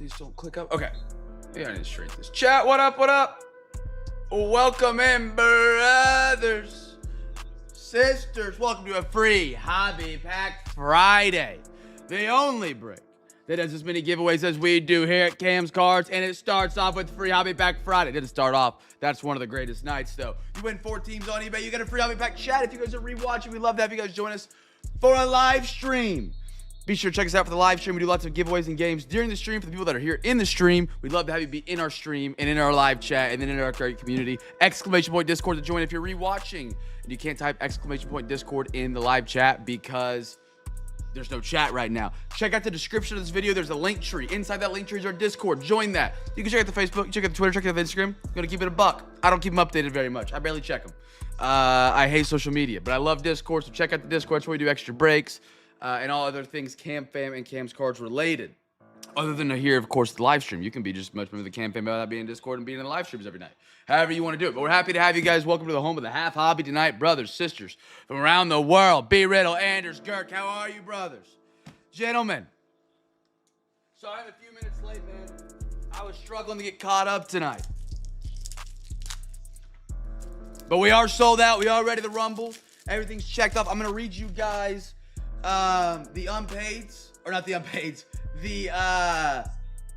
Please don't click up. Okay. Maybe I need to straighten this. Chat, what up, what up? Welcome in, brothers, sisters. Welcome to a free Hobby Pack Friday. The only break that has as many giveaways as we do here at Cam's Cards, and it starts off with free Hobby Pack Friday. It didn't start off. That's one of the greatest nights, though. You win 4 teams on eBay. You get a free Hobby Pack. Chat, if you guys are rewatching, we'd love to have you guys join us for a live stream. Be sure to check us out for the live stream. We do lots of giveaways and games during the stream. For the people that are here in the stream, we'd love to have you be in our stream and in our live chat and then in our great community. Exclamation point Discord to join if you're rewatching. And you can't type exclamation point Discord in the live chat because there's no chat right now. Check out the description of this video. There's a link tree. Inside that link tree is our Discord. Join that. You can check out the Facebook, check out the Twitter, check out the Instagram. I'm gonna keep it a buck. I don't keep them updated very much. I barely check them. I hate social media, but I love Discord, so check out the Discord. That's where we do extra breaks. And all other things CamFam and Cam's Cards related. Other than to hear, of course, the live stream. You can be just much more the CamFam without being in Discord and being in the live streams every night. However you want to do it. But we're happy to have you guys. Welcome to the home of the Half Hobby tonight. Brothers, sisters from around the world. B. Riddle, Anders, Girk. How are you, brothers? Gentlemen. Sorry I'm a few minutes late, man. I was struggling to get caught up tonight. But we are sold out. We are ready to rumble. Everything's checked off. I'm going to read you guys the unpaids, or not the unpaids, the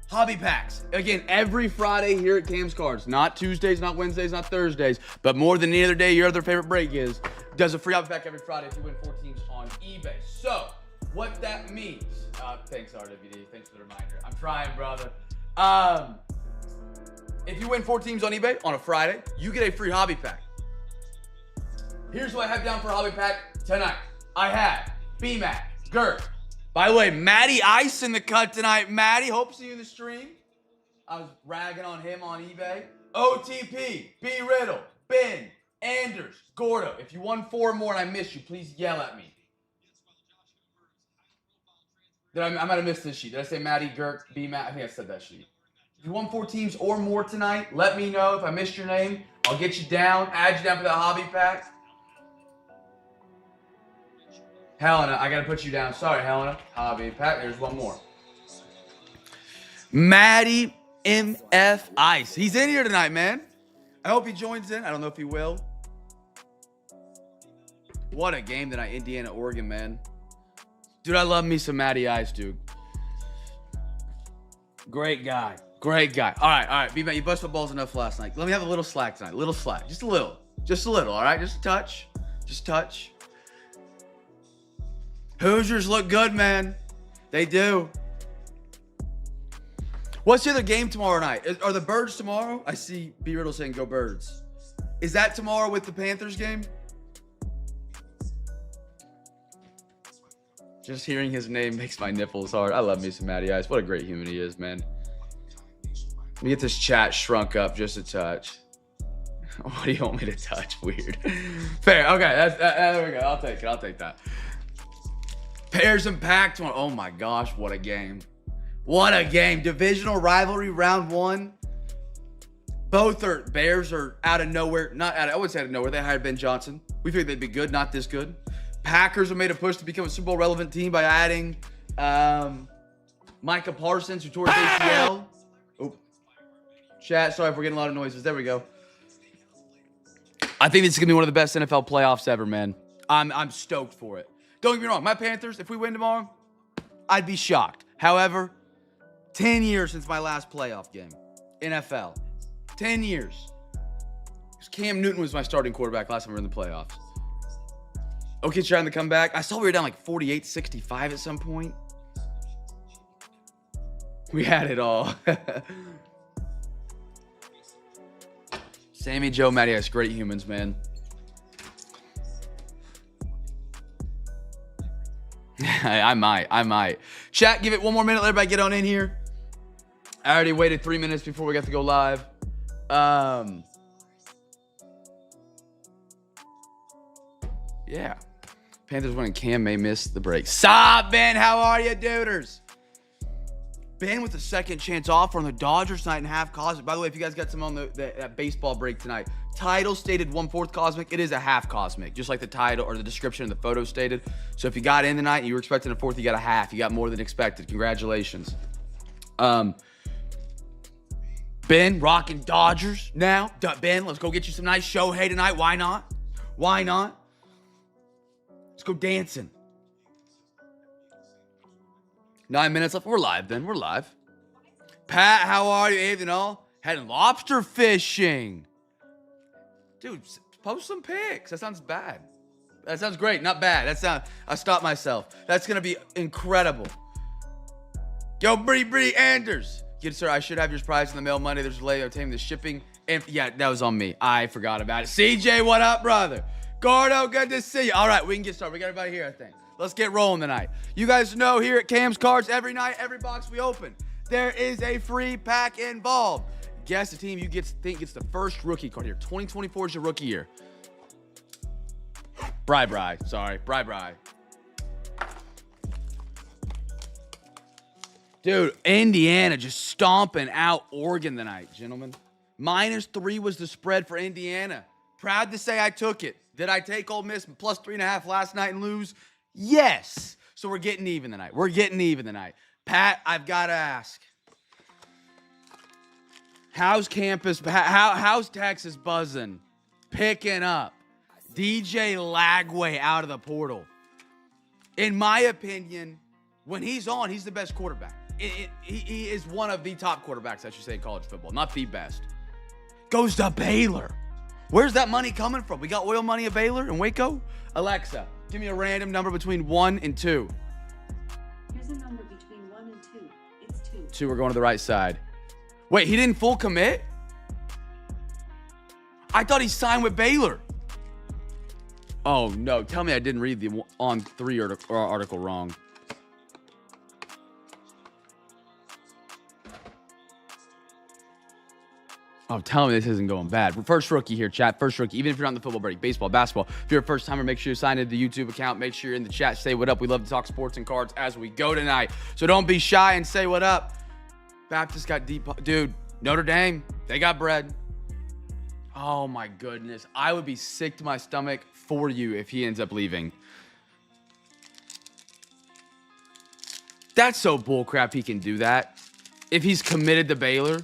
hobby packs. Again, every Friday here at Cam's Cards, not Tuesdays, not Wednesdays, not Thursdays, but more than any other day your other favorite break is, does a free hobby pack every Friday if you win 4 teams on eBay. So, what that means, thanks RWD, thanks for the reminder. I'm trying, brother. If you win 4 teams on eBay on a Friday, you get a free hobby pack. Here's what I have down for a hobby pack tonight. I have B-Mac, Girk. By the way, Matty Ice in the cut tonight. Matty, hope to see you in the stream. I was ragging on him on eBay. OTP, B. Riddle, Ben, Anders, Gordo. If you won 4 more and I missed you, please yell at me. I might have missed this sheet. Did I say Matty, Girk, B-Mac? I think I said that sheet. If you won 4 teams or more tonight, let me know. If I missed your name, I'll get you down, add you down for that hobby pack. Helena, I gotta put you down. Sorry, Helena. Hobby pack. There's one more. Matty MF Ice. He's in here tonight, man. I hope he joins in. I don't know if he will. What a game tonight, Indiana, Oregon, man. Dude, I love me some Matty Ice, dude. Great guy. Great guy. All right. B-Mac, you busted balls enough last night. Let me have a little slack tonight. Little slack. Just a little. Just a little, all right? Just a touch. Just touch. Hoosiers look good, man. They do. What's the other game tomorrow night? Are the Birds tomorrow? I see B. Riddle saying go Birds. Is that tomorrow with the Panthers game? Just hearing his name makes my nipples hard. I love me some Matty Ice. What a great human he is, man. Let me get this chat shrunk up just a touch. What do you want me to touch? Weird. Fair. Okay, there we go. I'll take it. I'll take that. Pairs and packed one. Oh my gosh, what a game. What a game. Divisional rivalry round 1. Both Bears are out of nowhere. I wouldn't say out of nowhere. They hired Ben Johnson. We figured they'd be good, not this good. Packers have made a push to become a Super Bowl relevant team by adding Micah Parsons, who tore his ACL. Oh, chat, sorry if we're getting a lot of noises. There we go. I think this is going to be one of the best NFL playoffs ever, man. I'm stoked for it. Don't get me wrong, my Panthers, if we win tomorrow, I'd be shocked. However, 10 years since my last playoff game, NFL. 10 years. Cam Newton was my starting quarterback last time we were in the playoffs. Okay, trying to come back. I saw we were down like 48-65 at some point. We had it all. Sammy, Joe, Matty Ice, great humans, man. I might. Chat, give it one more minute. Let everybody get on in here. I already waited 3 minutes before we got to go live. Yeah. Panthers winning. Cam may miss the break. Sup, Ben? How are you, duders? Ben with the second chance offer on the Dodgers tonight and half cosmic. By the way, if you guys got some on that baseball break tonight, title stated 1/4 cosmic. It is a half cosmic, just like the title or the description of the photo stated. So if you got in tonight and you were expecting a 4th, you got a half. You got more than expected. Congratulations. Ben, rocking Dodgers now. Ben, let's go get you some nice Shohei tonight. Why not? Why not? Let's go dancing. 9 minutes left. We're live, Ben. We're live. Pat, how are you? Anything all? Heading lobster fishing. Dude, post some pics. That sounds bad. That sounds great. Not bad. I stopped myself. That's going to be incredible. Yo, Bree Anders. Good sir, I should have your prize in the mail Monday. There's a delay obtaining the shipping. And yeah, that was on me. I forgot about it. CJ, what up, brother? Gordo, good to see you. All right, we can get started. We got everybody here, I think. Let's get rolling tonight. You guys know here at Cam's Cards, every night, every box we open, there is a free pack involved. Guess the team you think gets the first rookie card here. 2024 is your rookie year. Bri. Sorry, Bri. Dude, Indiana just stomping out Oregon tonight, gentlemen. -3 was the spread for Indiana. Proud to say I took it. Did I take Ole Miss plus 3.5 last night and lose? Yes. So we're getting even tonight. Pat, I've got to ask. How's Texas buzzing? Picking up. DJ Lagway out of the portal. In my opinion, when he's on, he's the best quarterback. He is one of the top quarterbacks, I should say, in college football. Not the best. Goes to Baylor. Where's that money coming from? We got oil money at Baylor and Waco? Alexa, give me a random number between 1 and 2. Here's a number between 1 and 2. It's 2. 2, we're going to the right side. Wait, he didn't full commit? I thought he signed with Baylor. Oh, no. Tell me I didn't read the on 3 article wrong. Oh, tell me this isn't going bad. First rookie here, chat. First rookie. Even if you're on the football break, baseball, basketball. If you're a first timer, make sure you sign into the YouTube account. Make sure you're in the chat. Say what up. We love to talk sports and cards as we go tonight. So don't be shy and say what up. Baptist got deep. Dude, Notre Dame, they got bread. Oh, my goodness. I would be sick to my stomach for you if he ends up leaving. That's so bullcrap he can do that. If he's committed to Baylor.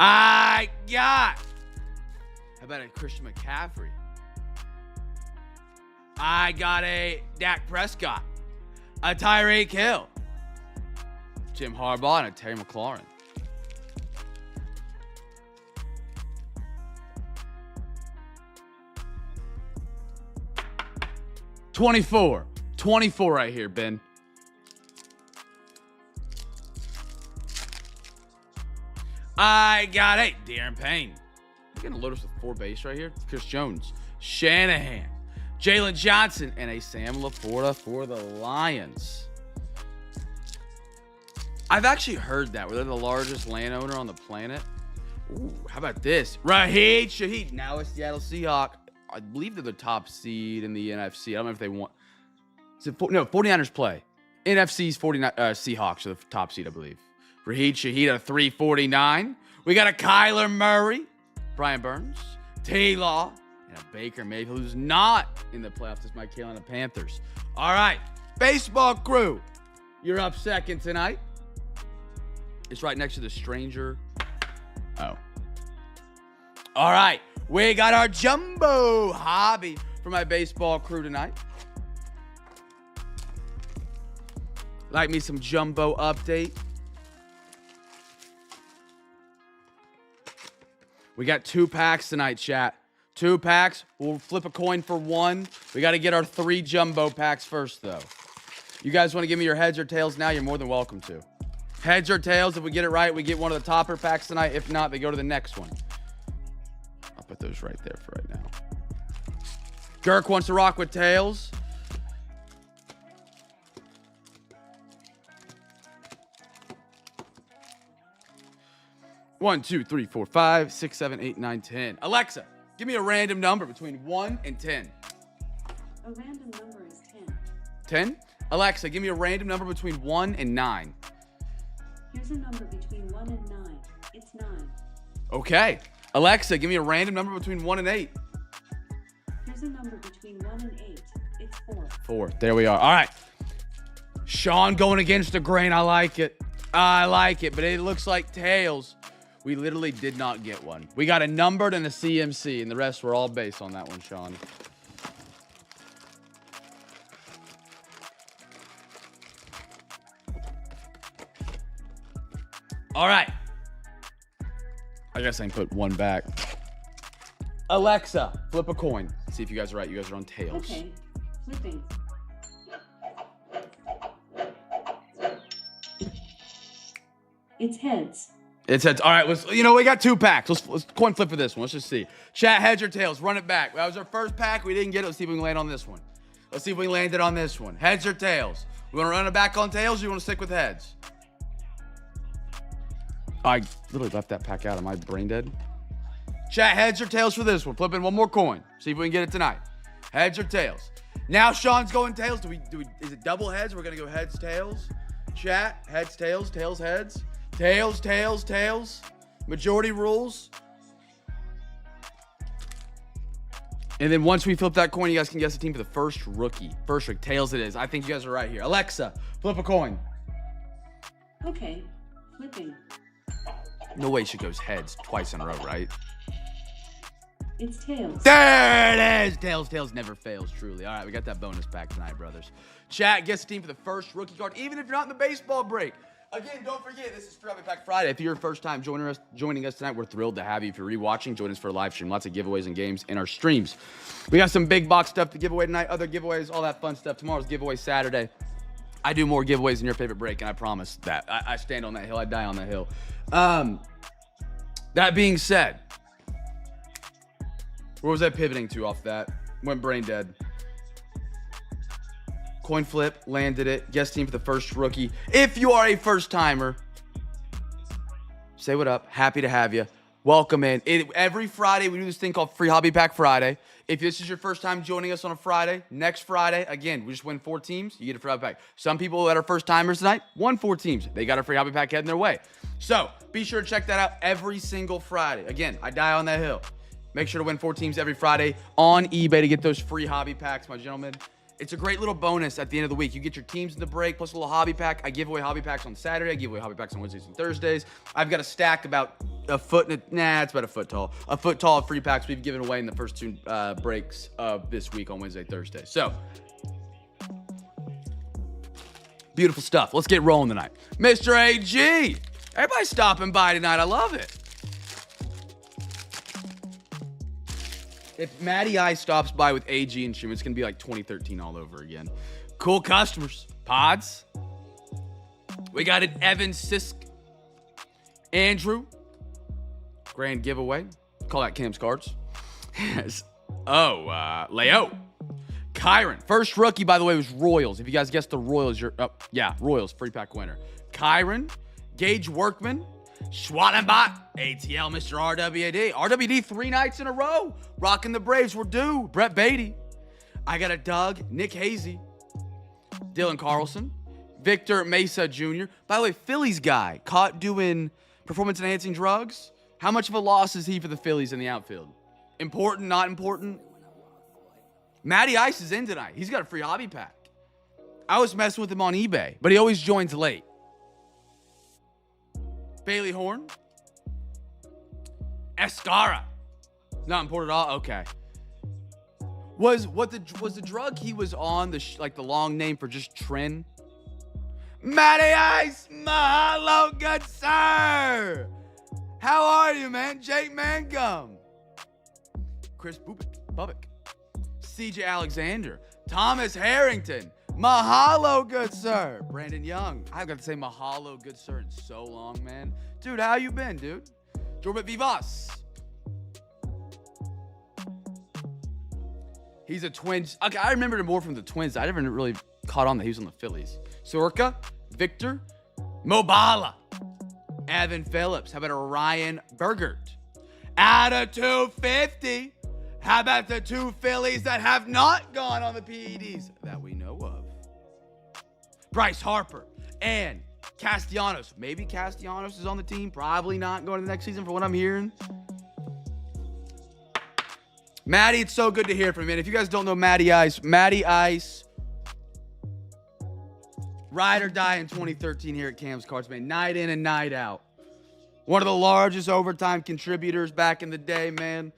I got. How about a Christian McCaffrey? I got a Dak Prescott, a Tyreek Hill, Jim Harbaugh, and a Terry McLaurin. $24 right here, Ben. I got a Darren Payne. We're going to load us with 4 base right here. Chris Jones, Shanahan, Jalen Johnson, and a Sam LaPorta for the Lions. I've actually heard that. Where they're the largest landowner on the planet. Ooh, how about this? Raheed Shaheed. Now a Seattle Seahawk. I believe they're the top seed in the NFC. I don't know if they want. No, 49ers play. NFC's 49 Seahawks are the top seed, I believe. Raheed Shaheed at 349. We got a Kyler Murray, Brian Burns, T-Law, and a Baker Mayfield who's not in the playoffs. It's my Carolina Panthers. All right, baseball crew, you're up second tonight. It's right next to the stranger. Oh. All right, we got our jumbo hobby for my baseball crew tonight. Like me some jumbo update. We got 2 packs tonight, chat. 2 packs. We'll flip a coin for 1. We got to get our 3 jumbo packs first, though. You guys want to give me your heads or tails now? You're more than welcome to. Heads or tails, if we get it right, we get one of the topper packs tonight. If not, they go to the next one. I'll put those right there for right now. Girk wants to rock with tails. One, 2, 3, 4, 5, 6, 7, 8, 9, 10. Alexa, give me a random number between 1 and 10. A random number is 10. 10? Alexa, give me a random number between 1 and 9. Here's a number between 1 and 9. It's 9. Okay. Alexa, give me a random number between 1 and 8. Here's a number between 1 and 8. It's 4. 4. There we are. All right. Sean going against the grain. I like it. I like it, but it looks like tails. We literally did not get one. We got a numbered and a CMC, and the rest were all base on that one, Sean. All right. I guess I can put one back. Alexa, flip a coin. See if you guys are right. You guys are on tails. Okay, flipping. It's heads. It's heads. All right, we got 2 packs. Let's coin flip for this one. Let's just see. Chat, heads or tails. Run it back. That was our first pack. We didn't get it. Let's see if we can land on this one. Let's see if we landed on this one. Heads or tails. We want to run it back on tails, or you want to stick with heads? I literally left that pack out. Am I brain dead? Chat, heads or tails for this one. Flip in one more coin. See if we can get it tonight. Heads or tails. Now Sean's going tails. Is it double heads? We're going to go heads, tails. Chat, heads, tails, tails, heads. Tails, tails, tails. Majority rules. And then once we flip that coin, you guys can guess the team for the first rookie. First rookie. Tails it is. I think you guys are right here. Alexa, flip a coin. Okay, flipping. No way she goes heads twice in a row, right? It's tails. There it is. Tails never fails, truly. All right, we got that bonus pack tonight, brothers. Chat, guess the team for the first rookie card, even if you're not in the baseball break. Again, don't forget, this is Free Hobby Pack Friday. If you're your first time joining us tonight, we're thrilled to have you. If you're rewatching, join us for a live stream. Lots of giveaways and games in our streams. We got some big box stuff to give away tonight, other giveaways, all that fun stuff. Tomorrow's giveaway Saturday. I do more giveaways than your favorite break, and I promise that. I stand on that hill. I die on that hill. That being said, where was I pivoting to off that? Went brain dead. Coin flip, landed it. Guest team for the first rookie. If you are a first timer, say what up. Happy to have you. Welcome in. Every Friday, we do this thing called Free Hobby Pack Friday. If this is your first time joining us on a Friday, next Friday, again, we just win 4 teams. You get a Free Hobby Pack. Some people that are first timers tonight won 4 teams. They got a Free Hobby Pack heading their way. So be sure to check that out every single Friday. Again, I die on that hill. Make sure to win 4 teams every Friday on eBay to get those free hobby packs, my gentlemen. It's a great little bonus at the end of the week. You get your teams in the break, plus a little hobby pack. I give away hobby packs on Saturday. I give away hobby packs on Wednesdays and Thursdays. I've got a stack about a foot, it's about a foot tall. A foot tall of free packs we've given away in the first 2 breaks of this week on Wednesday, Thursday. So, beautiful stuff. Let's get rolling tonight. Mr. AG, everybody's stopping by tonight. I love it. If Matty I stops by with AG and Shim, it's going to be like 2013 all over again. Cool customers. Pods. We got an Evan Sisk. Andrew. Grand giveaway. Call that Cam's cards. Yes. Leo. Kyron. First rookie, by the way, was Royals. If you guys guessed the Royals, Royals. Free pack winner. Kyron. Gage Workman. Schwattenbach, ATL, Mr. RWD. RWD 3 nights in a row. Rocking the Braves. We're due. Brett Beatty. I got a Doug, Nick Hazy, Dylan Carlson, Victor Mesa Jr. By the way, Phillies guy caught doing performance-enhancing drugs. How much of a loss is he for the Phillies in the outfield? Important, not important? Matty Ice is in tonight. He's got a free hobby pack. I was messing with him on eBay, but he always joins late. Bailey Horn. Escara. Not important at all? Okay. Was the drug he was on the long name for just Trin? Matty Ice, mahalo, good sir. How are you, man? Jake Mangum. Chris Bubbick. CJ Alexander. Thomas Harrington. Mahalo, good sir. Brandon Young. I've got to say mahalo, good sir, in so long, man. Dude, how you been, dude? Jorbit Vivas. He's a Twins. Okay, I remembered him more from the Twins. I never really caught on that he was on the Phillies. Sorka, Victor, Mobala, Evan Phillips. How about a Ryan Bergert? Out of 250. How about the 2 Phillies that have not gone on the PEDs that we know of? Bryce Harper and Castellanos. Maybe Castellanos is on the team. Probably not going to the next season for what I'm hearing. Matty, it's so good to hear from you, man. If you guys don't know Matty Ice Ride or die in 2013 here at Cam's Cards, man. Night in and night out. One of the largest overtime contributors back in the day, man.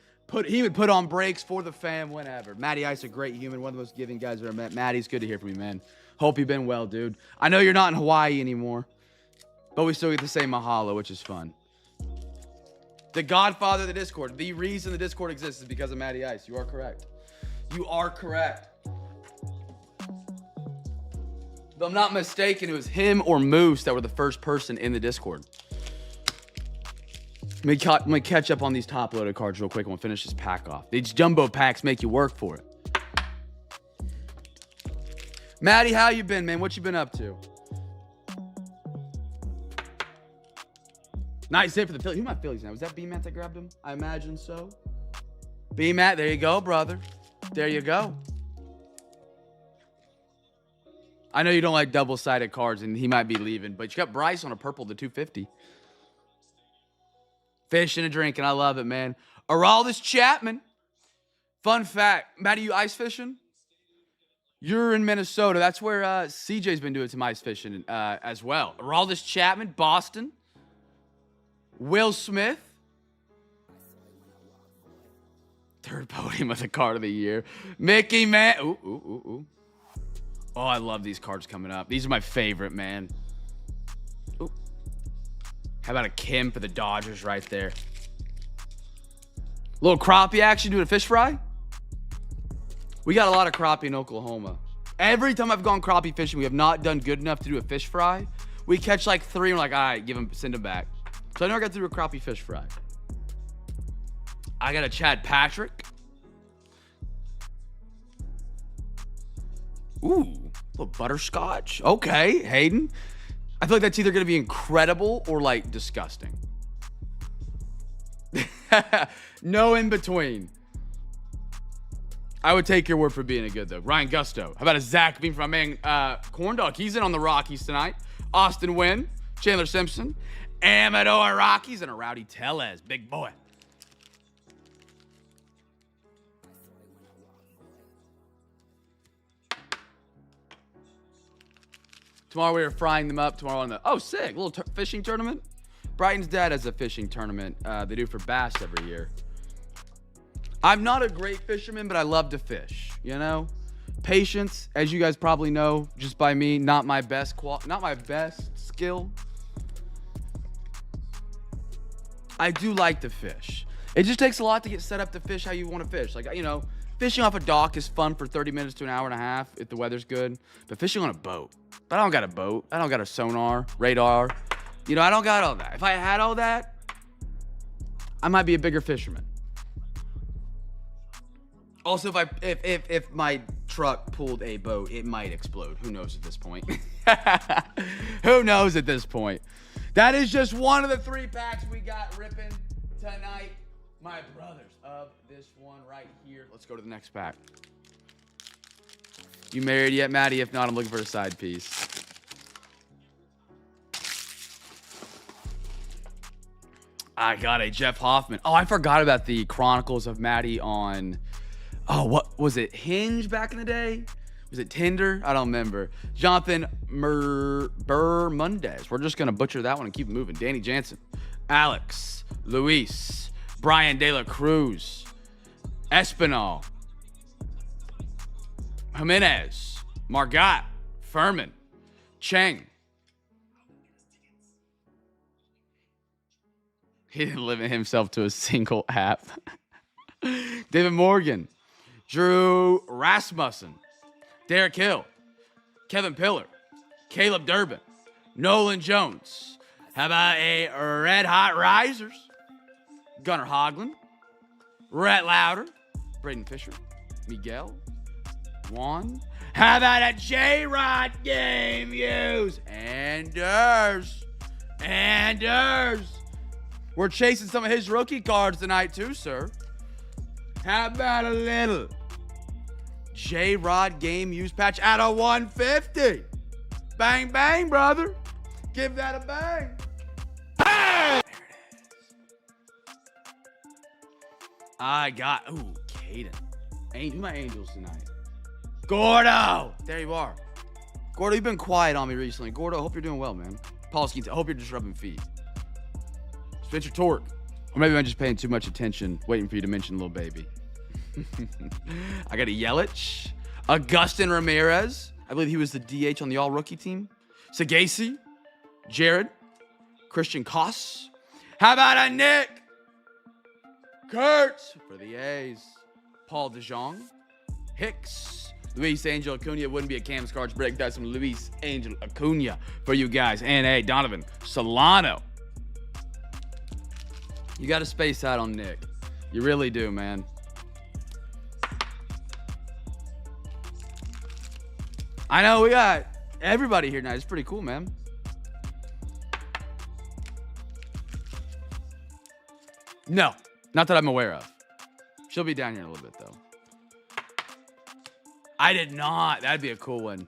He would put on breaks for the fam whenever. Matty Ice, a great human, one of the most giving guys I've ever met. Matty's good to hear from you, man. Hope you've been well, dude. I know you're not in Hawaii anymore, but we still get to say mahalo, which is fun. The godfather of the Discord. The reason the Discord exists is because of Matty Ice. You are correct. You are correct. If I'm not mistaken, it was him or Moose that were the first person in the Discord. Let me catch up on these top-loaded cards real quick and we'll finish this pack off. These jumbo packs make you work for it. Matty, how you been, man? What you been up to? Nice hit for the Phillies. Who my Phillies now? Was that B-Matt that grabbed him? I imagine so. B-Matt, there you go, brother. There you go. I know you don't like double-sided cards, and he might be leaving, but you got Bryce on a purple to 250. Fish and a drink, and I love it, man. Aroldis Chapman. Fun fact. Matt, are you ice fishing? You're in Minnesota. That's where CJ's been doing some ice fishing as well. Aroldis Chapman, Boston. Will Smith. Third podium of the card of the year. Mickey Man. Ooh. Oh, I love these cards coming up. These are my favorite, man. Ooh. How about a Kim for the Dodgers right there? Little crappie action doing a fish fry. We got a lot of crappie in Oklahoma. Every time I've gone crappie fishing, we have not done good enough to do a fish fry. We catch like 3 and we're like, all right, send them back. So I never got to do a crappie fish fry. I got a Chad Patrick. Ooh, a little butterscotch. Okay, Hayden. I feel like that's either going to be incredible or like disgusting. No in between. I would take your word for being a good though. Ryan Gusto. How about a Zach Beam from my man Corn Dog? He's in on the Rockies tonight. Austin Wynn, Chandler Simpson, Amador Rockies, and a Rowdy Tellez. Big boy. Tomorrow we are frying them up. Tomorrow on the sick little fishing tournament. Brighton's dad has a fishing tournament they do for bass every year. I'm not a great fisherman, but I love to fish. You know, patience, as you guys probably know, just by me, not my best skill. I do like to fish. It just takes a lot to get set up to fish how you want to fish. Like, you know, fishing off a dock is fun for 30 minutes to an hour and a half if the weather's good. But fishing on a boat. But I don't got a boat. I don't got a sonar, radar. You know, I don't got all that. If I had all that, I might be a bigger fisherman. Also, if my truck pulled a boat, it might explode. Who knows at this point? Who knows at this point? That is just one of the 3 packs we got ripping tonight. My brothers of this one right here. Let's go to the next pack. You married yet, Maddie? If not, I'm looking for a side piece. I got a Jeff Hoffman. Oh, I forgot about the Chronicles of Maddie on... Oh, what was it? Hinge back in the day? Was it Tinder? I don't remember. Jonathan Bermundez. We're just going to butcher that one and keep moving. Danny Jansen. Alex. Luis. Brian De La Cruz. Espinal. Jimenez. Margot. Furman. Cheng. He didn't limit himself to a single app. David Morgan. Drew Rasmussen. Derek Hill. Kevin Pillar. Caleb Durbin. Nolan Jones. How about a Red Hot Risers? Gunnar Hoglund. Rhett Lauder. Braden Fisher. Miguel. Juan. How about a J-Rod game use? Anders. We're chasing some of his rookie cards tonight too, sir. How about a little J-Rod game use patch out of 150? Bang, bang, brother. Give that a bang. Bang! There it is. I got, Caden. Who my Angels tonight? Gordo. There you are. Gordo, you've been quiet on me recently. Gordo, I hope you're doing well, man. Paul Skeens, I hope you're just rubbing feet. Spencer Torque. Or maybe I'm just paying too much attention, waiting for you to mention Lil Baby. I got a Yelich. Augustin Ramirez. I believe he was the DH on the all-rookie team. Sagasi. Jared. Christian Koss. How about a Nick Kurtz for the A's? Paul DeJong. Hicks. Luis Angel Acuna. It wouldn't be a Cam's Cards break without some Luis Angel Acuna for you guys. And hey, Donovan Solano. You got to space out on Nick. You really do, man. I know we got everybody here tonight. It's pretty cool, man. No, not that I'm aware of. She'll be down here in a little bit, though. I did not. That'd be a cool one.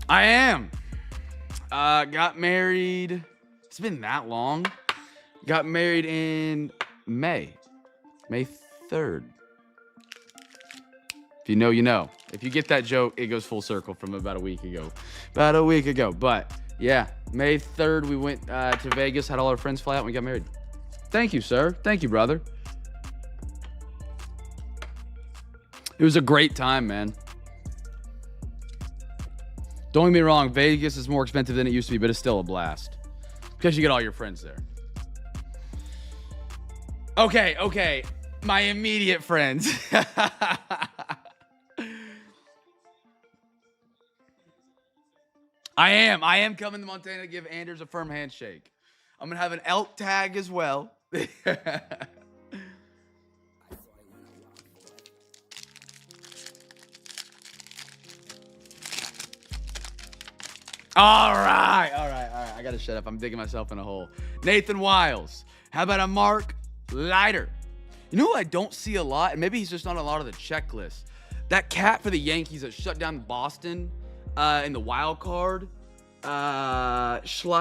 I am. Got married. It's been that long. Got married in May 3rd. If you know, you know. If you get that joke, it goes full circle from about a week ago. But yeah, May 3rd, we went to Vegas, had all our friends fly out, and we got married. Thank you, sir. Thank you, brother. It was a great time, man. Don't get me wrong, Vegas is more expensive than it used to be, but it's still a blast. Because you get all your friends there. Okay. My immediate friends. I am coming to Montana to give Anders a firm handshake. I'm going to have an elk tag as well. All right. I got to shut up. I'm digging myself in a hole. Nathan Wiles. How about a Mark Leiter? You know who I don't see a lot, and maybe he's just not on a lot of the checklist? That cat for the Yankees that shut down Boston in the wild card. Schlitter.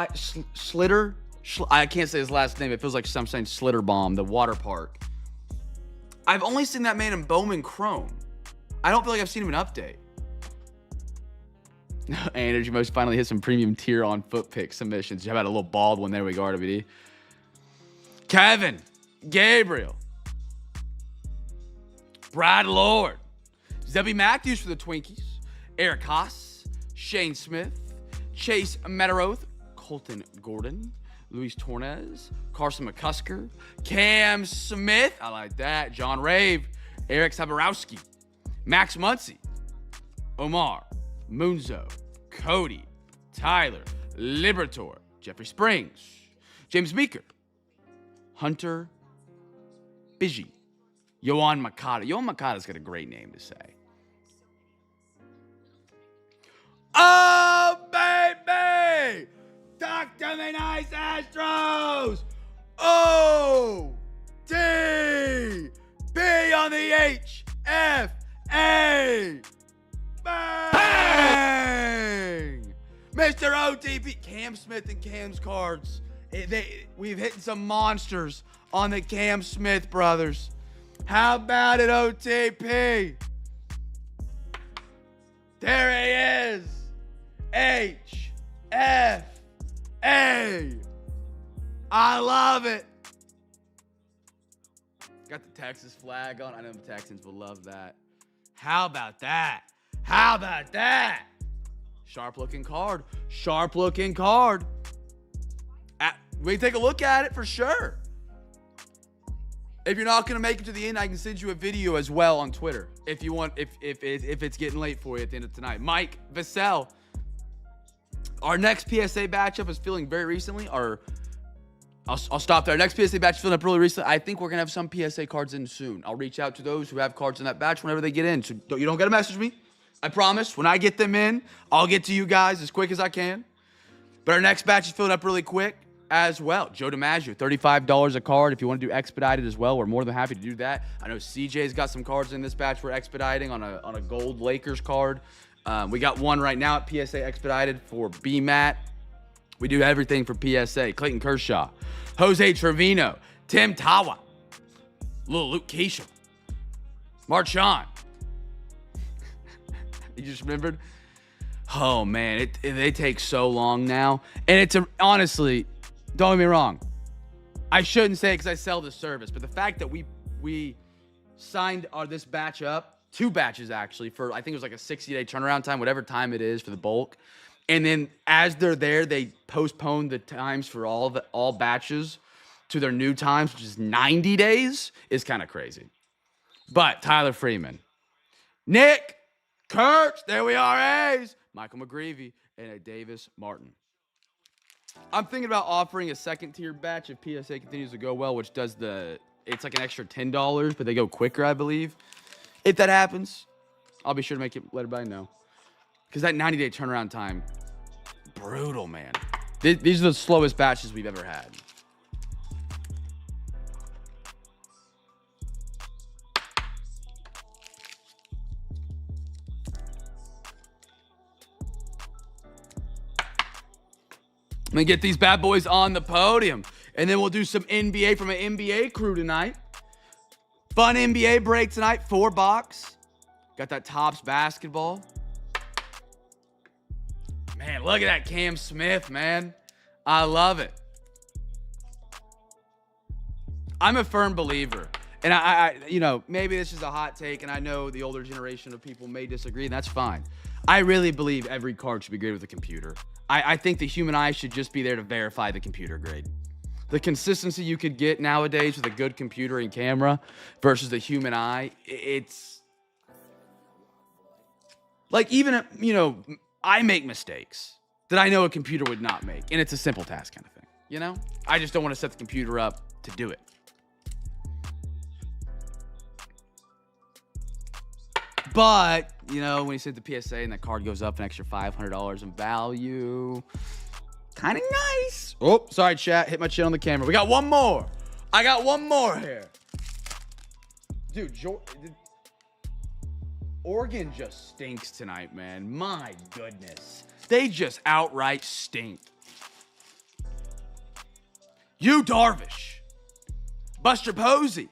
I can't say his last name. It feels like I'm saying Slitterbomb, the water park. I've only seen that man in Bowman Chrome. I don't feel like I've seen him in Update. Energy Most finally hit some premium tier on foot pick submissions. How about a little bald one? There we go, RWD. Kevin Gabriel. Brad Lord. Zebby Matthews for the Twinkies. Eric Haas. Shane Smith. Chase Metaroth. Colton Gordon. Luis Tornes. Carson McCusker. Cam Smith. I like that. John Rave. Eric Saborowski. Max Muncy. Omar. Munzo, Cody, Tyler, Liberator, Jeffrey Springs, James Meeker, Hunter Bigi, Yohan Makata. Yohan Makata's got a great name to say. Oh, baby! Talk to me, nice Astros! O-T-P on the H-F-A! Bang! Mr. OTP. Cam Smith and Cam's cards. We've hit some monsters on the Cam Smith brothers. How about it, OTP? There he is. H-F-A. I love it. Got the Texas flag on. I know the Texans will love that. How about that? How about that? Sharp looking card. We can take a look at it for sure. If you're not going to make it to the end, I can send you a video as well on Twitter. If you want, if it's getting late for you at the end of tonight. Mike Vassell. Our next PSA matchup is filling very recently. I'll stop there. Next PSA batch filling up really recently. I think we're going to have some PSA cards in soon. I'll reach out to those who have cards in that batch whenever they get in. So you don't got to message me. I promise. When I get them in, I'll get to you guys as quick as I can. But our next batch is filling up really quick as well. Joe DiMaggio, $35 a card. If you want to do expedited as well, we're more than happy to do that. I know CJ's got some cards in this batch we're expediting on a gold Lakers card. We got one right now at PSA Expedited for BMAT. We do everything for PSA. Clayton Kershaw, Jose Trevino, Tim Tawa, Little Luke Keisham, Marchand. You just remembered? Oh, man, they take so long now. And it's honestly, don't get me wrong. I shouldn't say it because I sell the service, but the fact that we signed this batch up, 2 batches actually, for I think it was like a 60-day turnaround time, whatever time it is for the bulk. And then as they're there, they postpone the times for all batches to their new times, which is 90 days, is kind of crazy. But Tyler Freeman, Nick Kurtz, there we are, A's, Michael McGreevy, and a Davis Martin. I'm thinking about offering a second tier batch if PSA continues to go well, which does it's like an extra $10, but they go quicker, I believe. If that happens, I'll be sure to let everybody know. Because that 90-day turnaround time, brutal, man. These are the slowest batches we've ever had. I'm going to get these bad boys on the podium. And then we'll do some NBA from an NBA crew tonight. Fun NBA break tonight, 4 box. Got that Topps basketball. Man, look at that Cam Smith, man. I love it. I'm a firm believer. And I maybe this is a hot take, and I know the older generation of people may disagree, and that's fine. I really believe every card should be graded with a computer. I think the human eye should just be there to verify the computer grade. The consistency you could get nowadays with a good computer and camera versus the human eye, it's like even, I make mistakes that I know a computer would not make, and it's a simple task kind of thing, I just don't want to set the computer up to do it. But, when you set the PSA and that card goes up an extra $500 in value, kind of nice. Oh, sorry, chat. Hit my chin on the camera. We got one more. I got one more here. Dude, Oregon just stinks tonight, man. My goodness. They just outright stink. Yu Darvish. Buster Posey.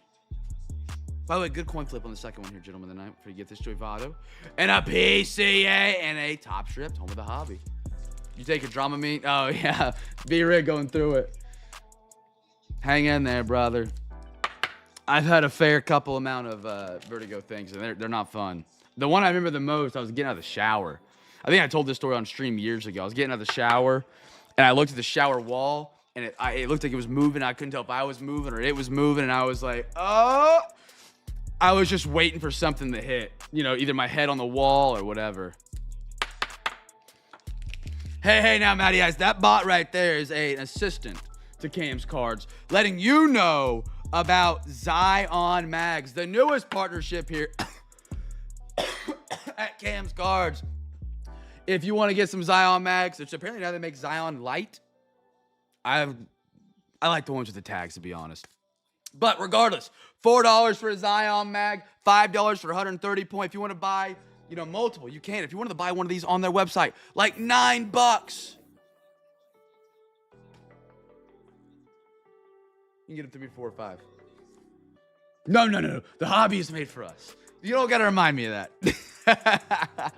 By the way, good coin flip on the second one here, gentlemen, tonight. Before you get this, Joey Votto. And a PCA and a Top Strip, home of the hobby. You take a Dramamine? Oh, yeah. B-Rig going through it. Hang in there, brother. I've had a fair couple amount of vertigo things, and they're not fun. The one I remember the most, I was getting out of the shower. I think I told this story on stream years ago. I was getting out of the shower, and I looked at the shower wall, and it looked like it was moving. I couldn't tell if I was moving or it was moving, and I was like, oh. I was just waiting for something to hit. Either my head on the wall or whatever. Hey, now, Matty Ice, that bot right there is an assistant to Cam's Cards, letting you know about Zion Mags, the newest partnership here at Cam's Cards. If you want to get some Zion Mags, which apparently now they make Zion Light. I like the ones with the tags, to be honest. But regardless, $4 for a Zion Mag, $5 for 130 point. If you want to buy, multiple, you can. If you want to buy one of these on their website, like $9. You can get them 3, 4, 5. No. The hobby is made for us. You don't got to remind me of that.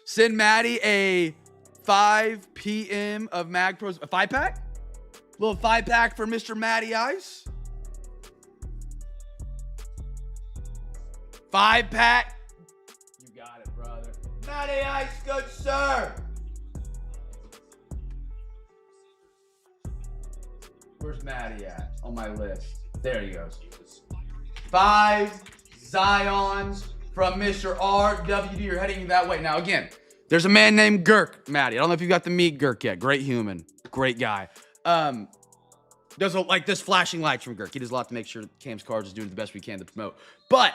Send Maddie a 5 p.m. of Mag Pros. A 5-pack? Little 5-pack for Mr. Matty Ice. 5-pack. You got it, brother. Matty Ice, good sir. Where's Matty at on my list? There he goes. 5 Zions from Mr. RWD. You're heading that way. Now, again, there's a man named Girk, Matty. I don't know if you got to meet Girk yet. Great human. Great guy. Does like this flashing lights from Girk. He does a lot to make sure Cam's Cards is doing the best we can to promote. But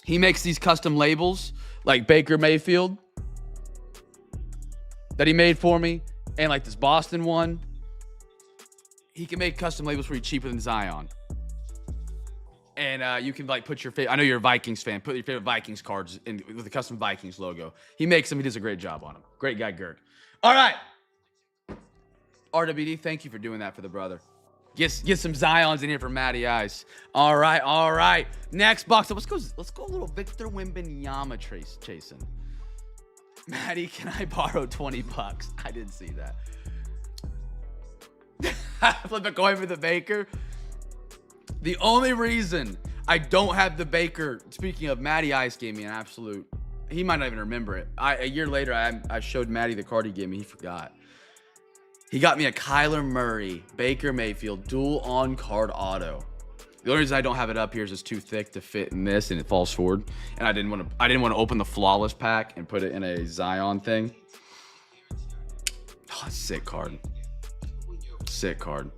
he makes these custom labels like Baker Mayfield that he made for me, and like this Boston one. He can make custom labels for you cheaper than Zion. And you can like put your favorite. I know you're a Vikings fan. Put your favorite Vikings cards in with the custom Vikings logo. He makes them. He does a great job on them. Great guy, Girk. All right. RWD, thank you for doing that for the brother. Get some Zions in here for Matty Ice. All right. Next box. So let's go a little Victor Wembanyama chasing. Matty, can I borrow $20? I didn't see that. Flip a coin for the Baker. The only reason I don't have the Baker, speaking of, Matty Ice gave me an absolute, he might not even remember it. A year later, I showed Matty the card he gave me. He forgot. He got me a Kyler Murray, Baker Mayfield, dual on-card auto. The only reason I don't have it up here is it's too thick to fit in this, and it falls forward. And I didn't want to open the flawless pack and put it in a Zion thing. Oh, sick card. Sick card.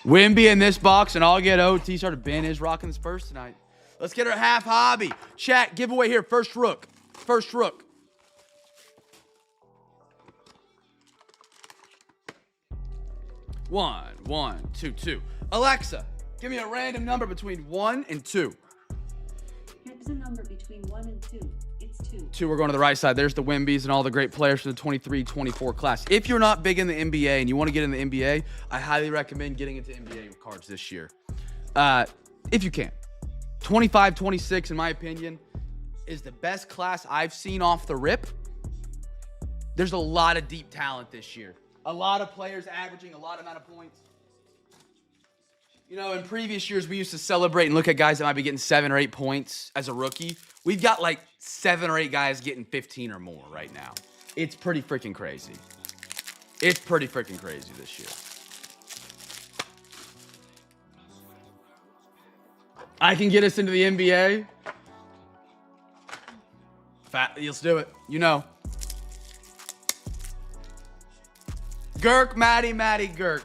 Wimby in this box, and I'll get OT. Started Ben is rocking the Spurs tonight. Let's get our half hobby. Chat, giveaway here. First rook. First rook. One, two. Alexa, give me a random number between 1 and 2. Here's a number between 1 and 2. It's 2. 2, we're going to the right side. There's the Wimbys and all the great players for the 23-24 class. If you're not big in the NBA and you want to get in the NBA, I highly recommend getting into NBA cards this year. If you can. 25-26, in my opinion, is the best class I've seen off the rip. There's a lot of deep talent this year. A lot of players averaging a lot amount of points. You know, in previous years, we used to celebrate and look at guys that might be getting 7 or 8 points as a rookie. We've got like 7 or 8 guys getting 15 or more right now. It's pretty freaking crazy. It's pretty freaking crazy this year. I can get us into the NBA. Let's do it. You know. Girk, Matty, Girk.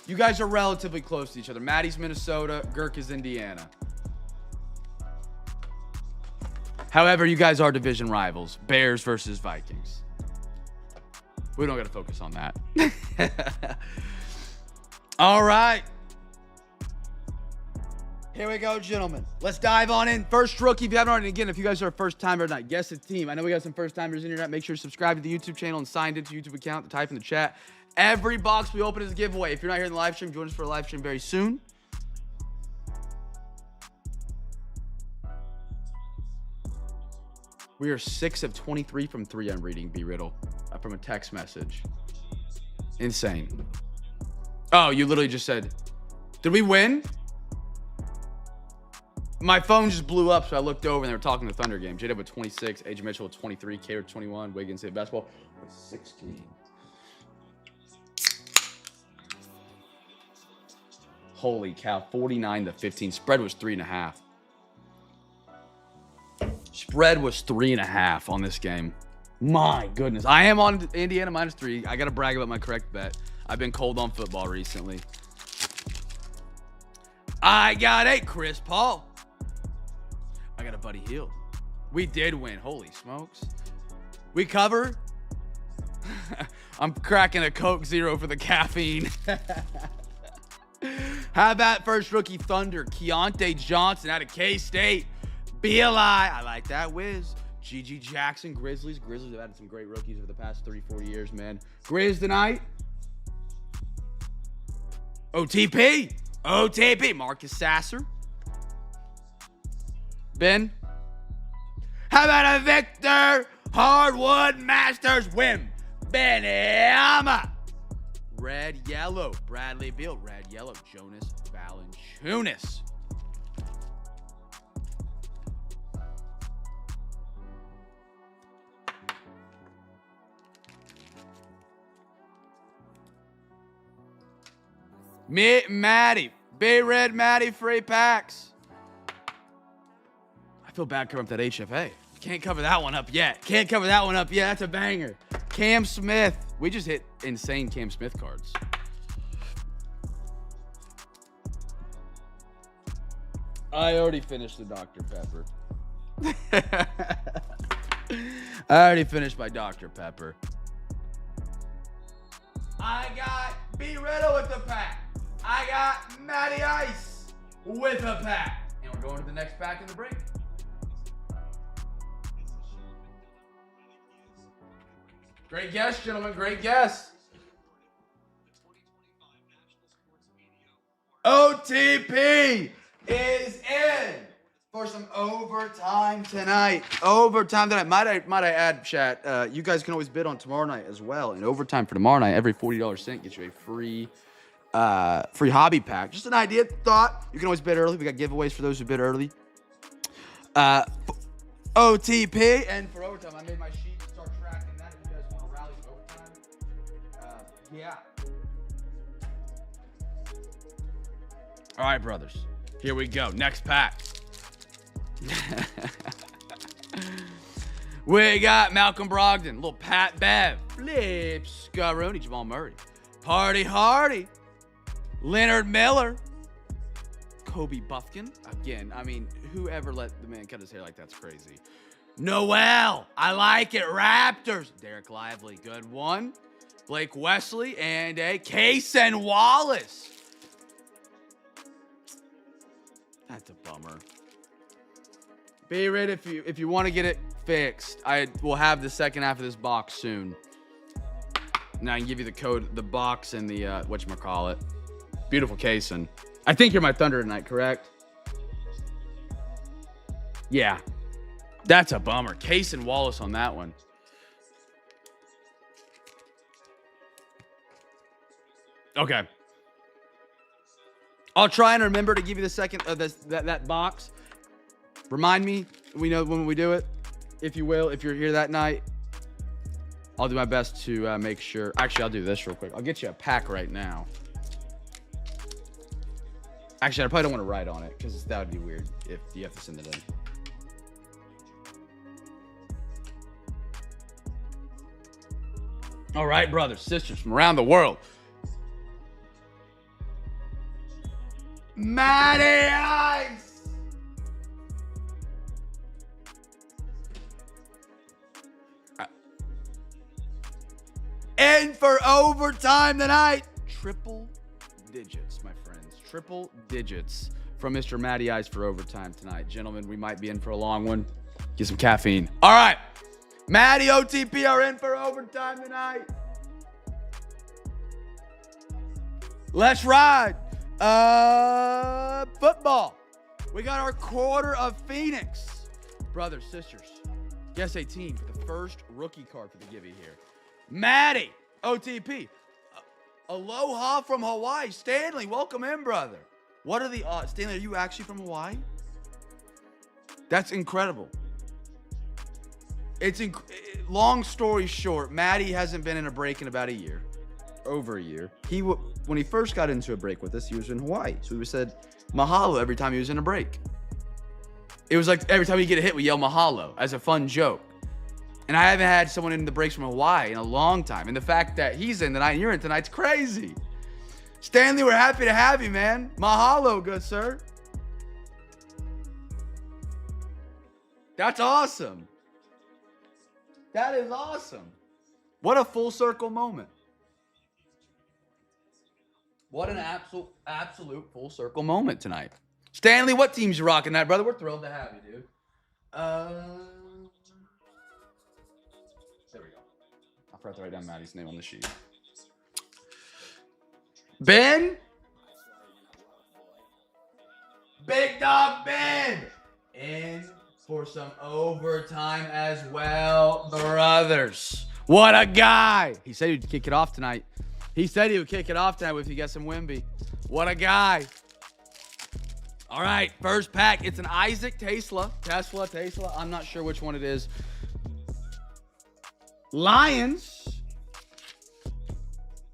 You guys are relatively close to each other. Matty's Minnesota, Girk is Indiana. However, you guys are division rivals. Bears versus Vikings. We don't got to focus on that. All right. Here we go, gentlemen. Let's dive on in. First rookie, if you haven't already, again, if you guys are a first-timer or not, guess the team. I know we got some first-timers in here. Make sure to subscribe to the YouTube channel and signed into YouTube account. Type in the chat. Every box we open is a giveaway. If you're not here in the live stream, join us for a live stream very soon. We are 6 of 23 from 3. I'm reading B Riddle from a text message. Insane. Oh, you literally just said, did we win? My phone just blew up, so I looked over and they were talking the Thunder game. J-Dub with 26, AJ Mitchell with 23, K with 21, Wiggins hit basketball with 16. Holy cow, 49-15. Spread was 3.5. Spread was 3.5 on this game. My goodness. I am on Indiana -3. I got to brag about my correct bet. I've been cold on football recently. I got a Chris Paul. I got a Buddy Hield. We did win. Holy smokes. We cover. I'm cracking a Coke Zero for the caffeine. How about first rookie Thunder? Keontae Johnson out of K-State. BLI. I like that whiz. GG Jackson, Grizzlies. Grizzlies have had some great rookies over the past 3-4 years, man. Grizz tonight. OTP. Marcus Sasser. Ben. How about a Victor Hardwood Masters Wim? Wembanyama. Red yellow. Bradley Beal. Red yellow. Jonas Valanciunas. Matty. Bay Red Matty free packs. I feel bad covering up that HFA. Can't cover that one up yet. That's a banger. Cam Smith. We just hit insane Cam Smith cards. I already finished the Dr. Pepper. I already finished my Dr. Pepper. I got B. Riddle with the pack. I got Matty Ice with a pack. And we're going to the next pack in the break. Great guess, gentlemen. Great guess. OTP is in for some overtime tonight. Overtime tonight. Might I add, chat, you guys can always bid on tomorrow night as well. And overtime for tomorrow night, every $40 cent gets you a free hobby pack. Just an idea, thought. You can always bid early. We got giveaways for those who bid early. OTP. And for overtime, I made my sheet to start tracking that if you guys want to rally for overtime. Yeah. All right, brothers. Here we go. Next pack. We got Malcolm Brogdon, little Pat Bev, Flip Scaroni, Jamal Murray, Party Hardy, Leonard Miller, Kobe Buffkin. Again, I mean, whoever let the man cut his hair like that's crazy. Noel, I like it. Raptors, Derek Lively, good one. Blake Wesley, and a Cason Wallace. That's a bummer. B-Rid, if you want to get it fixed, I will have the second half of this box soon. And I can give you the code, the box, and the whatchamacallit. Beautiful Cason. I think you're my Thunder tonight, correct? Yeah. That's a bummer. Cason Wallace on that one. Okay. I'll try and remember to give you the second of that box. Remind me, we know when we do it, if you will, if you're here that night. I'll do my best to make sure. Actually, I'll do this real quick. I'll get you a pack right now. Actually, I probably don't want to write on it because that would be weird if you have to send it in. All right, brothers, sisters from around the world. Matty Ice. And for overtime tonight, triple digits, my friends. Triple digits from Mr. Matty Ice for overtime tonight. Gentlemen, we might be in for a long one. Get some caffeine. All right. Matty OTP are in for overtime tonight. Let's ride. Football. We got our quarter of Phoenix. Brothers, sisters, guess a team for the first rookie card for the Gibby here. Matty, OTP. Aloha from Hawaii. Stanley, welcome in, brother. What are the odds? Stanley, are you actually from Hawaii? That's incredible. Long story short, Matty hasn't been in a break in about a year. Over a year. When he first got into a break with us, he was in Hawaii. So we said mahalo every time he was in a break. It was like every time you get a hit, we yell mahalo as a fun joke. And I haven't had someone in the breaks from Hawaii in a long time. And the fact that he's in tonight and you're in tonight's crazy. Stanley, we're happy to have you, man. Mahalo, good sir. That's awesome. That is awesome. What a full circle moment. What an absolute full circle moment tonight. Stanley, what team's you rocking that, brother? We're thrilled to have you, dude. There we go. I forgot to write down Matty's name on the sheet. Ben? Big Dog Ben! In for some overtime as well, brothers. What a guy! He said he'd kick it off tonight. He said he would kick it off tonight if he gets some Wimby. What a guy. All right, first pack. It's an Isaac Tesla. I'm not sure which one it is. Lions.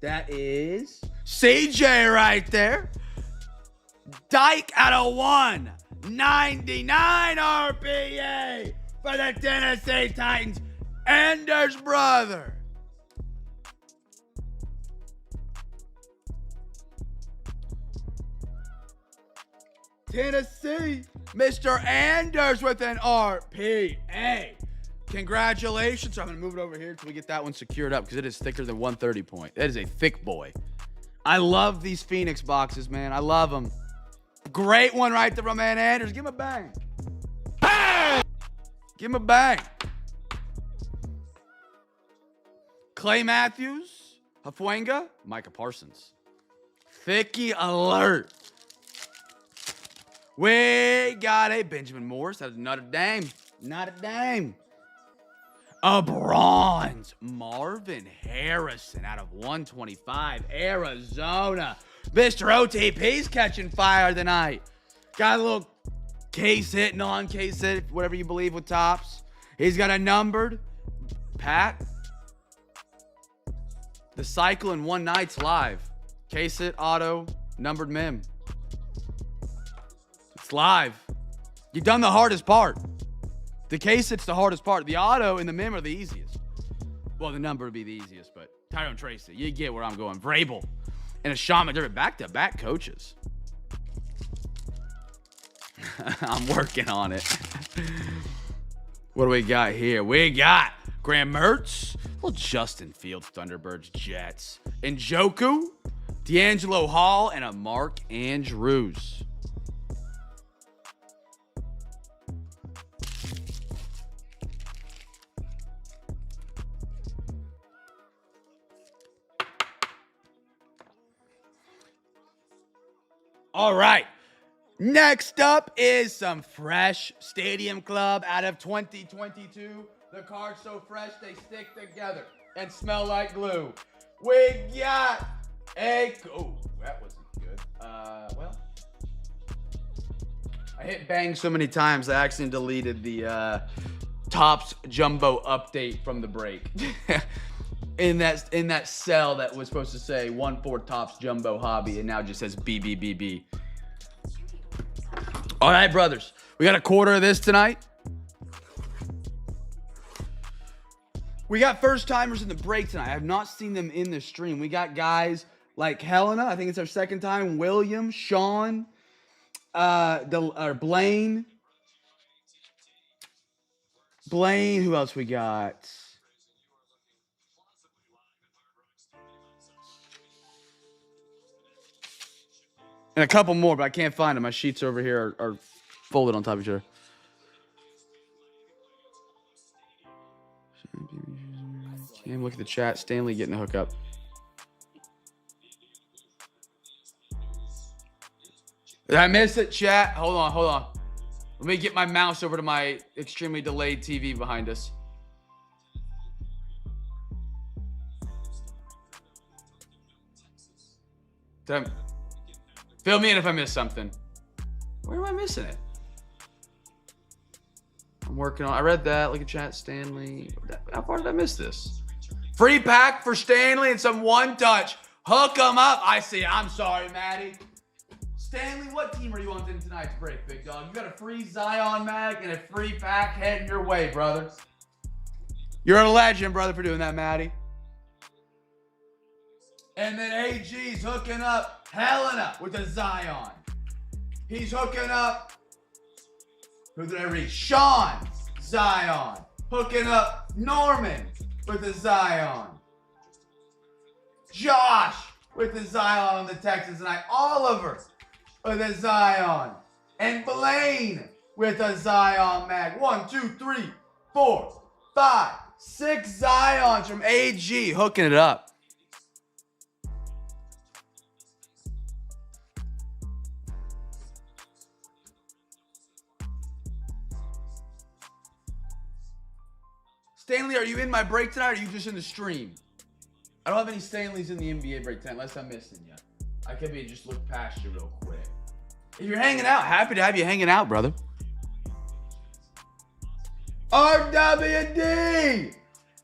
That is CJ right there. Dyke out of 199 RPA for the Tennessee Titans. Anders brother. Tennessee, Mr. Anders with an RPA. Congratulations. I'm going to move it over here until we get that one secured up because it is thicker than 130 point. That is a thick boy. I love these Phoenix boxes, man. I love them. Great one right there from man Andrews. Give him a bang. Bang! Give him a bang. Clay Matthews, Hafuenga, Micah Parsons. Thicky alert. We got a Benjamin Morris out of Notre Dame. Not a dame. A bronze Marvin Harrison out of 125 Arizona. Mr. OTP's catching fire tonight. Got a little case hit, non-case hit, whatever you believe with tops. He's got a numbered Pat. The cycle in one night's live. Case hit, auto, numbered mem. It's live. You've done the hardest part. The case hit's the hardest part. The auto and the mem are the easiest. Well, the number would be the easiest, but Tyrone Tracy, you get where I'm going. Vrabel and a Sean McDermott, back-to-back coaches. I'm working on it. What do we got here? We got Graham Mertz, well, Justin Fields, Thunderbirds, Jets, Njoku, D'Angelo Hall, and a Mark Andrews. All right. Next up is some fresh Stadium Club out of 2022. The cards so fresh they stick together and smell like glue. We got a... Oh, that wasn't good. Well, I hit bang so many times I accidentally deleted the Topps Jumbo update from the break. in that cell that was supposed to say 1/4 Topps Jumbo Hobby and now just says BBBB. All right, brothers. We got a quarter of this tonight. We got first timers in the break tonight. I have not seen them in the stream. We got guys like Helena. I think it's our second time. William, Sean, Blaine. Blaine. Who else we got? And a couple more, but I can't find them. My sheets over here are folded on top of each other. Look at the chat. Stanley getting a hookup. Did I miss it, chat? Hold on. Let me get my mouse over to my extremely delayed TV behind us. Fill me in if I missed something. Where am I missing it? I'm working on. I read that. Look at chat, Stanley. How far did I miss this? Free pack for Stanley and some one touch. Hook them up. I see. I'm sorry, Maddie. Stanley, what team are you on in tonight's break, big dog? You got a free Zion mag and a free pack heading your way, brother. You're a legend, brother, for doing that, Maddie. And then AG's hooking up Helena with a Zion. He's hooking up. Who did I read? Sean Zion. Hooking up Norman with a Zion. Josh with the Zion on the Texas tonight. Oliver with a Zion. And Blaine with a Zion mag. 1, 2, 3, 4, 5, 6 Zions from AG hooking it up. Stanley, are you in my break tonight or are you just in the stream? I don't have any Stanleys in the NBA break tonight unless I'm missing you. I could be just look past you real quick. If you're hanging out, happy to have you hanging out, brother. RWD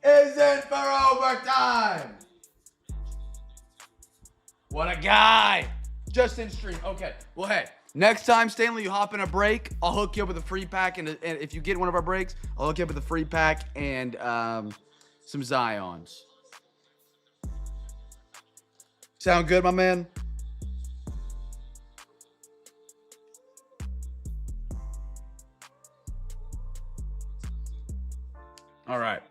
is in for overtime. What a guy. Just in stream. Okay. Well, hey. Next time, Stanley, you hop in a break, I'll hook you up with a free pack. And if you get one of our breaks, I'll hook you up with a free pack and some Zions. Sound good, my man? All right.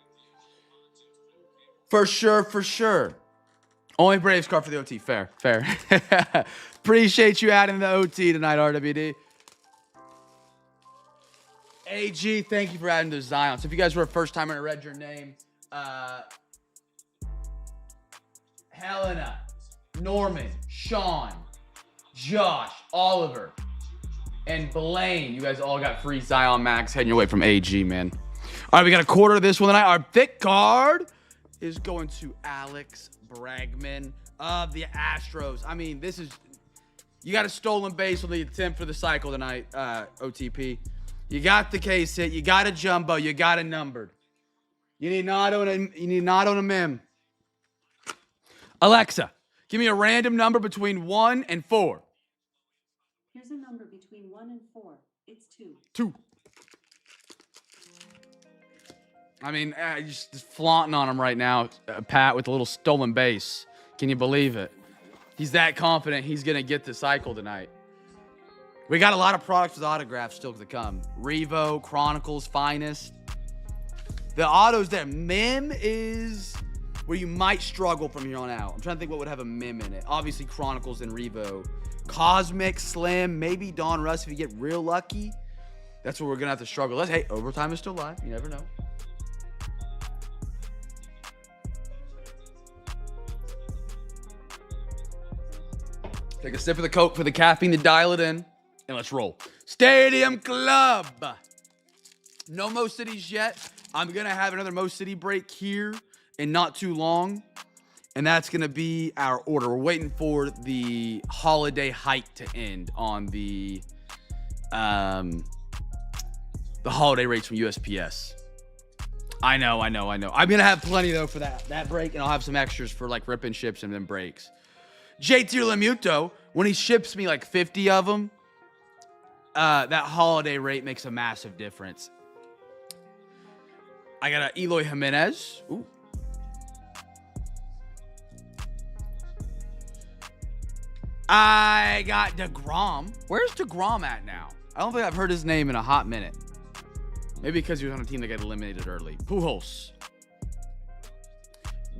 For sure. Only Braves card for the OT. Fair. Appreciate you adding the OT tonight, RWD. AG, thank you for adding the Zion. So if you guys were a first timer and I read your name, Helena, Norman, Sean, Josh, Oliver, and Blaine, you guys all got free Zion Max heading your way from AG, man. All right, we got a quarter of this one tonight. Our thick card is going to Alex Bregman of the Astros. I mean, this is, you got a stolen base on the attempt for the cycle tonight, OTP. You got the case hit, you got a jumbo, you got a numbered. You need an auto and a mem. Alexa, give me a random number between 1 and 4. Here's a number between 1 and 4. It's 2. 2. I mean, just flaunting on him right now, Pat, with a little stolen base. Can you believe it? He's that confident he's going to get the cycle tonight. We got a lot of products with autographs still to come. Revo, Chronicles, Finest. The autos there. Mem is where you might struggle from here on out. I'm trying to think what would have a Mem in it. Obviously, Chronicles and Revo. Cosmic, Slim, maybe Don Russ if you get real lucky. That's where we're going to have to struggle. Hey, overtime is still live. You never know. Take a sip of the Coke for the caffeine to dial it in, and let's roll. Stadium Club. No Mo Cities yet. I'm going to have another Mo City break here in not too long, and that's going to be our order. We're waiting for the holiday hike to end on the holiday rates from USPS. I know. I'm going to have plenty, though, for that break, and I'll have some extras for, like, rip and ships and then breaks. JT Lemuto, when he ships me like 50 of them, that holiday rate makes a massive difference. I got a Eloy Jimenez. Ooh. I got DeGrom. Where's DeGrom at now? I don't think I've heard his name in a hot minute. Maybe because he was on a team that got eliminated early. Pujols.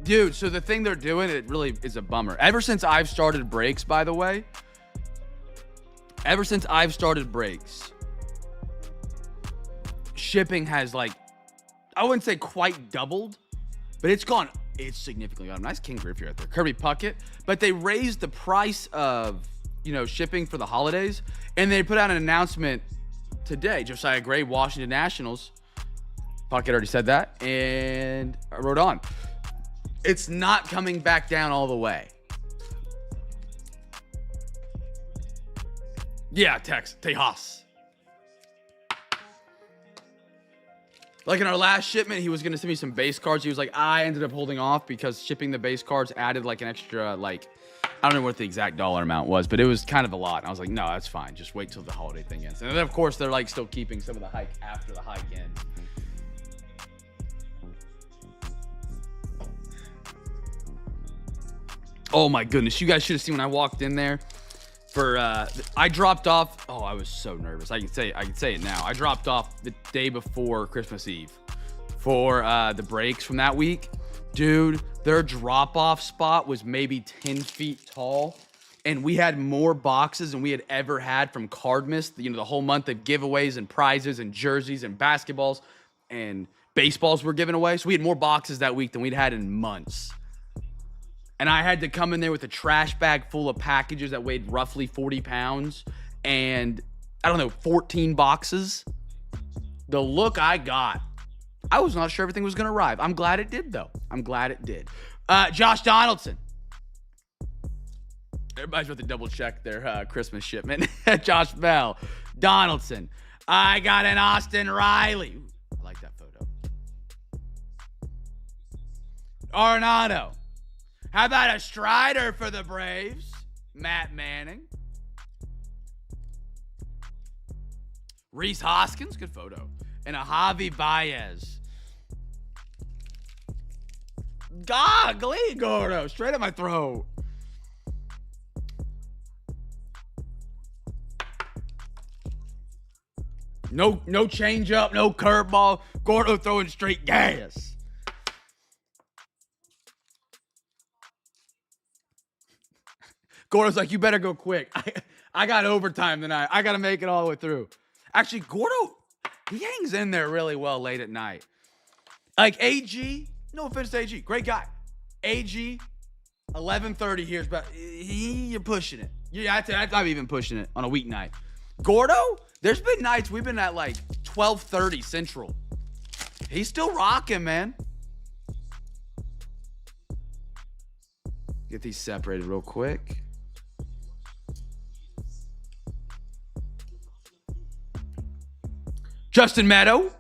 Dude, so the thing they're doing, it really is a bummer. Ever since I've started breaks, by the way, shipping has, like, I wouldn't say quite doubled, but it's significantly gone. Nice King Griffey right there. Kirby Puckett. But they raised the price of, shipping for the holidays, and they put out an announcement today. Josiah Gray, Washington Nationals. Puckett already said that, and I wrote on. It's not coming back down all the way. Yeah, Tejas. Like in our last shipment, he was going to send me some base cards. He was like, I ended up holding off because shipping the base cards added like an extra, like, I don't know what the exact dollar amount was, but it was kind of a lot. And I was like, no, that's fine. Just wait till the holiday thing ends. And then, of course, they're like still keeping some of the hike after the hike ends. Oh my goodness, you guys should have seen when I walked in there for I dropped off. Oh, I was so nervous. I can say it now. I dropped off the day before Christmas Eve for the breaks from that week. Dude, their drop-off spot was maybe 10 feet tall, and we had more boxes than we had ever had from Cardmas, the whole month of giveaways and prizes and jerseys and basketballs and baseballs were given away. So we had more boxes that week than we'd had in months. And I had to come in there with a trash bag full of packages that weighed roughly 40 pounds and, 14 boxes. The look I got, I was not sure everything was going to arrive. I'm glad it did, though. I'm glad it did. Josh Donaldson. Everybody's about to double check their Christmas shipment. Josh Bell. Donaldson. I got an Austin Riley. Ooh, I like that photo. Arenado. How about a Strider for the Braves? Matt Manning. Reese Hoskins, good photo. And a Javi Baez. Golly, Gordo, straight at my throat. No change up, no curveball. Gordo throwing straight gas. Gordo's like, you better go quick. I got overtime tonight. I got to make it all the way through. Actually, Gordo, he hangs in there really well late at night. Like AG, no offense to AG, great guy. AG, 11:30 here, but you're pushing it. Yeah, I'm even pushing it on a weeknight. Gordo, there's been nights we've been at like 12:30 Central. He's still rocking, man. Get these separated real quick. Justin Meadow.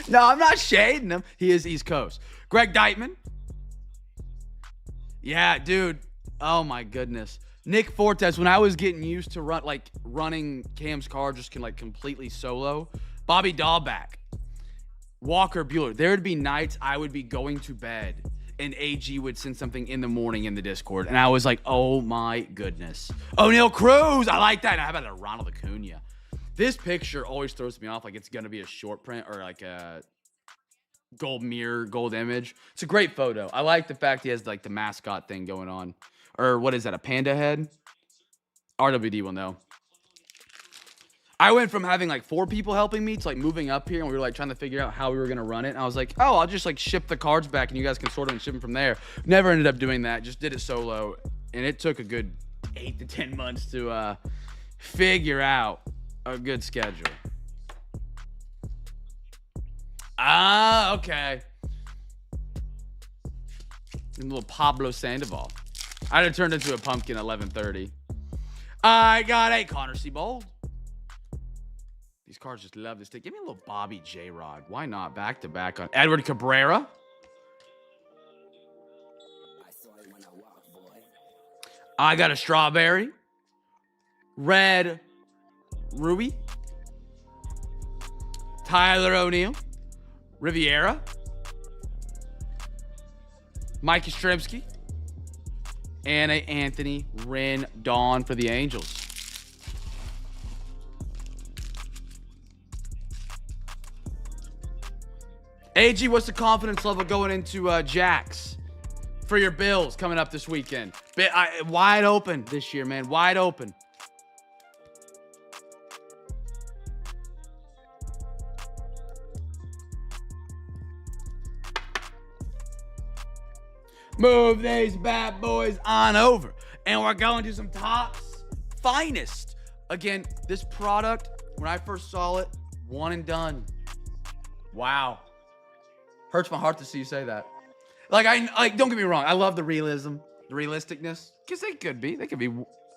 No, I'm not shading him. He is East Coast. Greg Deitman. Yeah, dude. Oh my goodness. Nick Fortes, when I was getting used to running Cam's car just completely solo. Bobby Dahlback. Walker Bueller. There would be nights I would be going to bed and AG would send something in the morning in the Discord. And I was like, oh my goodness. O'Neal Cruz. I like that. How about a Ronald Acuna? This picture always throws me off like it's going to be a short print or like a gold mirror, gold image. It's a great photo. I like the fact he has like the mascot thing going on. Or what is that, a panda head? RWD will know. I went from having like 4 people helping me to like moving up here, and we were like trying to figure out how we were going to run it. And I was like, oh, I'll just like ship the cards back and you guys can sort them and ship them from there. Never ended up doing that. Just did it solo. And it took a good 8 to 10 months to figure out a good schedule. Ah, okay. A little Pablo Sandoval. I'd have turned into a pumpkin at 11:30. I got a Connor Seabold. These cards just love this thing. Give me a little Bobby J-Rod. Why not? Back to back on Edward Cabrera. I got a Strawberry. Red Ruby. Tyler O'Neill. Riviera. Mike Yastrzemski. And a Anthony Rendon for the Angels. AG, what's the confidence level going into Jax for your Bills coming up this weekend? Wide open this year, man. Wide open. Move these bad boys on over. And we're going to some Topps Finest. Again, this product, when I first saw it, one and done. Wow. Hurts my heart to see you say that. Like, don't get me wrong. I love the realism, the realisticness. Because they could be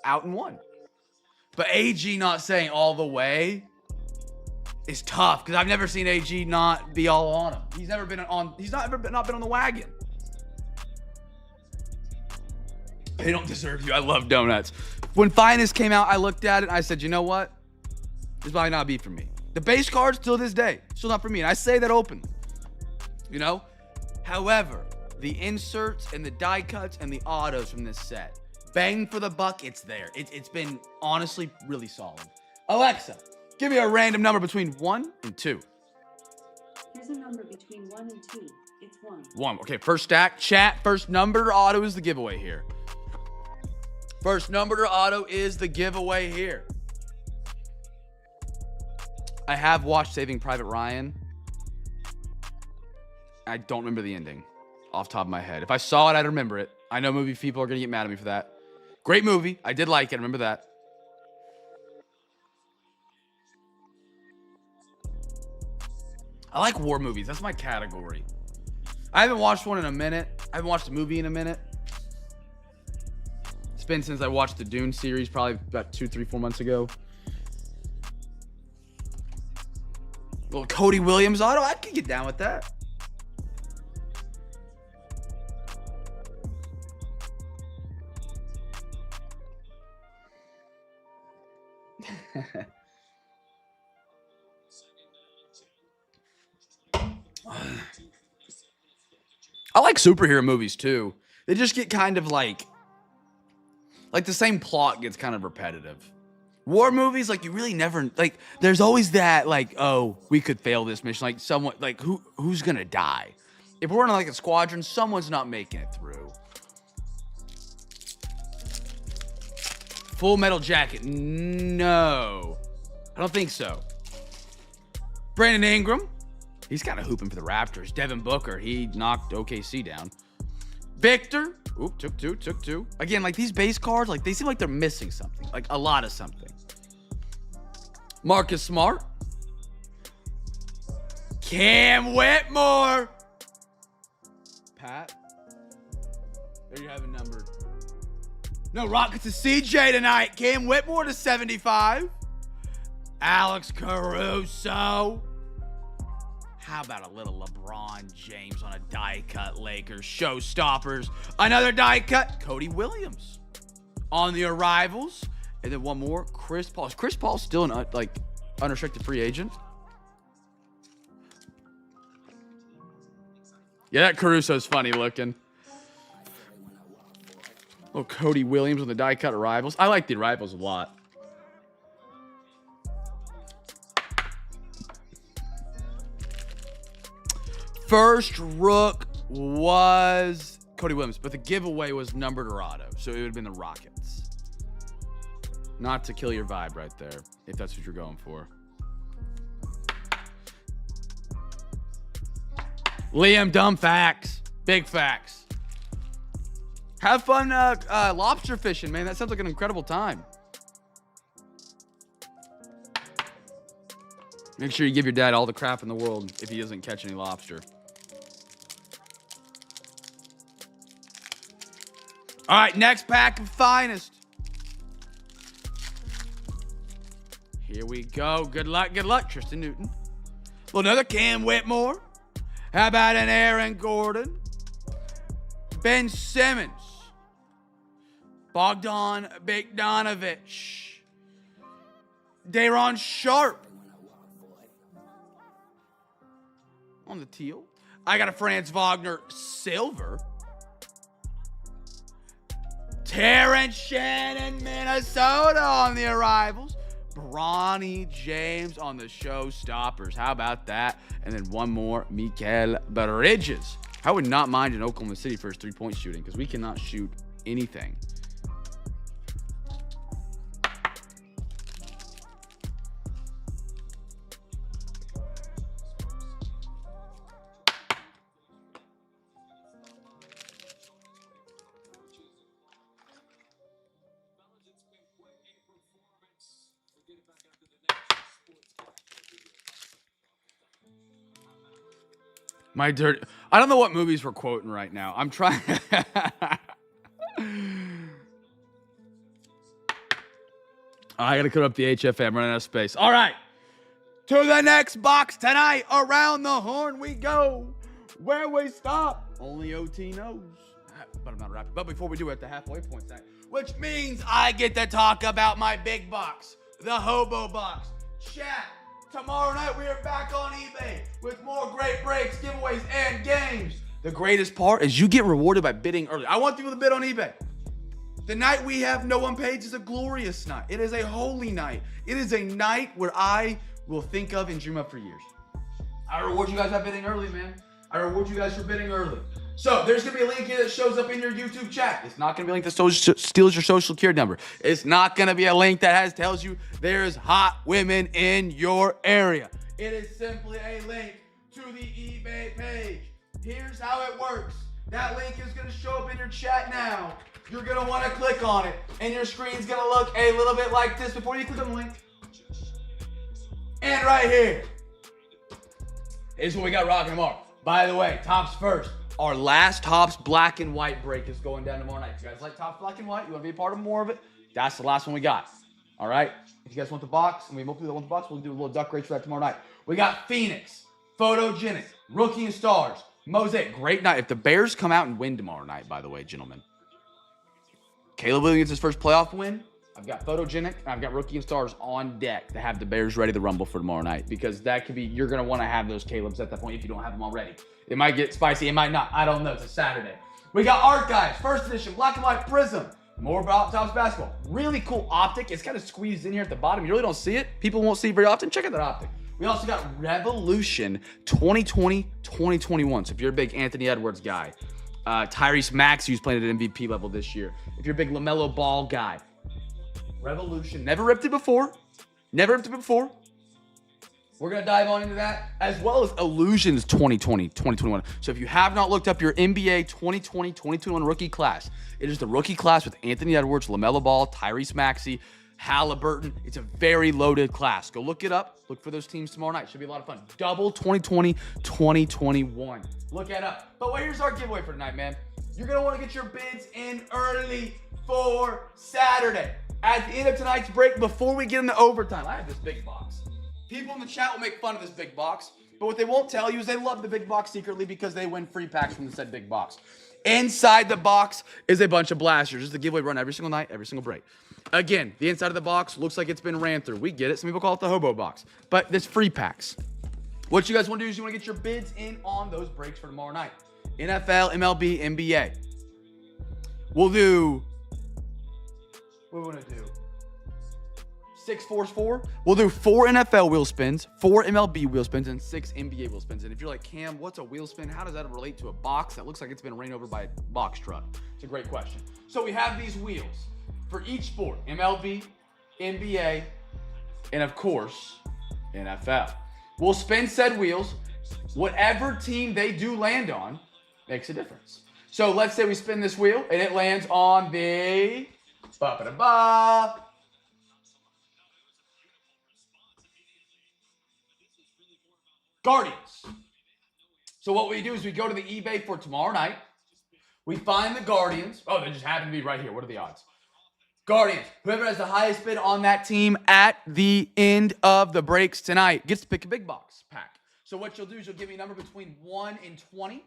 out in one. But AG not saying all the way is tough. Because I've never seen AG not be all on him. He's not been on the wagon. They don't deserve you. I love donuts. When Finest came out, I looked at it and I said, you know what? This might not be for me. The base cards, till this day, still not for me. And I say that openly. You know? However, the inserts and the die cuts and the autos from this set, bang for the buck, it's there. It's been honestly really solid. Alexa, give me a random number between 1 and 2. Here's a number between 1 and 2. It's 1. 1. Okay, first stack. Chat, first number to auto is the giveaway here. First number to auto is the giveaway here. I have watched Saving Private Ryan. I don't remember the ending off the top of my head. If I saw it, I'd remember it. I know movie people are going to get mad at me for that. Great movie. I did like it. I remember that. I like war movies. That's my category. I haven't watched one in a minute. I haven't watched a movie in a minute. It's been since I watched the Dune series, probably about 2, 3, 4 months ago. Little Cody Williams auto. I could get down with that. I like superhero movies too. They just get kind of like the same plot gets kind of repetitive. War movies, like you really never like. There's always that like, oh, we could fail this mission. Like someone, like who's gonna die? If we're in like a squadron, someone's not making it through. Full Metal Jacket. No. I don't think so. Brandon Ingram. He's kind of hooping for the Raptors. Devin Booker. He knocked OKC down. Victor. Oop, took two. Again, like these base cards, like they seem like they're missing something. Like a lot of something. Marcus Smart. Cam Whitmore. Pat. There you have it numbered. No, Rockets to CJ tonight. Cam Whitmore to 75. Alex Caruso. How about a little LeBron James on a die-cut Lakers? Showstoppers. Another die-cut. Cody Williams on the arrivals. And then one more. Chris Paul. Is Chris Paul still an unrestricted free agent? Yeah, that Caruso's funny looking. Oh, Cody Williams on the die-cut arrivals. I like the arrivals a lot. First rook was Cody Williams, but the giveaway was numbered or auto, so it would have been the Rockets. Not to kill your vibe right there, if that's what you're going for. Liam, dumb facts. Big facts. Have fun lobster fishing, man. That sounds like an incredible time. Make sure you give your dad all the crap in the world if he doesn't catch any lobster. All right, next pack of finest. Here we go. Good luck, Tristan Newton. Well, another Cam Whitmore. How about an Aaron Gordon? Ben Simmons. Bogdan Bogdanovic. Daron Sharp. On the teal. I got a Franz Wagner silver. Terrence Shannon, Minnesota on the arrivals. Bronny James on the showstoppers. How about that? And then one more, Mikal Bridges. I would not mind in Oklahoma City for his three-point shooting because we cannot shoot anything. My dirty. I don't know what movies we're quoting right now. I'm trying. I gotta cut up the HFM. I'm running out of space. All right. To the next box tonight. Around the horn we go. Where we stop, only OT knows. But I'm not rapping. But before we do, we're at the halfway point tonight, which means I get to talk about my big box, the Hobo Box. Chat. Tomorrow night, we are back on eBay with more great breaks, giveaways, and games. The greatest part is you get rewarded by bidding early. I want people to bid on eBay. The night we have no one pays is a glorious night. It is a holy night. It is a night where I will think of and dream of for years. I reward you guys by bidding early, man. I reward you guys for bidding early. So there's going to be a link here that shows up in your YouTube chat. It's not going to be a link that steals your social security number. It's not going to be a link that tells you there's hot women in your area. It is simply a link to the eBay page. Here's how it works. That link is going to show up in your chat now. You're going to want to click on it, and your screen's going to look a little bit like this before you click on the link. And right here is what we got rocking tomorrow. By the way, Tops first. Our last Tops black and white break is going down tomorrow night. If you guys like Tops black and white, you want to be a part of more of it, that's the last one we got. All right? If you guys want the box, and we most people want the box, we'll do a little duck race for that tomorrow night. We got Phoenix, Photogenic, Rookie and Stars, Mosaic. Great night. If the Bears come out and win tomorrow night, by the way, gentlemen. Caleb Williams, his first playoff win. I've got Photogenic, and I've got Rookie and Stars on deck to have the Bears ready to rumble for tomorrow night, because that could be, you're going to want to have those Calebs at that point if you don't have them already. It might get spicy, it might not. I don't know. It's a Saturday. We got Archives, first edition, black and white Prism. More about Tops basketball. Really cool optic. It's kind of squeezed in here at the bottom. You really don't see it. People won't see it very often. Check out that optic. We also got Revolution 2020-2021. So if you're a big Anthony Edwards guy, Tyrese Maxey, who's playing at MVP level this year. If you're a big LaMelo Ball guy, Revolution. Never ripped it before. We're going to dive on into that, as well as Illusions 2020-2021. So if you have not looked up your NBA 2020-2021 rookie class, it is the rookie class with Anthony Edwards, LaMelo Ball, Tyrese Maxey, Halliburton. It's a very loaded class. Go look it up. Look for those teams tomorrow night. Should be a lot of fun. Double 2020-2021. Look it up. But here's our giveaway for tonight, man. You're going to want to get your bids in early for Saturday. At the end of tonight's break, before we get into overtime, I have this big box. People in the chat will make fun of this big box, but what they won't tell you is they love the big box secretly because they win free packs from the said big box. Inside the box is a bunch of blasters. This is the giveaway run every single night, every single break. Again, the inside of the box looks like it's been ran through. We get it. Some people call it the hobo box, but there's free packs. What you guys want to do is you want to get your bids in on those breaks for tomorrow night. NFL, MLB, NBA. We'll do, what do we want to do? 6 4 4. We'll do 4 NFL wheel spins, 4 MLB wheel spins, and 6 NBA wheel spins. And if you're like, Cam, what's a wheel spin? How does that relate to a box that looks like it's been ran over by a box truck? It's a great question. So we have these wheels for each sport, MLB, NBA, and of course, NFL. We'll spin said wheels. Whatever team they do land on makes a difference. So let's say we spin this wheel and it lands on the ba-ba-da-ba. Guardians. So what we do is we go to the eBay for tomorrow night. We find the Guardians. Oh, they just happen to be right here. What are the odds? Guardians. Whoever has the highest bid on that team at the end of the breaks tonight gets to pick a big box pack. So what you'll do is you'll give me a number between 1 and 20.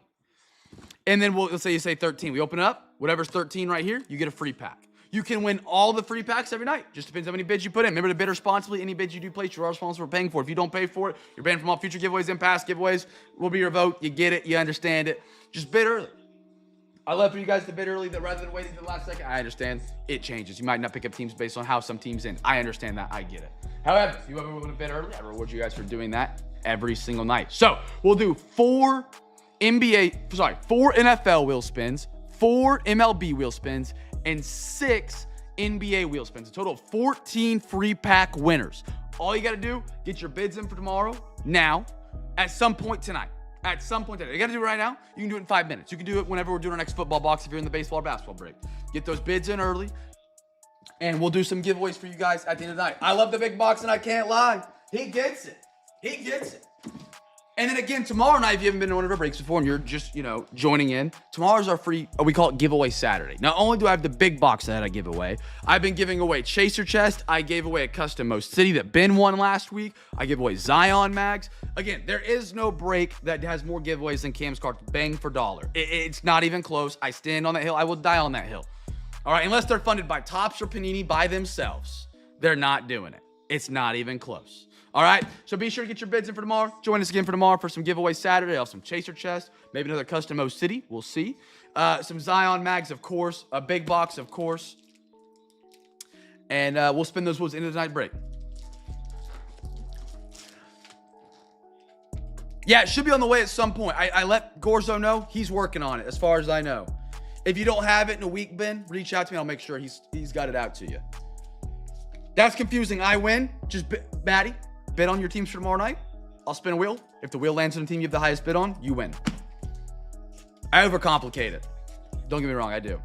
And then let's say you say 13. We open it up. Whatever's 13 right here, you get a free pack. You can win all the free packs every night. Just depends how many bids you put in. Remember to bid responsibly. Any bids you do place, you are responsible for paying for. If you don't pay for it, you're banned from all future giveaways and past giveaways. Will be your vote. You get it. You understand it. Just bid early. I love for you guys to bid early rather than waiting to the last second. I understand it changes. You might not pick up teams based on how some teams end. I understand that. I get it. However, if you ever want to bid early, I reward you guys for doing that every single night. So we'll do 4 NFL wheel spins, 4 MLB wheel spins, and 6 NBA wheel spins. A total of 14 free pack winners. All you got to do, get your bids in for tomorrow, now, at some point tonight. You got to do it right now. You can do it in 5 minutes. You can do it whenever we're doing our next football box if you're in the baseball or basketball break. Get those bids in early, and we'll do some giveaways for you guys at the end of the night. I love the big box, and I can't lie. He gets it. And then again, tomorrow night, if you haven't been to one of our breaks before and you're just, joining in, tomorrow's our free, we call it Giveaway Saturday. Not only do I have the big box that I give away, I've been giving away Chaser Chest. I gave away a custom Most City that Ben won last week. I give away Zion Mags. Again, there is no break that has more giveaways than Cam's cards. Bang for dollar. It's not even close. I stand on that hill. I will die on that hill. All right, unless they're funded by Topps or Panini by themselves, they're not doing it. It's not even close. All right, so be sure to get your bids in for tomorrow. Join us again for tomorrow for some giveaway Saturday. I'll have some Chaser Chest, maybe another custom O City. We'll see. Some Zion Mags, of course. A big box, of course. And we'll spin those wheels into the night break. Yeah, it should be on the way at some point. I let Gorzo know. He's working on it, as far as I know. If you don't have it in a week, Ben, reach out to me. I'll make sure he's got it out to you. That's confusing. I win. Just, Maddie, bid on your teams for tomorrow night. I'll spin a wheel. If the wheel lands on the team you have the highest bid on, you win. I overcomplicate it. Don't get me wrong, I do.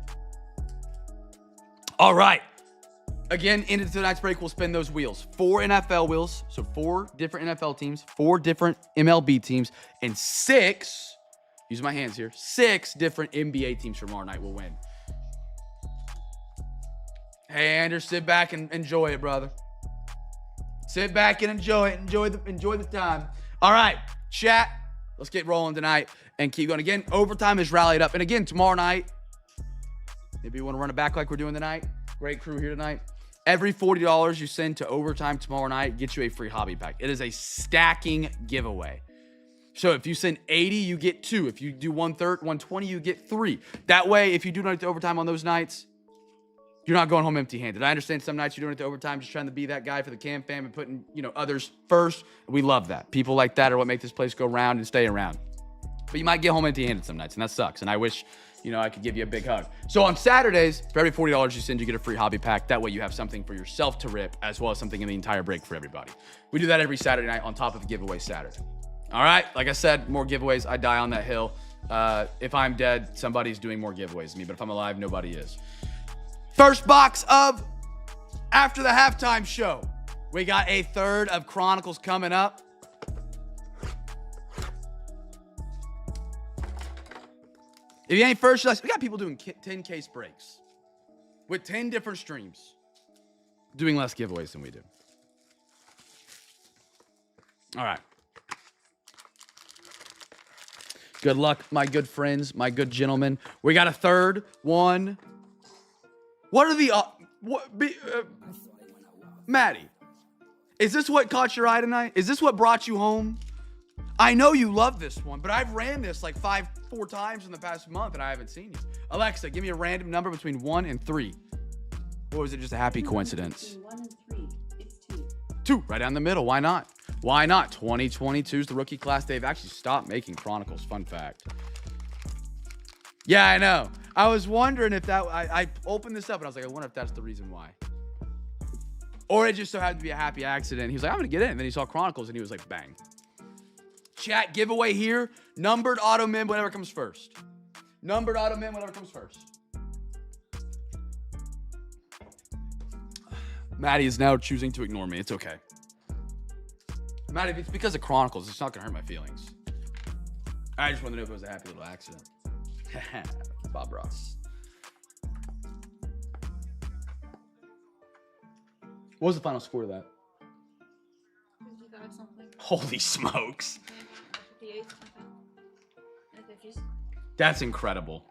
All right. Again, into tonight's break, we'll spin those wheels. 4 NFL wheels, so 4 different NFL teams, 4 different MLB teams, and 6, use my hands here, 6 different NBA teams tomorrow night will win. Hey, Anders, sit back and enjoy it, brother. Sit back and enjoy it. Enjoy the time. All right, chat. Let's get rolling tonight and keep going. Again, overtime is rallied up. And again, tomorrow night, maybe you want to run it back like we're doing tonight. Great crew here tonight. Every $40 you send to overtime tomorrow night gets you a free hobby pack. It is a stacking giveaway. So if you send 80, you get 2. If you do 120, you get 3. That way, if you do not to overtime on those nights, You're not going home empty-handed. I understand some nights you're doing it to overtime, just trying to be that guy for the CamFam and putting, others first. We love that. People like that are what make this place go round and stay around. But you might get home empty-handed some nights, and that sucks. And I wish, I could give you a big hug. So on Saturdays, for every $40 you send, you get a free hobby pack. That way you have something for yourself to rip, as well as something in the entire break for everybody. We do that every Saturday night on top of the giveaway Saturday. All right? Like I said, more giveaways. I die on that hill. If I'm dead, somebody's doing more giveaways than me. But if I'm alive, nobody is. First box of after the halftime show. We got a third of Chronicles coming up. If you ain't first, we got people doing 10 case breaks with 10 different streams, doing less giveaways than we do. All right. Good luck, my good friends, my good gentlemen. We got a third one. What are the Maddie? Is this what caught your eye tonight? Is this what brought you home? I know you love this one, but I've ran this like 4 times in the past month and I haven't seen you. Alexa, give me a random number between 1 and 3. Or was it just a happy coincidence? Between 1 and 3, it's 2. 2, right down the middle. Why not? Why not? 2022 is the rookie class. They've actually stopped making Chronicles. Fun fact. Yeah, I know. I was wondering if that, I opened this up and I was like, I wonder if that's the reason why. Or it just so happened to be a happy accident. He was like, I'm going to get in. And then he saw Chronicles and he was like, bang. Chat giveaway here. Numbered auto mem, whatever comes first. Numbered auto mem, whatever comes first. Maddie is now choosing to ignore me. It's okay. Maddie, if it's because of Chronicles, it's not going to hurt my feelings. I just wanted to know if it was a happy little accident. Bob Ross. What was the final score of that? 55 something. Holy smokes. 58 something. In the 50s. That's incredible.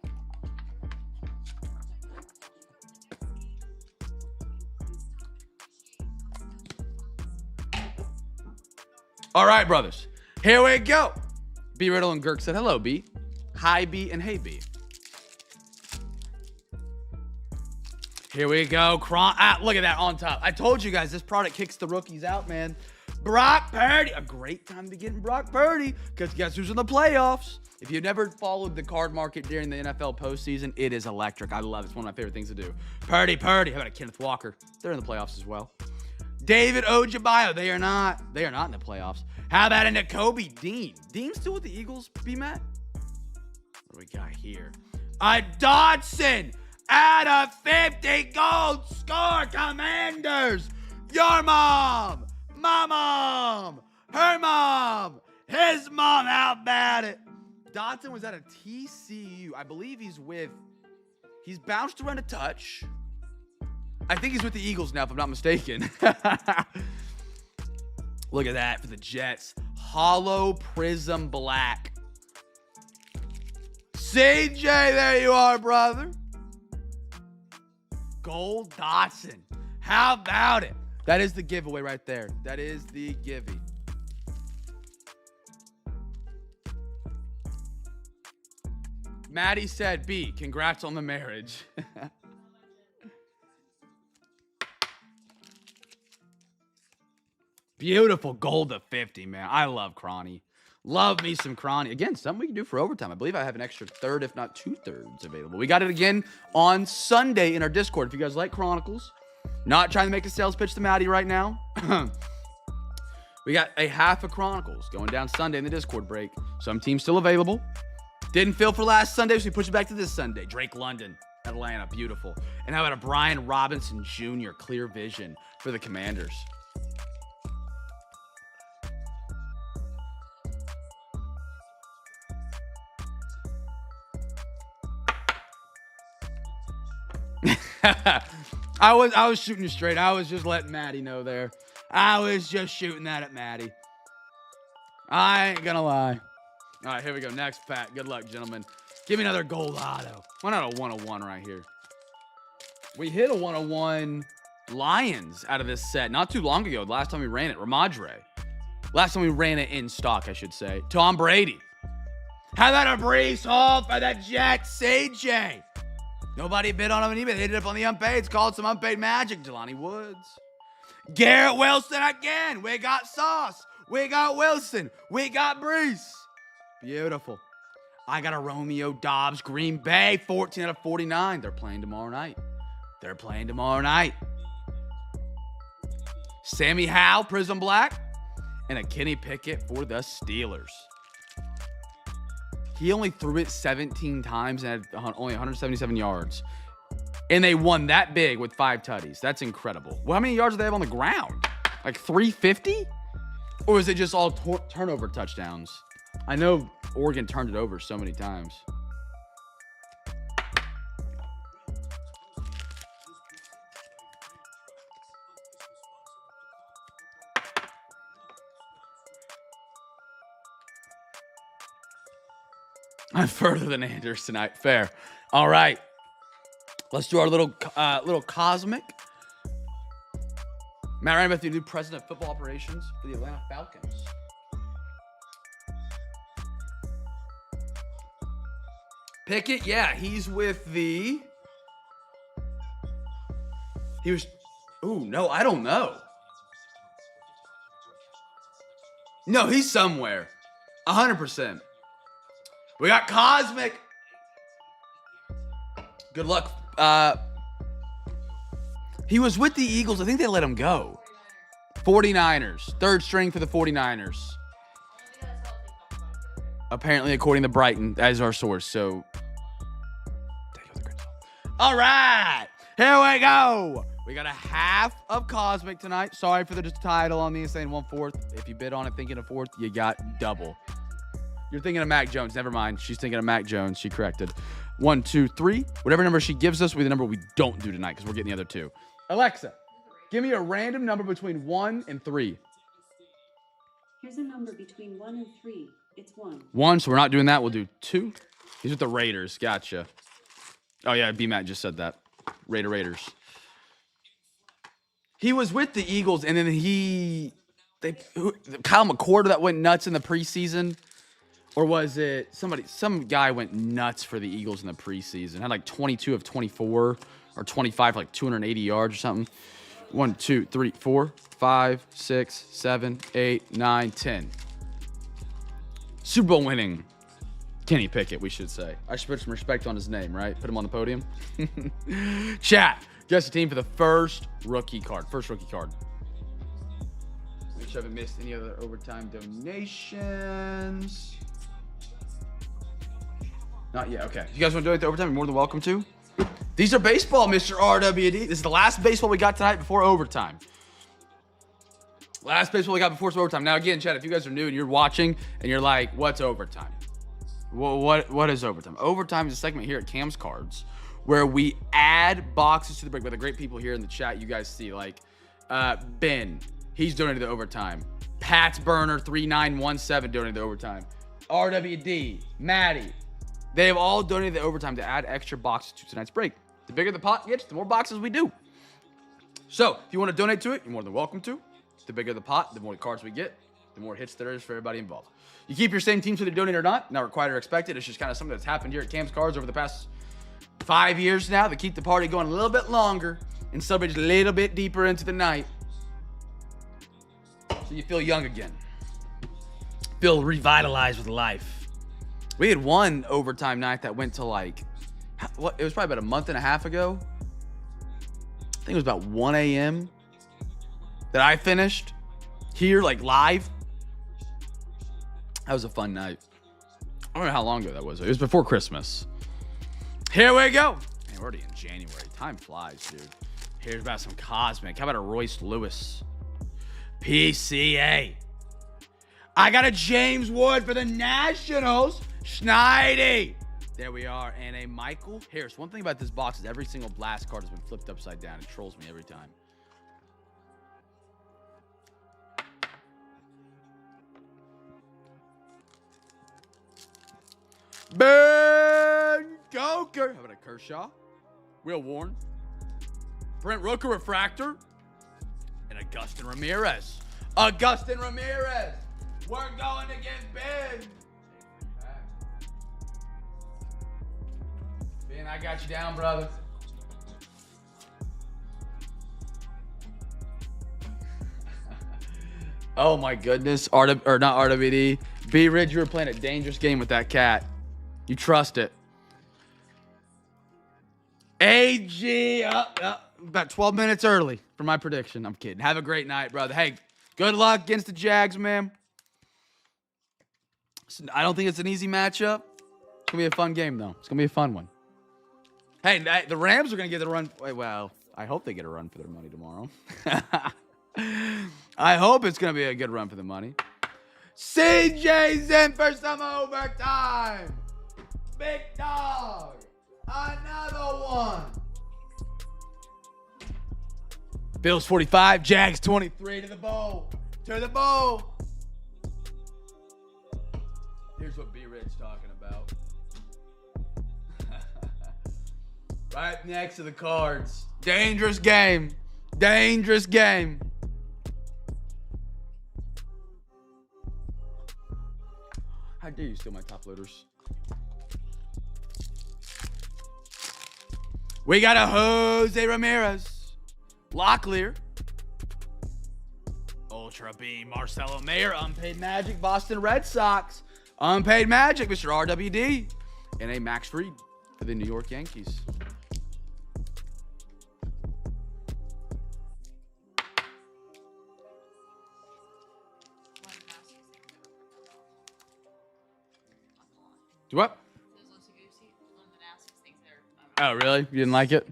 All right, brothers. Here we go. B. Riddle and Girk said, hello, B. Hi, B, and hey, B. Here we go. Look at that on top. I told you guys, this product kicks the rookies out, man. Brock Purdy. A great time to get in Brock Purdy, because guess who's in the playoffs? If you've never followed the card market during the NFL postseason, it is electric. I love it. It's one of my favorite things to do. Purdy. How about a Kenneth Walker? They're in the playoffs as well. David Ojebayo. They are not in the playoffs. How about a Nakobe Dean? Dean still with the Eagles, B-Matt? What do we got here? A Dodson out of 50 gold score, Commanders. Your mom, my mom, her mom, his mom. How about it? Dodson was at a TCU. I believe he's bounced around a touch. I think he's with the Eagles now, if I'm not mistaken. Look at that for the Jets. Hollow Prism Black. CJ, there you are, brother. Gold Dotson. How about it? That is the giveaway right there. That is the givey. Maddie said, B, congrats on the marriage. Beautiful gold to 50, man. I love Cronny. Love me some Cronny. Again, something we can do for overtime. I believe I have an extra third, if not 2/3 available. We got it again on Sunday in our Discord. If you guys like Chronicles, not trying to make a sales pitch to Maddie right now. We got a half of Chronicles going down Sunday in the Discord break. Some teams still available. Didn't fill for last Sunday, so we pushed it back to this Sunday. Drake London, Atlanta, beautiful. And how about a Brian Robinson Jr. clear vision for the Commanders? I was shooting you straight. I was just letting Maddie know there. I was just shooting that at Maddie. I ain't gonna lie. All right, here we go. Next pack. Good luck, gentlemen. Give me another gold auto. Why not a 101 right here? We hit a 101 Lions out of this set not too long ago. The last time we ran it, Ramadre. Last time we ran it in stock, I should say. Tom Brady. How about a Brees Hall for the Jets, CJ? Nobody bid on him on eBay. They hit it up on the unpaid. It's called some unpaid magic. Jelani Woods. Garrett Wilson again. We got Sauce. We got Wilson. We got Brees. Beautiful. I got a Romeo Dobbs, Green Bay, 14 out of 49. They're playing tomorrow night. They're playing tomorrow night. Sammy Howell, Prism Black, and a Kenny Pickett for the Steelers. He only threw it 17 times and had only 177 yards. And they won that big with 5 tutties. That's incredible. Well, how many yards do they have on the ground? Like 350? Or is it just all turnover touchdowns? I know Oregon turned it over so many times. I'm further than Anders tonight. Fair. All right. Let's do our little cosmic. Matt Ryan, the new president of football operations for the Atlanta Falcons. Pickett, yeah, he's with the... Ooh, no, I don't know. No, he's somewhere. 100%. We got Cosmic. Good luck. He was with the Eagles. I think they let him go. 49ers. Third string for the 49ers. Apparently, according to Brighton, that is our source. So, take it with a grain of salt. All right. Here we go. We got a half of Cosmic tonight. Sorry for the title on the Insane 1/4. If you bid on it thinking of fourth, you got double. You're thinking of Mac Jones. Never mind. She's thinking of Mac Jones. She corrected. 1, 2, 3. Whatever number she gives us will be the number we don't do tonight because we're getting the other 2. Alexa, give me a random number between 1 and 3. Here's a number between 1 and 3. It's 1. 1, so we're not doing that. We'll do 2. He's with the Raiders. Gotcha. Oh, yeah, B-Matt just said that. Raiders. He was with the Eagles, and then Kyle McCord that went nuts in the preseason. Or was it some guy went nuts for the Eagles in the preseason? Had like 22 of 24 or 25 for like 280 yards or something. 1, 2, 3, 4, 5, 6, 7, 8, 9, 10. Super Bowl winning Kenny Pickett, we should say. I should put some respect on his name, right? Put him on the podium. Chat, guess the team for the first rookie card. Make sure I haven't missed any other overtime donations. Not yet. Okay. If you guys want to donate to overtime, you're more than welcome to. These are baseball, Mr. RWD. This is the last baseball we got tonight before overtime. Last baseball we got before overtime. Now, again, Chad, if you guys are new and you're watching and you're like, what's overtime? What is overtime? Overtime is a segment here at Cam's Cards where we add boxes to the break by the great people here in the chat. You guys see, like Ben, he's donated to overtime. Pat's Burner 3917 donated to overtime. RWD, Maddie. They have all donated the overtime to add extra boxes to tonight's break. The bigger the pot gets, the more boxes we do. So, if you want to donate to it, you're more than welcome to. The bigger the pot, the more cards we get, the more hits there is for everybody involved. You keep your same teams whether you donate or not. Not required or expected. It's just kind of something that's happened here at Cam's Cards over the past 5 years now to keep the party going a little bit longer and celebrate just a little bit deeper into the night. So you feel young again. Feel revitalized with life. We had one overtime night that went to like, what? It was probably about a month and a half ago. I think it was about 1 a.m. that I finished here, like live. That was a fun night. I don't know how long ago that was. It was before Christmas. Here we go. Man, we're already in January. Time flies, dude. Here's about some Cosmic. How about a Royce Lewis? PCA. I got a James Wood for the Nationals. Schneidi. There we are. And a Michael Harris. One thing about this box is every single blast card has been flipped upside down. It trolls me every time. Ben Goker. How about a Kershaw? Will Warren. Brent Rooker Refractor. And Augustin Ramirez. We're going against Ben. Ben And I got you down, brother. Oh my goodness. Not RWD. B Ridge, you were playing a dangerous game with that cat. You trust it. AG about 12 minutes early for my prediction. I'm kidding. Have a great night, brother. Hey, good luck against the Jags, man. I don't think it's an easy matchup. It's going to be a fun game, though. It's going to be a fun one. Hey, the Rams are going to get a run. Well, I hope they get a run for their money tomorrow. I hope it's going to be a good run for the money. CJ's in for some overtime. Big dog. Another one. Bills 45, Jags 23 to the bowl. To the bowl. Here's what B-Ridge talking about. Right next to the Cards. Dangerous game. Dangerous game. How dare you steal my top loaders? We got a Jose Ramirez. Locklear. Ultra B, Marcelo Mayer. Unpaid Magic, Boston Red Sox. Unpaid Magic, Mr. RWD. And a Max Fried for the New York Yankees. Do what? Oh, really? You didn't like it?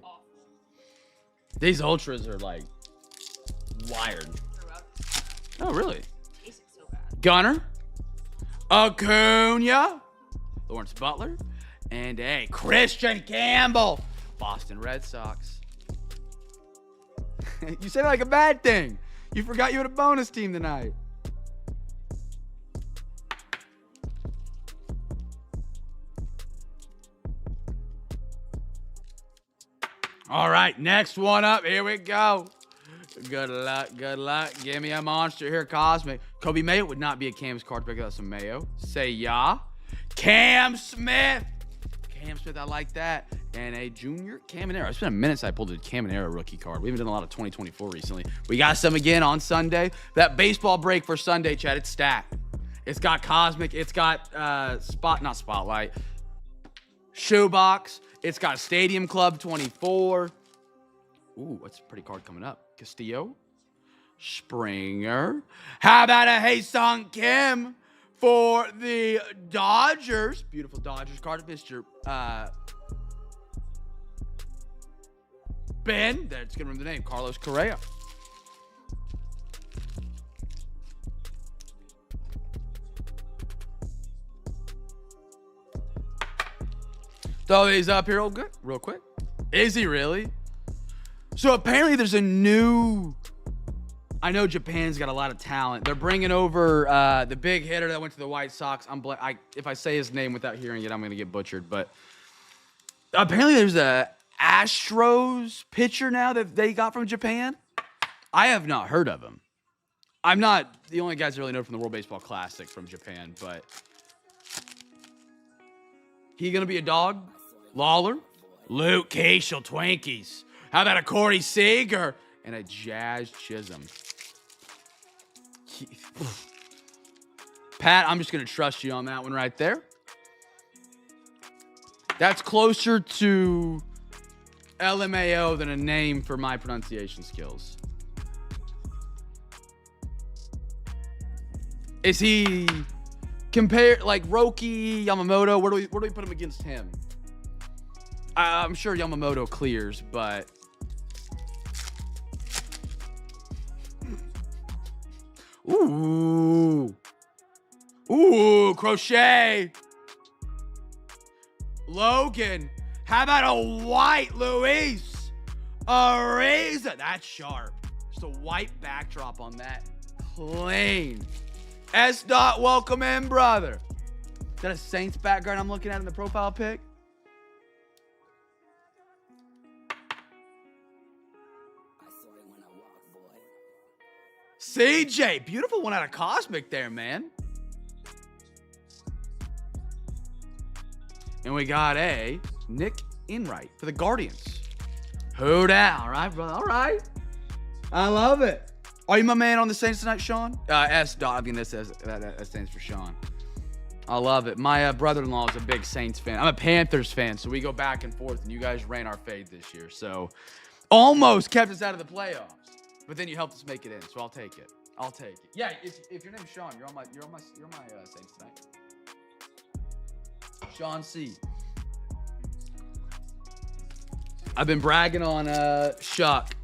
These Ultras are like wired. Oh, really? Gunner. Acuna. Lawrence Butler. And a Christian Campbell. Boston Red Sox. You said it like a bad thing. You forgot you had a bonus team tonight. All right, next one up. Here we go. Good luck, good luck. Give me a monster here, Cosmic. Kobe Mayo would not be a Cam's card pick without some Mayo. Say ya. Cam Smith. Cam Smith, I like that. And a junior Caminero. It's been a minute since I pulled a Caminero rookie card. We haven't done a lot of 2024 recently. We got some again on Sunday. That baseball break for Sunday, Chad, it's stacked. It's got Cosmic. It's got not Spotlight. Shoebox. It's got Stadium Club 24. Ooh, what's a pretty card coming up? Castillo. Springer. How about a Hae-Sung Kim for the Dodgers? Beautiful Dodgers card. Mr. Ben. That's going to remember the name. Carlos Correa. Throw these up here real quick. Is he really? So apparently there's a new... I know Japan's got a lot of talent. They're bringing over the big hitter that went to the White Sox. If I say his name without hearing it, I'm going to get butchered. But apparently there's a Astros pitcher now that they got from Japan. I have not heard of him. I'm not the only guys that really know from the World Baseball Classic from Japan, but... He going to be a dog? Lawler, Luke Cashel, Twinkies. How about a Corey Seager and a Jazz Chisholm? Pat, I'm just going to trust you on that one right there. That's closer to LMAO than a name for my pronunciation skills. Is he compared like Roki, Yamamoto? Where do we put him against him? I'm sure Yamamoto clears, but ooh, Crochet, Logan. How about a white Luis Ariza? That's sharp. Just a white backdrop on that. Clean. S. Dot, welcome in, brother. Is that a Saints background I'm looking at in the profile pic? CJ, beautiful one out of Cosmic there, man. And we got a Nick Enright for the Guardians. Who down? All right, brother. All right. I love it. Are you my man on the Saints tonight, Sean? S. I mean, that stands for Sean. I love it. My brother-in-law is a big Saints fan. I'm a Panthers fan, so we go back and forth, and you guys ran our fade this year. So almost kept us out of the playoffs, but then you helped us make it in, so I'll take it. I'll take it. Yeah, if your name's Sean, you're on my Saints tonight. Sean C. I've been bragging on Shuck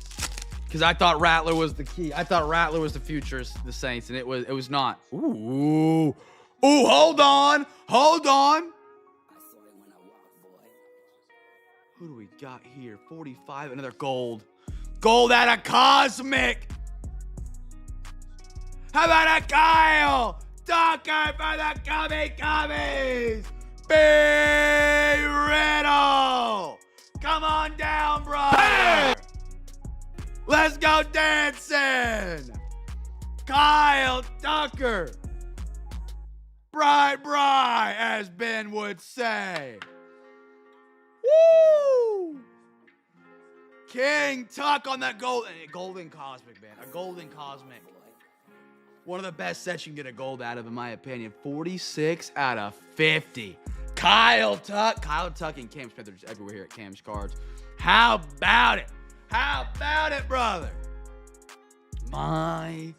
because I thought Rattler was the key. I thought Rattler was the future of the Saints, and it was not. Ooh, hold on. Who do we got here? 45, another gold. Gold out of Comsic. How about a Kyle Tucker for the Cubbies? Big Riddle. Come on down, brother. Let's go dancing. Kyle Tucker. Bri, as Ben would say. Woo! King Tuck on that golden cosmic, man. A golden cosmic. One of the best sets you can get a gold out of, in my opinion. 46 out of 50. Kyle Tuck and Cam Smith are just everywhere here at Cam's Cards. How about it? How about it, brother? My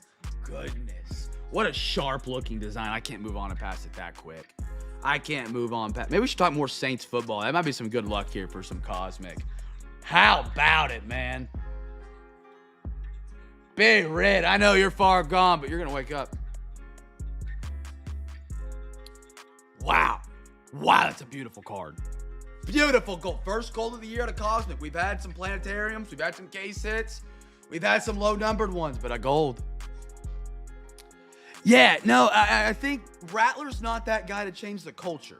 goodness. What a sharp-looking design. I can't move on and pass it that quick. I can't move on past. Maybe we should talk more Saints football. That might be some good luck here for some Cosmic. How about it, man? Big Red, I know you're far gone, but you're going to wake up. Wow. Wow, that's a beautiful card. Beautiful gold. First gold of the year at a Cosmic. We've had some planetariums. We've had some case hits. We've had some low-numbered ones, but a gold. Yeah, no, I think Rattler's not that guy to change the culture.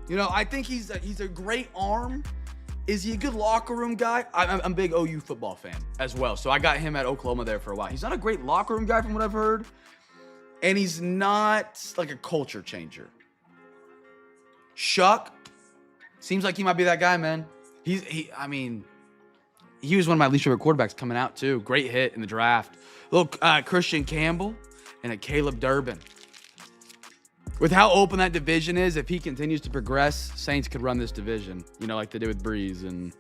You know, I think he's a great arm. Is he a good locker room guy? I'm a big OU football fan as well, so I got him at Oklahoma there for a while. He's not a great locker room guy from what I've heard, and he's not like a culture changer. Shuck seems like he might be that guy, man. He was one of my least favorite quarterbacks coming out too. Great hit in the draft. Little Christian Campbell and a Caleb Durbin. With how open that division is, if he continues to progress, Saints could run this division, you know, like they did with Breeze, and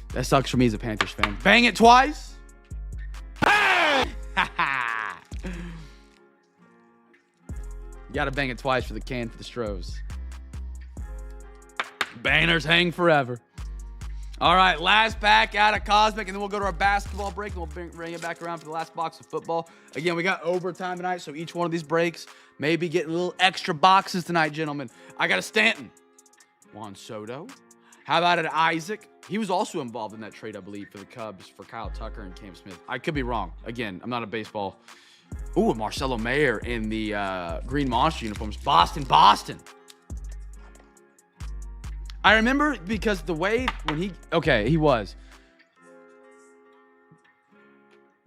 that sucks for me as a Panthers fan. Bang it twice. Hey! You gotta bang it twice for the can for the Stros. Banners hang forever. All right, last pack out of Cosmic, and then we'll go to our basketball break, and we'll bring it back around for the last box of football. Again, we got overtime tonight, so each one of these breaks may be getting little extra boxes tonight, gentlemen. I got a Stanton. Juan Soto. How about an Isaac? He was also involved in that trade, I believe, for the Cubs for Kyle Tucker and Cam Smith. I could be wrong. Again, I'm not a baseball. Ooh, Marcelo Mayer in the Green Monster uniforms. Boston. I remember because the way when he was.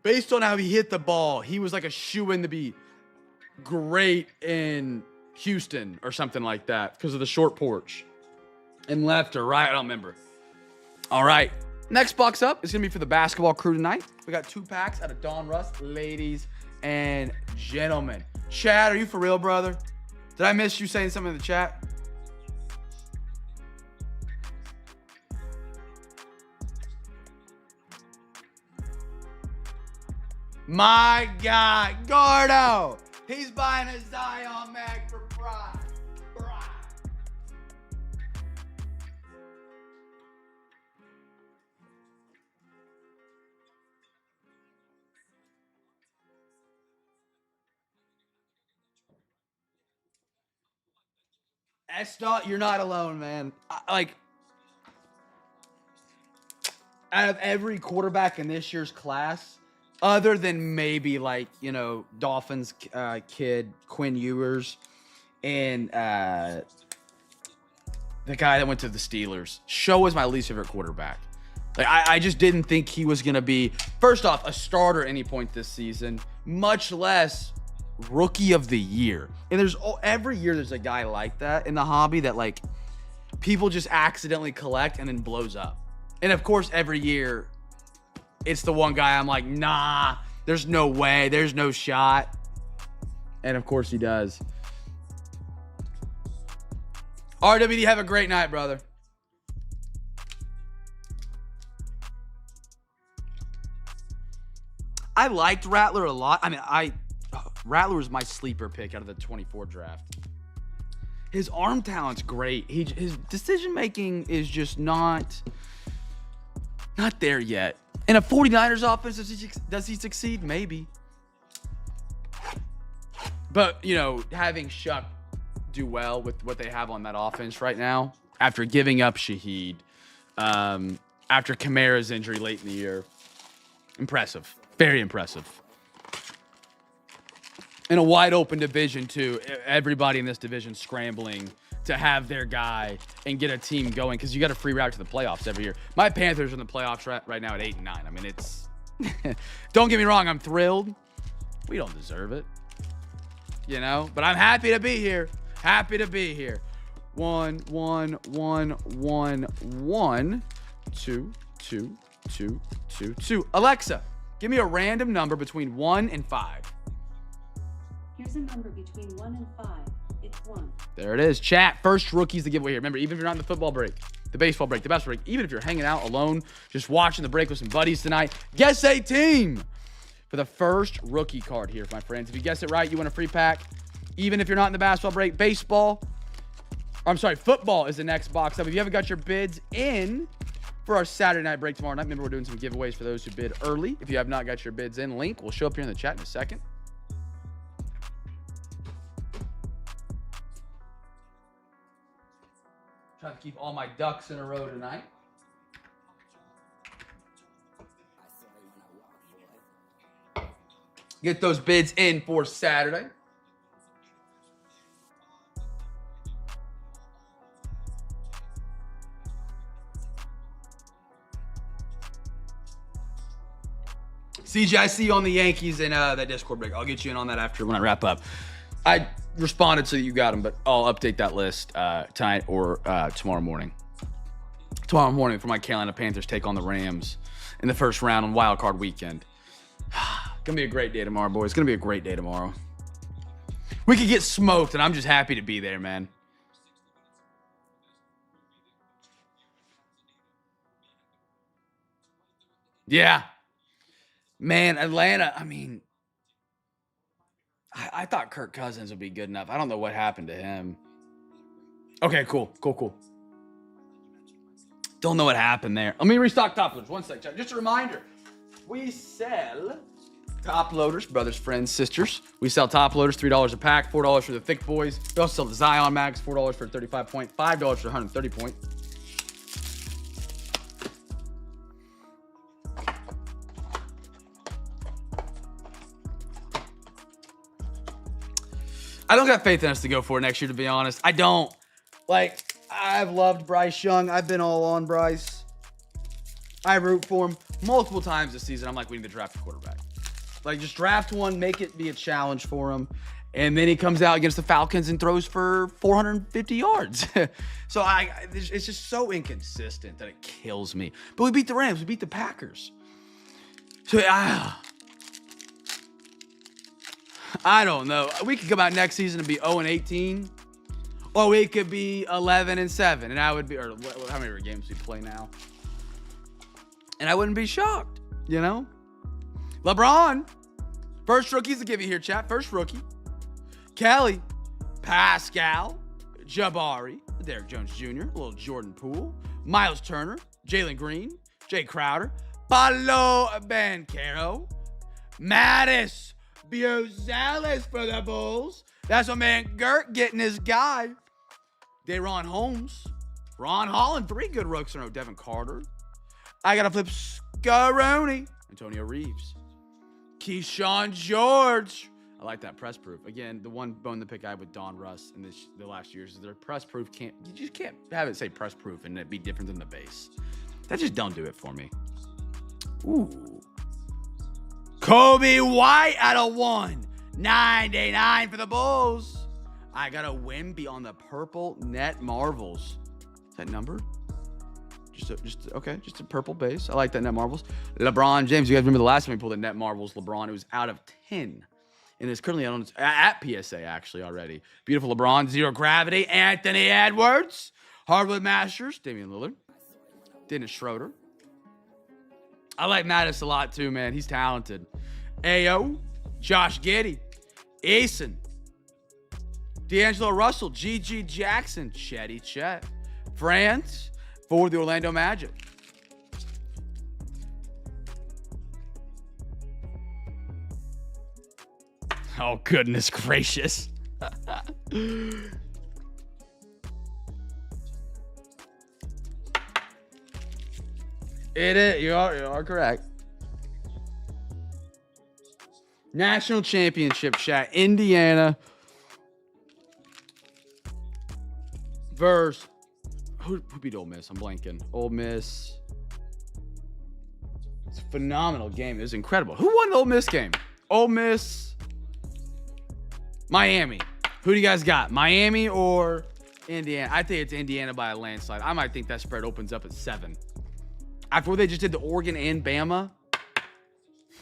Based on how he hit the ball, he was like a shoo-in to be great in Houston or something like that because of the short porch. And left or right, I don't remember. All right, next box up is going to be for the basketball crew tonight. We got 2 packs out of Don Russ, ladies and gentlemen. Chad, are you for real, brother? Did I miss you saying something in the chat? My God, Gordo. He's buying a Zion mag for pride. S-Dot, you're not alone, man. Out of every quarterback in this year's class, other than maybe Dolphins kid Quinn Ewers and the guy that went to the Steelers, Show was my least favorite quarterback. I just didn't think he was gonna be, first off, a starter at any point this season, much less rookie of the year. And every year there's a guy like that in the hobby that people just accidentally collect and then blows up. And of course, every year, it's the one guy I'm like, nah, there's no way, there's no shot. And of course he does. RWD, have a great night, brother. I liked Rattler a lot. I mean, Rattler was my sleeper pick out of the 24 draft. His arm talent's great. His decision making is just not there yet. In a 49ers offense, does he succeed? Maybe. But, you know, having Shuck do well with what they have on that offense right now, after giving up Shaheed, after Kamara's injury late in the year, impressive. Very impressive. In a wide open division, too. Everybody in this division scrambling to have their guy and get a team going because you got a free route to the playoffs every year. My Panthers are in the playoffs right now at 8-9. I mean, it's... Don't get me wrong. I'm thrilled. We don't deserve it. You know? But I'm happy to be here. Happy to be here. 1, 1, 1, 1, 1, 2, 2, 2, 2, 2. Alexa, give me a random number between 1 and 5. Here's a number between 1 and 5. It's 1. There it is. Chat, first rookies to give away here. Remember, even if you're not in the football break, the baseball break, the basketball break, even if you're hanging out alone, just watching the break with some buddies tonight, guess a team for the first rookie card here, my friends. If you guess it right, you win a free pack. Even if you're not in the basketball break, football is the next box up. If you haven't got your bids in for our Saturday night break tomorrow night, remember we're doing some giveaways for those who bid early. If you have not got your bids in, link will show up here in the chat in a second. Trying to keep all my ducks in a row tonight. Get those bids in for Saturday. CJ, I see you on the Yankees in that Discord break. I'll get you in on that after when I wrap up. I responded so that you got them, but I'll update that list tonight or tomorrow morning. Tomorrow morning for my Carolina Panthers take on the Rams in the first round on Wild Card Weekend. Gonna be a great day tomorrow, boys. Gonna be a great day tomorrow. We could get smoked, and I'm just happy to be there, man. Yeah. Man, Atlanta, I mean, I thought Kirk Cousins would be good enough. I don't know what happened to him. Okay, cool. Don't know what happened there. Let me restock top loaders. One sec. Just a reminder. We sell top loaders, brothers, friends, sisters. We sell top loaders, $3 a pack, $4 for the thick boys. We also sell the Zion mags, $4 for a 35 point, $5 for 130 point. I don't got faith in us to go for it next year, to be honest. I don't. Like, I've loved Bryce Young. I've been all on Bryce. I root for him multiple times this season. I'm like, we need to draft a quarterback. Like, just draft one, make it be a challenge for him. And then he comes out against the Falcons and throws for 450 yards. So it's just so inconsistent that it kills me. But we beat the Rams. We beat the Packers. So, I don't know. We could come out next season and be 0-18, or we could be 11-7, and I would be. Or how many games we play now? And I wouldn't be shocked, you know. LeBron, first rookies to give you here, chat. First rookie, Kelly, Pascal, Jabari, Derek Jones Jr., a little Jordan Poole, Miles Turner, Jalen Green, Jay Crowder, Paulo Banchero, Mattis. Biozales for the Bulls. That's my man Gert getting his guy. Daron Holmes. Ron Holland. 3 good rooks in a row. Devin Carter. I got to flip Scaroni. Antonio Reeves. Keyshawn George. I like that press proof. Again, the one bone to pick I had with Don Russ in the last years is their press proof you just can't have it say press proof and it be different than the base. That just don't do it for me. Ooh. Kobe White out of 199 for the Bulls. I got a Wemby on the purple net marvels. that number? Just a purple base. I like that net marbles. LeBron James. You guys remember the last time we pulled the net marbles? LeBron. It was out of 10. And it's currently at PSA actually already. Beautiful LeBron. Zero gravity. Anthony Edwards. Hardwood Masters. Damian Lillard. Dennis Schroeder. I like Mattis a lot too, man. He's talented. Ayo. Josh Giddey. Eason. D'Angelo Russell. G.G. Jackson. Chetty Chet. France. For the Orlando Magic. Oh, goodness gracious. It is. You are correct. National championship chat. Indiana versus who beat Ole Miss? I'm blanking. Ole Miss. It's a phenomenal game. It was incredible. Who won the Ole Miss game? Ole Miss. Miami. Who do you guys got? Miami or Indiana? I think it's Indiana by a landslide. I might think that spread opens up at 7. After what they just did to Oregon and Bama.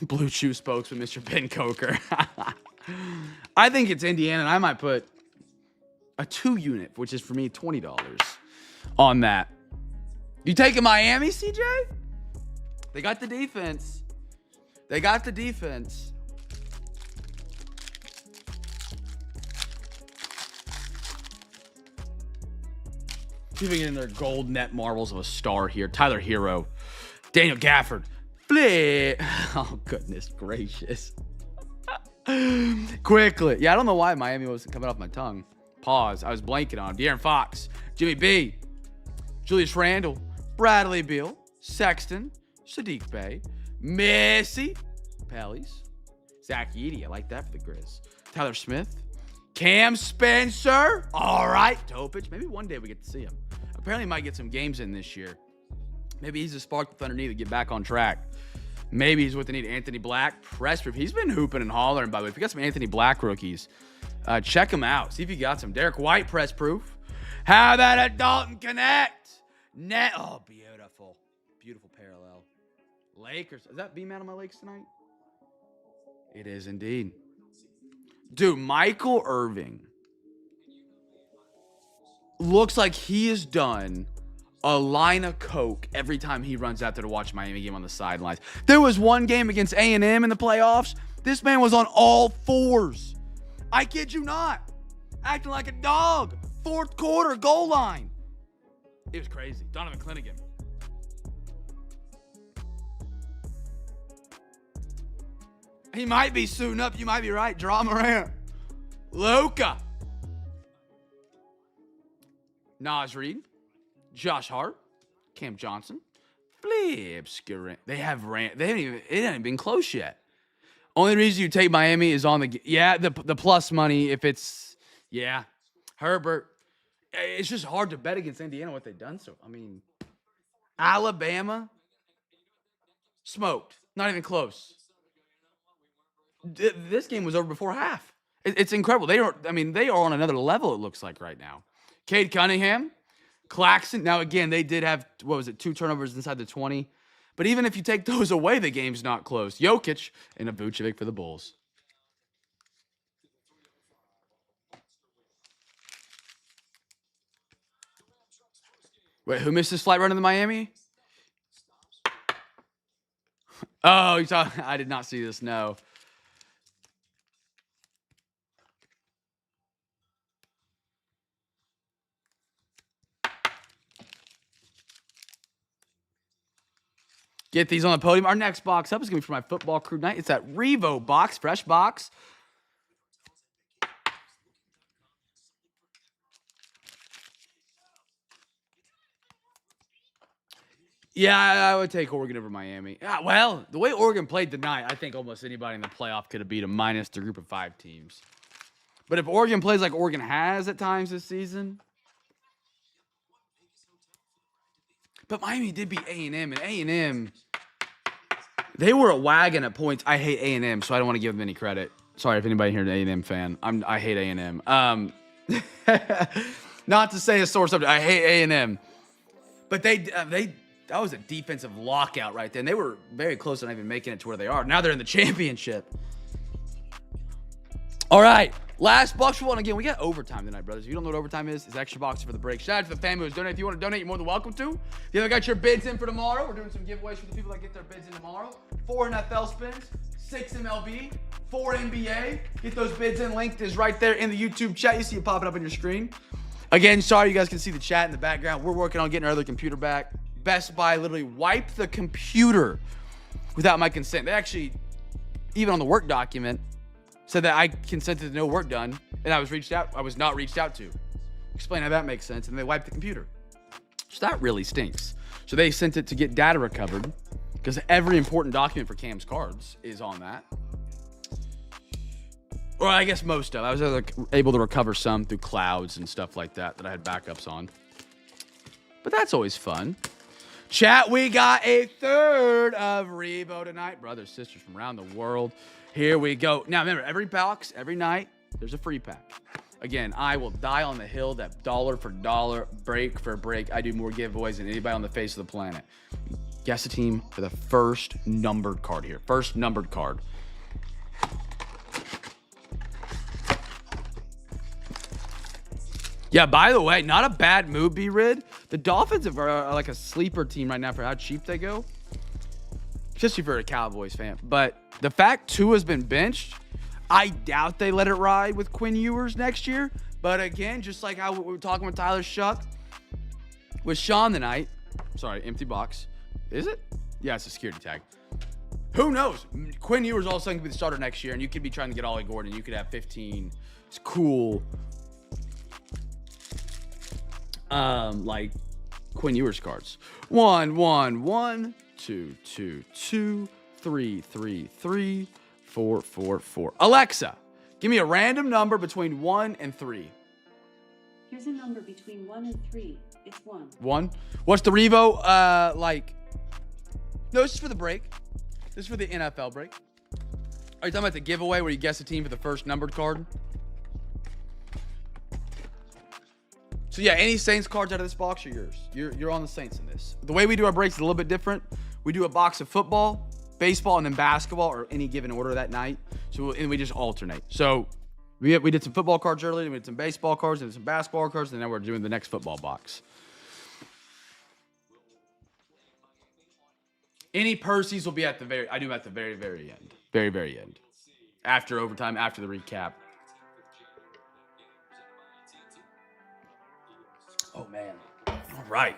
Blue Chew spokesman, Mr. Ben Coker. I think it's Indiana, and I might put a 2 unit, which is for me $20 on that. You taking Miami, CJ? They got the defense. They got the defense. See if we get in their gold net marbles of a star here. Tyler Hero. Daniel Gafford. Flip. Oh, goodness gracious. Quickly. Yeah, I don't know why Miami wasn't coming off my tongue. Pause. I was blanking on him. De'Aaron Fox. Jimmy B. Julius Randle. Bradley Beal. Sexton. Sadiq Bey. Missy. Pellies. Zach Edey. I like that for the Grizz. Tyler Smith. Cam Spencer. All right. Topich. Maybe one day we get to see him. Apparently he might get some games in this year. Maybe he's a spark the Thunder need to get back on track. Maybe he's what they need. Anthony Black. Press proof. He's been hooping and hollering, by the way. If you got some Anthony Black rookies, check him out. See if you got some. Derek White. Press proof. How about a Dalton Connect? Net. Oh, beautiful. Beautiful parallel. Lakers. Is that B-Man on my Lakes tonight? It is indeed. Dude, Michael Irving looks like he has done a line of coke every time he runs out there to watch a Miami game on the sidelines. There was one game against A&M in the playoffs. This man was on all fours. I kid you not. Acting like a dog. Fourth quarter, goal line. It was crazy. Donovan Clinnigan. He might be suiting up. You might be right. Draw Morant. Luka. Naz Reid. Josh Hart. Cam Johnson. Flip Scarant. They haven't even, it hasn't been close yet. Only reason you take Miami is on the plus money. If it's, Herbert. It's just hard to bet against Indiana what they've done. So, I mean, Alabama smoked. Not even close. This game was over before half. It's incredible. They are on another level, it looks like right now. Cade Cunningham, Claxton. Now, again, they did have, 2 turnovers inside the 20. But even if you take those away, the game's not close. Jokic and a Vucevic for the Bulls. Wait, who missed his flight run to the Miami? Oh, you saw? I did not see this, no. Get these on the podium. Our next box up is going to be for my football crew night. It's that Revo box, fresh box. Yeah, I would take Oregon over Miami. Well, the way Oregon played tonight, I think almost anybody in the playoff could have beat them minus the group of 5 teams. But if Oregon plays like Oregon has at times this season. But Miami did beat A&M, and A&M, they were a wagon at points. I hate A&M, so I don't want to give them any credit. Sorry if anybody here is an A&M fan. I hate A&M. Not to say a sore subject. I hate A&M. But that was a defensive lockout right there. And they were very close to not even making it to where they are. Now they're in the championship. All right. Last box for one. Again, we got overtime tonight, brothers. If you don't know what overtime is, it's extra box for the break. Shout out to the family who's donating. If you want to donate, you're more than welcome to. If you haven't got your bids in for tomorrow, we're doing some giveaways for the people that get their bids in tomorrow. 4 NFL spins, 6 MLB, 4 NBA. Get those bids in. Link is right there in the YouTube chat. You see it popping up on your screen. Again, sorry you guys can see the chat in the background. We're working on getting our other computer back. Best Buy literally wiped the computer without my consent. They actually, even on the work document, said that I consented to no work done, and I was not reached out to. Explain how that makes sense, and they wiped the computer. So that really stinks. So they sent it to get data recovered, because every important document for Cam's cards is on that. Or I guess most of it. I was able to recover some through clouds and stuff like that I had backups on. But that's always fun. Chat, we got a third of Revo tonight. Brothers, sisters from around the world. Here we go. Now, remember, every box, every night, there's a free pack. Again, I will die on the hill that dollar for dollar, break for break, I do more giveaways than anybody on the face of the planet. Guess the team for the first numbered card here. First numbered card. Yeah, by the way, not a bad move, B-Rid. The Dolphins are like a sleeper team right now for how cheap they go. Especially for a Cowboys fan. But the fact Tua's been benched, I doubt they let it ride with Quinn Ewers next year. But again, just like how we were talking with Tyler Shuck, with Sean tonight. Sorry, empty box. Is it? Yeah, it's a security tag. Who knows? Quinn Ewers all of a sudden could be the starter next year, and you could be trying to get Ollie Gordon. You could have 15. It's cool. Like Quinn Ewers cards. 1, 1, 1, 2, 2, 2, 3, 3, 3, 4, 4, 4. Alexa, give me a random number between 1 and 3. Here's a number between 1 and 3. It's 1. 1. What's the Revo? Like. No, this is for the break. This is for the NFL break. Are you talking about the giveaway where you guess the team for the first numbered card? So yeah, any Saints cards out of this box are yours. You're on the Saints in this. The way we do our breaks is a little bit different. We do a box of football, baseball, and then basketball, or any given order that night. And we just alternate. So we did some football cards earlier, we did some baseball cards, and some basketball cards, and now we're doing the next football box. Any Percy's will be at the very end. Very, very end. After overtime, after the recap. Oh, man. All right.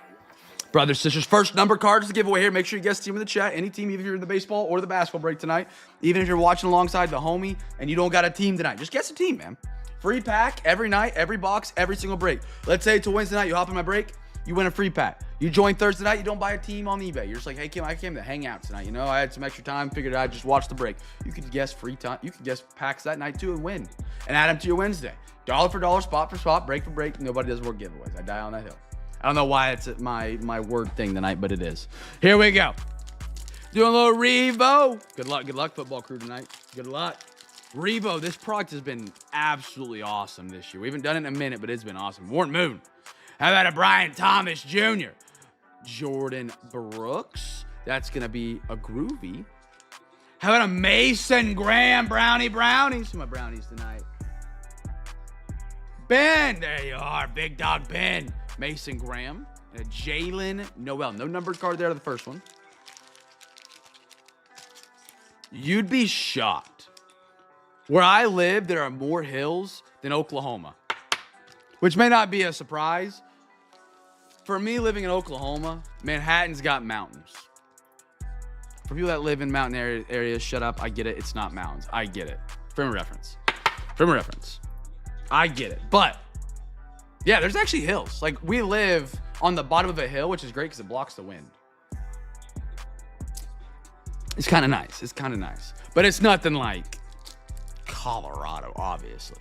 Brothers, sisters, first number cards to give away here. Make sure you guess the team in the chat. Any team, even if you're in the baseball or the basketball break tonight. Even if you're watching alongside the homie and you don't got a team tonight. Just guess a team, man. Free pack every night, every box, every single break. Let's say it's a Wednesday night. You hop in my break. You win a free pack. You join Thursday night. You don't buy a team on eBay. You're just like, hey, Kim, I came to hang out tonight. You know, I had some extra time. Figured I'd just watch the break. You could guess free time. You could guess packs that night, too, and win. And add them to your Wednesday. Dollar for dollar, spot for spot, break for break. Nobody does more giveaways. I die on that hill. I don't know why it's my word thing tonight, but it is. Here we go. Doing a little Revo. Good luck, football crew tonight. Good luck. Revo, this product has been absolutely awesome this year. We haven't done it in a minute, but it's been awesome. Warren Moon. How about a Brian Thomas Jr.? Jordan Brooks. That's going to be a groovy. How about a Mason Graham brownies? My brownies tonight. Ben. There you are. Big dog Ben. Mason Graham. And a Jalen Noel. No numbered card there to the first one. You'd be shocked. Where I live, there are more hills than Oklahoma. Which may not be a surprise. For me, living in Oklahoma, Manhattan's got mountains. For people that live in mountain areas, shut up. I get it. It's not mountains. I get it. Frame of reference. I get it. But, yeah, there's actually hills. Like, we live on the bottom of a hill, which is great because it blocks the wind. It's kind of nice. But it's nothing like Colorado, obviously.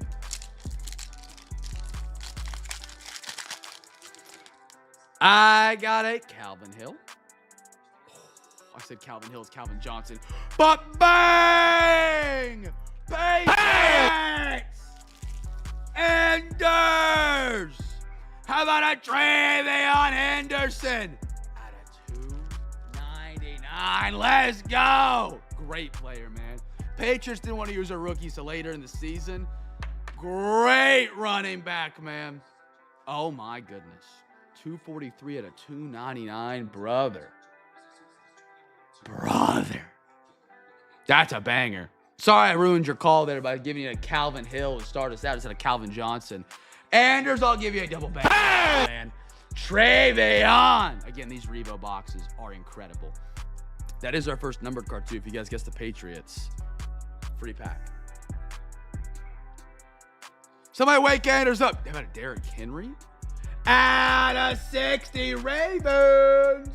I got a Calvin Hill. I said Calvin Hill is Calvin Johnson. But bang! Basics! Enders! How about a Travion Henderson at a 299. Let's go. Great player, man. Patriots didn't want to use a rookie, so later in the season, great running back, man. Oh, my goodness. 243 at a 299, brother. That's a banger. Sorry I ruined your call there by giving you a Calvin Hill to start us out instead of Calvin Johnson. Anders, I'll give you a double banger, man. Travion. Again, these Revo boxes are incredible. That is our first numbered card, too. If you guys guess the Patriots, free pack. Somebody wake Anders up. How about a Derrick Henry? At a 60 Ravens.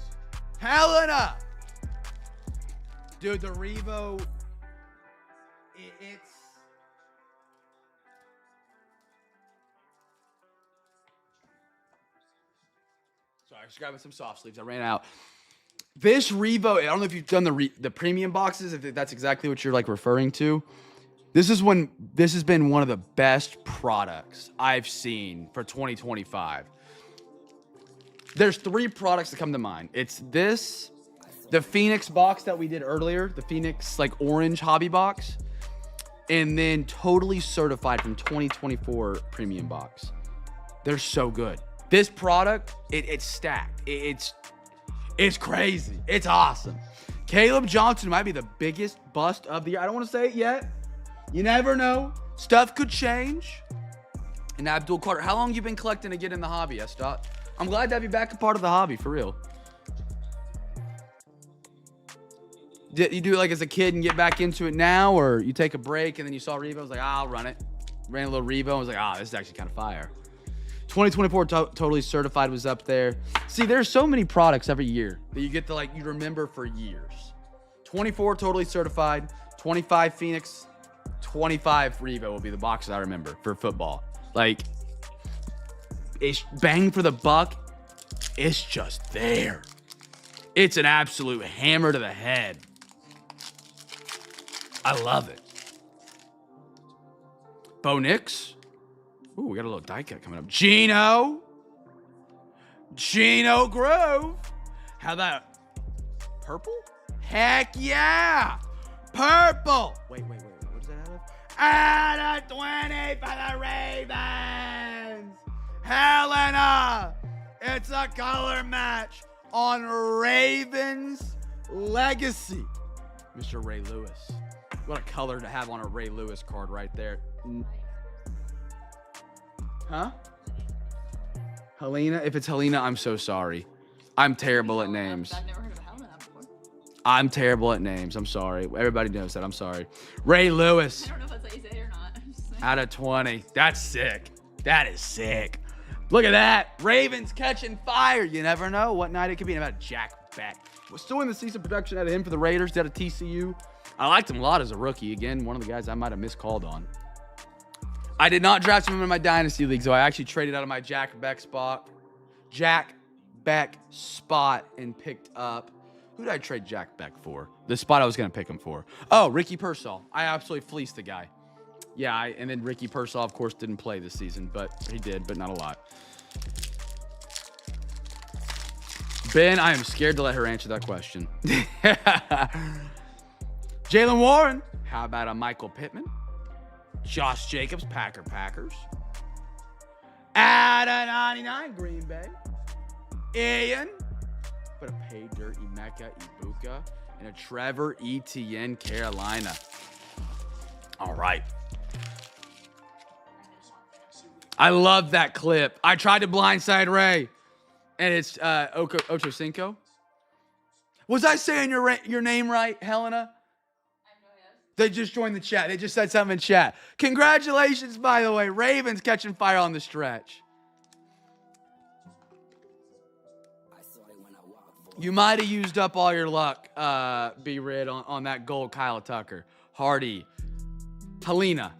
Helena. Dude, the Revo, it's... Sorry, I was grabbing some soft sleeves. I ran out. This Revo, I don't know if you've done the premium boxes, if that's exactly what you're like referring to. This has been one of the best products I've seen for 2025. There's 3 products that come to mind. It's this, the Phoenix box that we did earlier, the Phoenix like orange hobby box, and then Totally Certified from 2024 premium box. They're so good. This product, it's stacked. It's crazy. It's awesome. Caleb Johnson might be the biggest bust of the year. I don't want to say it yet. You never know. Stuff could change. And Abdul Carter, how long you been collecting to get in the hobby, Estot? I'm glad to have you back a part of the hobby, for real. Did you do it like as a kid and get back into it now, or you take a break and then you saw Revo, I was like, I'll run it. Ran a little Revo and was like, this is actually kind of fire. 2024 Totally Certified was up there. See, there's so many products every year that you get to you remember for years. 24 Totally Certified, 25 Phoenix, 25 Revo will be the boxes I remember for football. Like, it's bang for the buck. It's just there. It's an absolute hammer to the head. I love it. Bo Nix. Ooh, we got a little die cut coming up. Gino Grove. How about purple? Heck yeah. Purple. Wait. What is that out of? Out of 20 for the Ravens. Helena. It's a color match on Ravens Legacy. Mr. Ray Lewis. What a color to have on a Ray Lewis card right there. Huh? Helena? If it's Helena, I'm so sorry. I'm terrible at names. I've never heard of a Helena before. I'm terrible at names. I'm sorry. Everybody knows that. I'm sorry. Ray Lewis. I don't know if that's how you say it or not. I'm just saying. Out of 20. That's sick. That is sick. Look at that. Ravens catching fire. You never know what night it could be. And about Jack Beck. We're still in the season production out of him for the Raiders. Did a TCU. I liked him a lot as a rookie. Again, one of the guys I might have miscalled on. I did not draft him in my Dynasty League, so I actually traded out of my Jack Beck spot and picked up... Who did I trade Jack Beck for? The spot I was going to pick him for. Oh, Ricky Pearsall. I absolutely fleeced the guy. Yeah, and then Ricky Pearsall, of course, didn't play this season, but he did, but not a lot. Ben, I am scared to let her answer that question. Jalen Warren. How about a Michael Pittman? Josh Jacobs, Packers. At a 99, Green Bay. Ian. Put a Pay Dirt, Emeka, Ibuka, and a Trevor Etienne, Carolina. All right. I love that clip. I tried to blindside Ray, and it's Ocho Cinco. Was I saying your name right, Helena? They just joined the chat. They just said something in chat. Congratulations, by the way. Ravens catching fire on the stretch. You might have used up all your luck, B-Rid, on that gold Kyle Tucker. Hardy. Helena.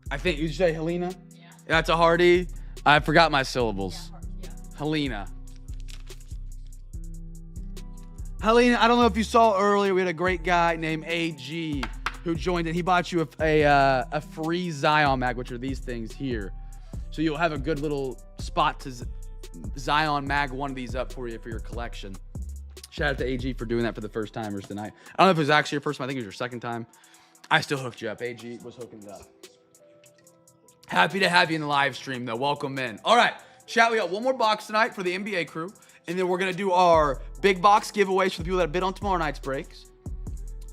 I think you say Helena? Yeah. That's a Hardy. I forgot my syllables. Yeah. Helena. Helena, I don't know if you saw earlier, we had a great guy named AG who joined and he bought you a free Zion mag, which are these things here. So you'll have a good little spot to Zion mag one of these up for you for your collection. Shout out to AG for doing that for the first timers tonight. I don't know if it was actually your first time. I think it was your second time. I still hooked you up. AG was hooking it up. Happy to have you in the live stream, though. Welcome in. All right, chat. We got one more box tonight for the NBA crew, and then we're gonna do our big box giveaways for the people that bid on tomorrow night's breaks.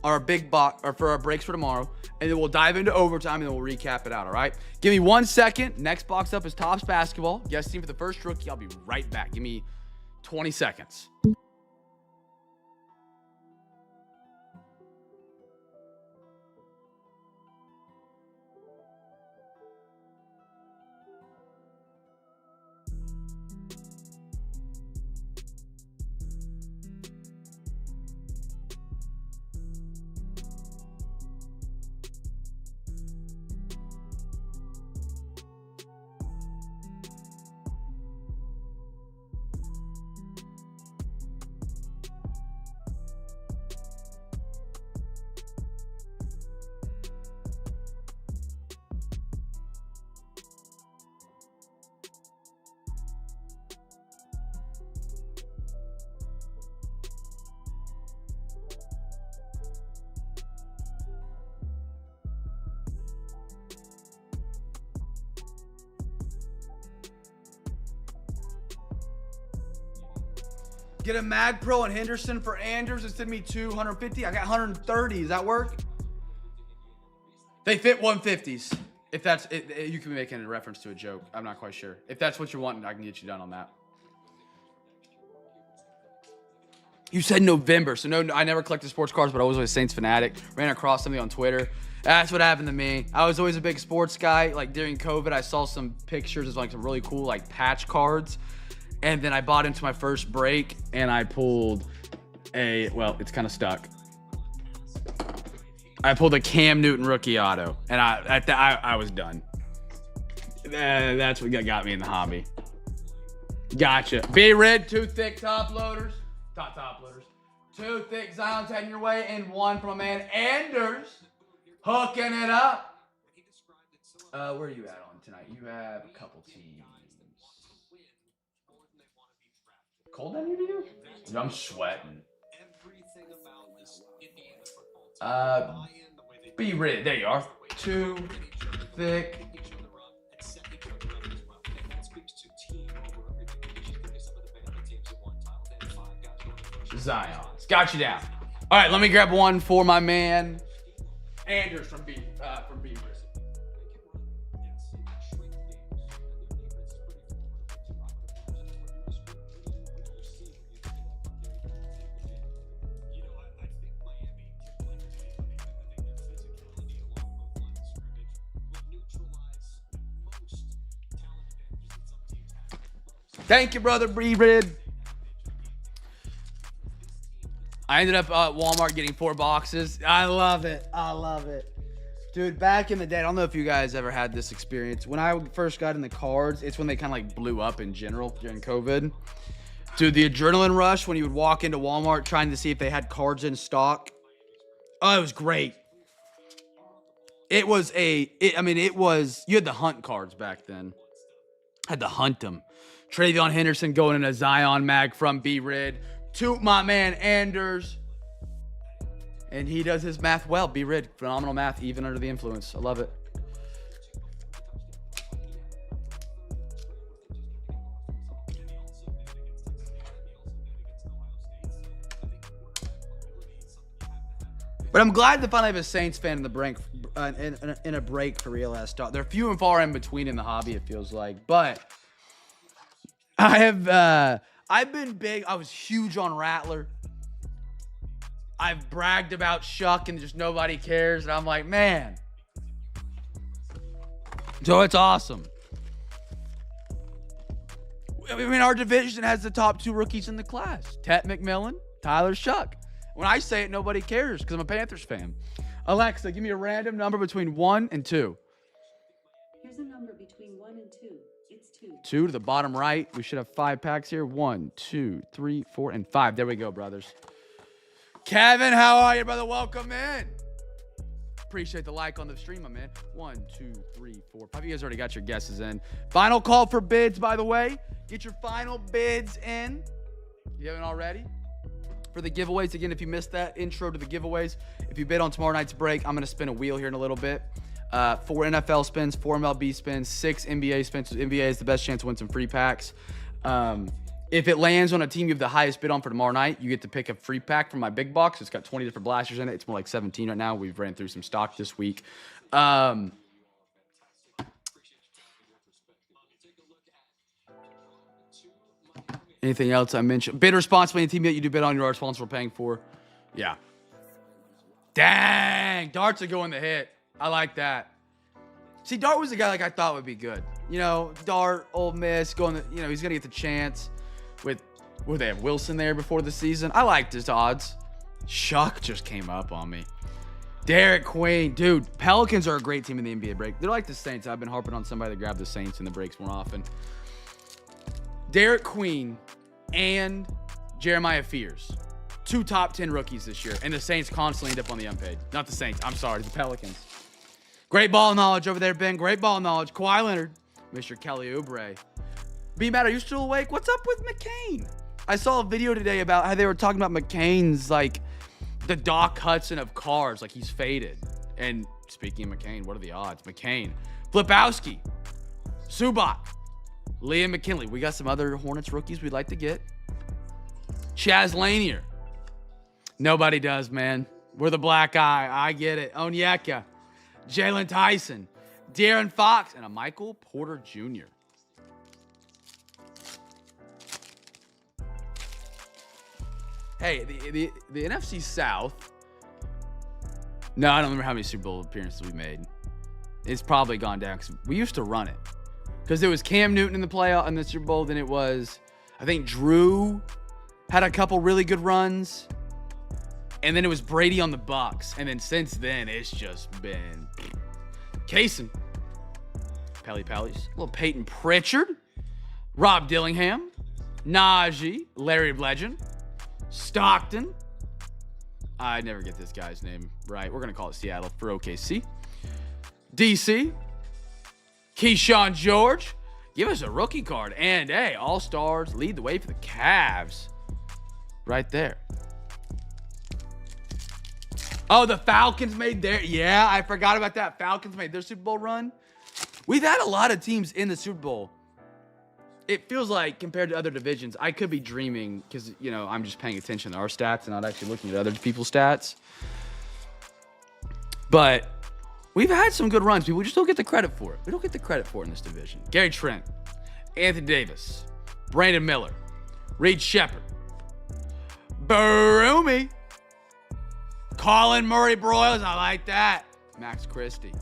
Our big box, or for our breaks for tomorrow, and then we'll dive into overtime, and then we'll recap it out. All right. Give me 1 second. Next box up is Topps Basketball. Guest team for the first rookie. I'll be right back. Give me 20 seconds. Get a Mag Pro and Henderson for Anders and send me 250. I got 130. Does that work? They fit 150s. If that's it, you can be making a reference to a joke. I'm not quite sure. If that's what you're wanting, I can get you done on that. You said November, so no, I never collected sports cards, but I was always a Saints fanatic. Ran across something on Twitter. That's what happened to me. I was always a big sports guy. Like during COVID, I saw some pictures of like some really cool like patch cards. And then I bought into my first break, and I pulled a, well, it's kind of stuck. I pulled a Cam Newton rookie auto, and I was done. That's what got me in the hobby. Gotcha. Be red, 2 thick top loaders. Top loaders. 2 thick Zions heading your way, and 1 from a man Anders hooking it up. Where are you at on tonight? You have a couple teams. Cold down here to you? Dude, I'm sweating. Be rid. There you are. 2 thick. Zions. Got you down. All right, let me grab one for my man Anders from B. Thank you, brother Breed. I ended up at Walmart getting 4 boxes. I love it. Dude, back in the day, I don't know if you guys ever had this experience. When I first got in the cards, it's when they kind of like blew up in general during COVID. Dude, the adrenaline rush when you would walk into Walmart trying to see if they had cards in stock. Oh, it was great. It was, you had to hunt cards back then. Had to hunt them. Travion Henderson going in a Zion mag from B-Rid to my man Anders. And he does his math well. B-Rid, phenomenal math, even under the influence. I love it. But I'm glad to finally have a Saints fan in the break, in a break for real ass talk. They're few and far in between in the hobby, it feels like. But I've been big. I was huge on Rattler. I've bragged about Shuck and just nobody cares. And I'm like, man. So it's awesome. I mean, our division has the top 2 rookies in the class. Tet McMillan, Tyler Shuck. When I say it, nobody cares because I'm a Panthers fan. Alexa, give me a random number between 1 and 2. Here's a number between 1 and 2. It's 2. 2 to the bottom right. We should have 5 packs here. 1, 2, 3, 4, and 5. There we go, brothers. Kevin, how are you, brother? Welcome in. Appreciate the like on the stream, my man. 1, 2, 3, 4, 5. You guys already got your guesses in. Final call for bids, by the way. Get your final bids in. You haven't already? For the giveaways, again, if you missed that intro to the giveaways, if you bid on tomorrow night's break, I'm going to spin a wheel here in a little bit. 4 NFL spins, 4 MLB spins, 6 NBA spins. NBA is the best chance to win some free packs. If it lands on a team you have the highest bid on for tomorrow night, you get to pick a free pack from my big box. It's got 20 different blasters in it. It's more like 17 right now. We've ran through some stock this week. Anything else I mentioned? Bid responsibly. Any team that you do bid on, you are responsible for paying for. Yeah. Dang. Dart's a go in the hit. I like that. See, Dart was the guy like I thought would be good. You know, Dart, Ole Miss, he's going to get the chance with, they have Wilson there before the season. I liked his odds. Shuck just came up on me. Derek Queen. Dude, Pelicans are a great team in the NBA break. They're like the Saints. I've been harping on somebody to grab the Saints in the breaks more often. Derek Queen and Jeremiah Fears. 2 top 10 rookies this year. And the Saints constantly end up on the unpaid. Not the Saints. I'm sorry. The Pelicans. Great ball knowledge over there, Ben. Great ball knowledge. Kawhi Leonard. Mr. Kelly Oubre. B-Matt, are you still awake? What's up with McCain? I saw a video today about how they were talking about McCain's, like, the Doc Hudson of cars. Like, he's faded. And speaking of McCain, what are the odds? McCain. Flipowski. Zubac. Liam McKinley. We got some other Hornets rookies we'd like to get. Chaz Lanier. Nobody does, man. We're the black eye. I get it. Onyeka. Jalen Tyson. De'Aaron Fox. And a Michael Porter Jr. Hey, the NFC South. No, I don't remember how many Super Bowl appearances we made. It's probably gone down because we used to run it. Because there was Cam Newton in the playoff in the Super Bowl. Then it was, I think Drew had a couple really good runs. And then it was Brady on the Bucks. And then since then, it's just been Kaysen. Pelly's. Little Peyton Pritchard. Rob Dillingham. Najee. Larry Legend. Stockton. I never get this guy's name right. We're going to call it Seattle for OKC. DC. Keyshawn George. Give us a rookie card. And, hey, All-Stars lead the way for the Cavs. Right there. Oh, the Falcons made their... Yeah, I forgot about that. Falcons made their Super Bowl run. We've had a lot of teams in the Super Bowl. It feels like, compared to other divisions, I could be dreaming because, I'm just paying attention to our stats and not actually looking at other people's stats. But we've had some good runs. People just don't get the credit for it. We don't get the credit for it in this division. Gary Trent, Anthony Davis, Brandon Miller, Reed Shepard, Barumi, Colin Murray Broyles. I like that. Max Christie.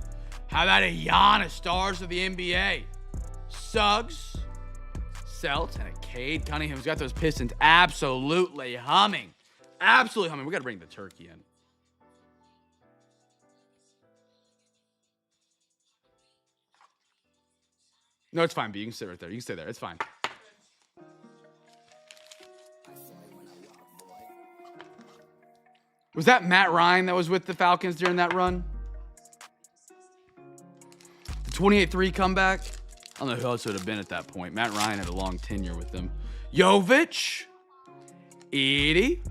How about a Giannis, stars of the NBA? Suggs, Celts, and a Cade Cunningham who's got those Pistons absolutely humming. Absolutely humming. We got to bring the turkey in. No, it's fine, B. You can sit right there. You can stay there. It's fine. Was that Matt Ryan that was with the Falcons during that run? The 28-3 comeback? I don't know who else would have been at that point. Matt Ryan had a long tenure with them. Jovic. Edie.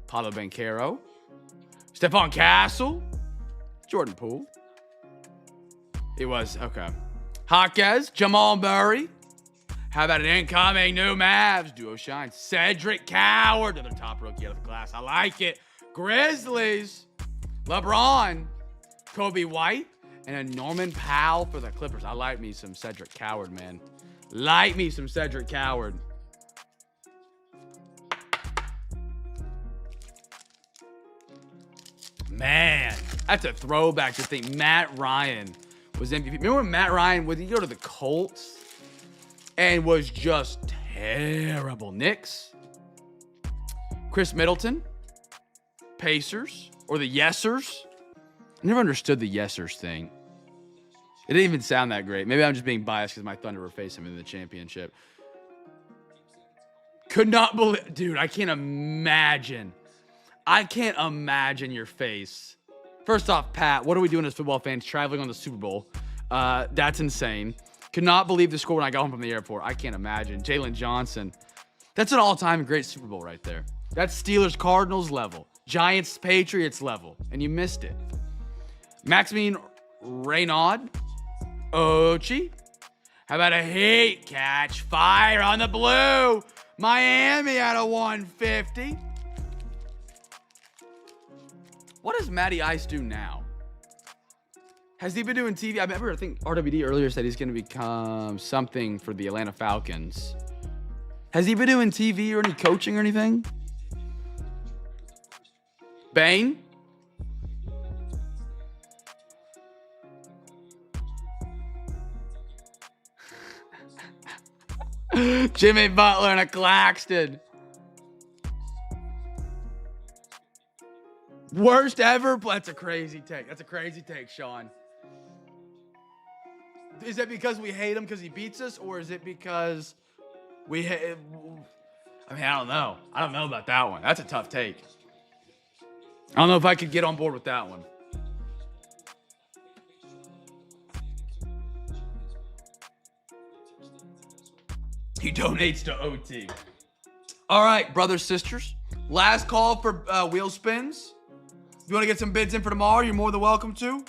Paulo Banchero. Stephon Castle. Jordan Poole. It was, okay. Jaquez. Jamal Murray. How about an incoming new Mavs duo shine? Cedric Coward, another top rookie out of the class. I like it. Grizzlies. LeBron. Kobe White. And a Norman Powell for the Clippers. I like me some Cedric Coward, man. Like me some Cedric Coward. Man, that's a throwback to think Matt Ryan was MVP. Remember when Matt Ryan, would he go to the Colts and was just terrible? Knicks. Chris Middleton. Pacers. Or the Yesers. I never understood the Yesers thing. It didn't even sound that great. Maybe I'm just being biased because my Thunder were facing him in the championship. Could not believe... Dude, I can't imagine. I can't imagine your face First off, Pat, what are we doing as football fans traveling on the Super Bowl? That's insane. Could not believe the score when I got home from the airport. I can't imagine. Jalen Johnson. That's an all-time great Super Bowl right there. That's Steelers-Cardinals level. Giants-Patriots level. And you missed it. Maximine Reynaud. Ochi. How about a heat catch? Fire on the blue. Miami at a 150. What does Matty Ice do now? Has he been doing TV? I remember, I think RWD earlier said he's going to become something for the Atlanta Falcons. Has he been doing TV or any coaching or anything? Bane? Jimmy Butler and a Claxton. Worst ever? That's a crazy take. That's a crazy take, Sean. Is it because we hate him because he beats us, or is it because we hate... I mean, I don't know. I don't know about that one. That's a tough take. I don't know if I could get on board with that one. He donates to OT. All right, brothers, sisters. Last call for wheel spins. If you want to get some bids in for tomorrow, you're more than welcome to.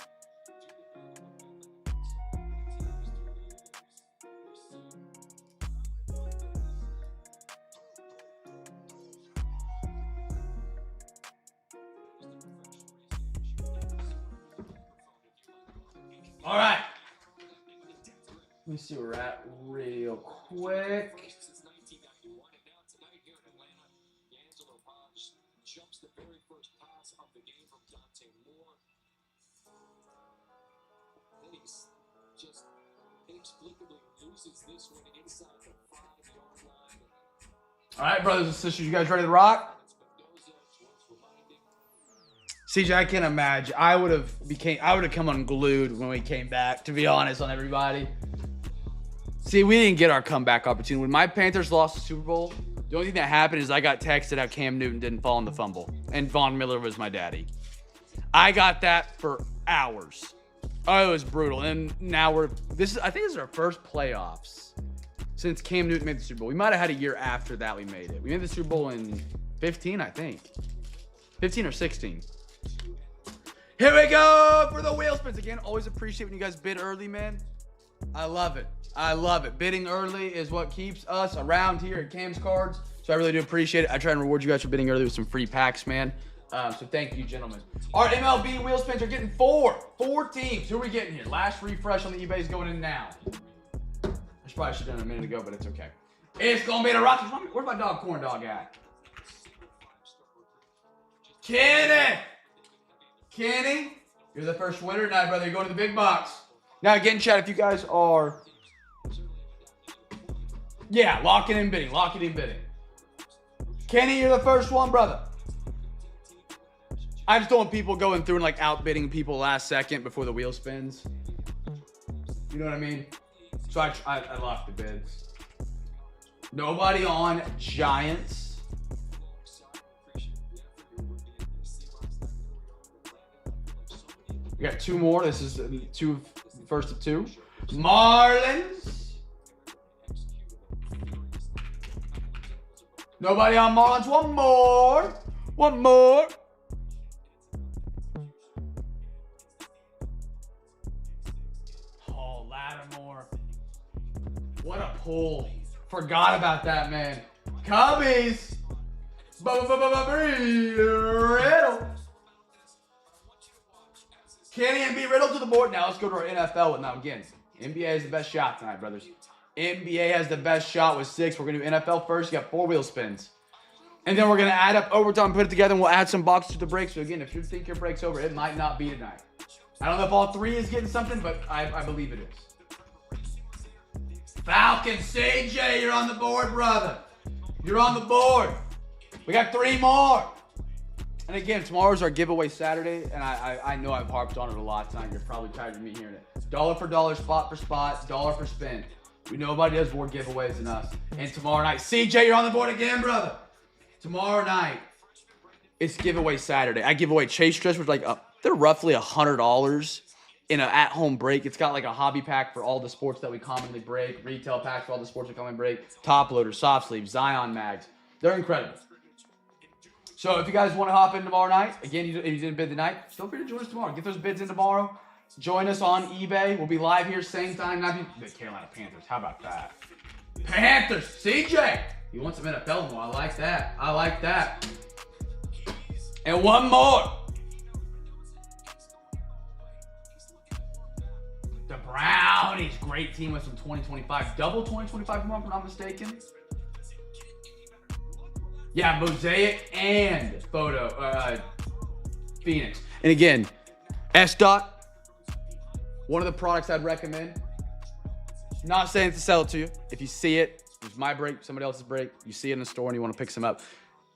All right. Let me see where we're at real quick. All right, brothers and sisters, you guys ready to rock? CJ, I can't imagine. I would have come unglued when we came back, to be honest, on everybody. See, we didn't get our comeback opportunity. When my Panthers lost the Super Bowl, the only thing that happened is I got texted how Cam Newton didn't fall on the fumble, and Von Miller was my daddy. I got that for hours. Oh, it was brutal. And now I think this is our first playoffs since Cam Newton made the Super Bowl. We might have had a year after that we made it. We made the Super Bowl in 15, I think. 15 or 16. Here we go for the wheel spins. Again, always appreciate when you guys bid early, man. I love it. I love it. Bidding early is what keeps us around here at Cam's Cards. So I really do appreciate it. I try and reward you guys for bidding early with some free packs, man. So thank you, gentlemen. All right, MLB wheel spins are getting four teams. Who are we getting here? Last refresh on the eBay is going in now. I probably should have done it a minute ago, but it's okay. It's going to be the Rockies. Where's my dog, Corn Dog, at? Kenny, you're the first winner tonight, brother. You're going to the big box. Now, again, chat, if you guys are... Yeah, lock it in bidding. Lock it in bidding. Kenny, you're the first one, brother. I just don't want people going through and like outbidding people last second before the wheel spins. You know what I mean? So I locked the bids. Nobody on Giants. We got two more. This is first of two. Marlins. Nobody on Marlins. One more. One more. Oh, Lattimore. What a pull. Forgot about that, man. Cubbies. Riddle. Kenny and B. Riddle to the board. Now let's go to our NFL with now again. NBA has the best shot tonight, brothers. NBA has the best shot with 6. We're going to do NFL first. You got 4 wheel spins. And then we're going to add up overtime, put it together, and we'll add some boxes to the break. So again, if you think your break's over, it might not be tonight. I don't know if all 3 is getting something, but I believe it is. Falcon, CJ, you're on the board, brother. You're on the board. We got 3 more. And again, tomorrow's our giveaway Saturday, and I know I've harped on it a lot tonight. You're probably tired of me hearing it. Dollar for dollar, spot for spot, dollar for spin. Nobody does more giveaways than us. And tomorrow night, CJ, you're on the board again, brother. Tomorrow night, it's giveaway Saturday. I give away Chase Dress, which is like a They're roughly $100 in an at-home break. It's got like a hobby pack for all the sports that we commonly break, retail packs for all the sports we commonly break, top loader, soft sleeves, Zion mags. They're incredible. So if you guys want to hop in tomorrow night, again, if you didn't bid tonight, feel free to join us tomorrow. Get those bids in tomorrow. Join us on eBay. We'll be live here same time. The Carolina Panthers. How about that? Panthers. CJ. You want some NFL more? I like that. I like that. And one more. The Brownies. Great team with some 2025. Double 2025 tomorrow, if I'm not mistaken. Yeah, Mosaic and Photo. Phoenix. And again, S-Dot. One of the products I'd recommend. Not saying to sell it to you. If you see it, it's my break, somebody else's break. You see it in the store and you want to pick some up.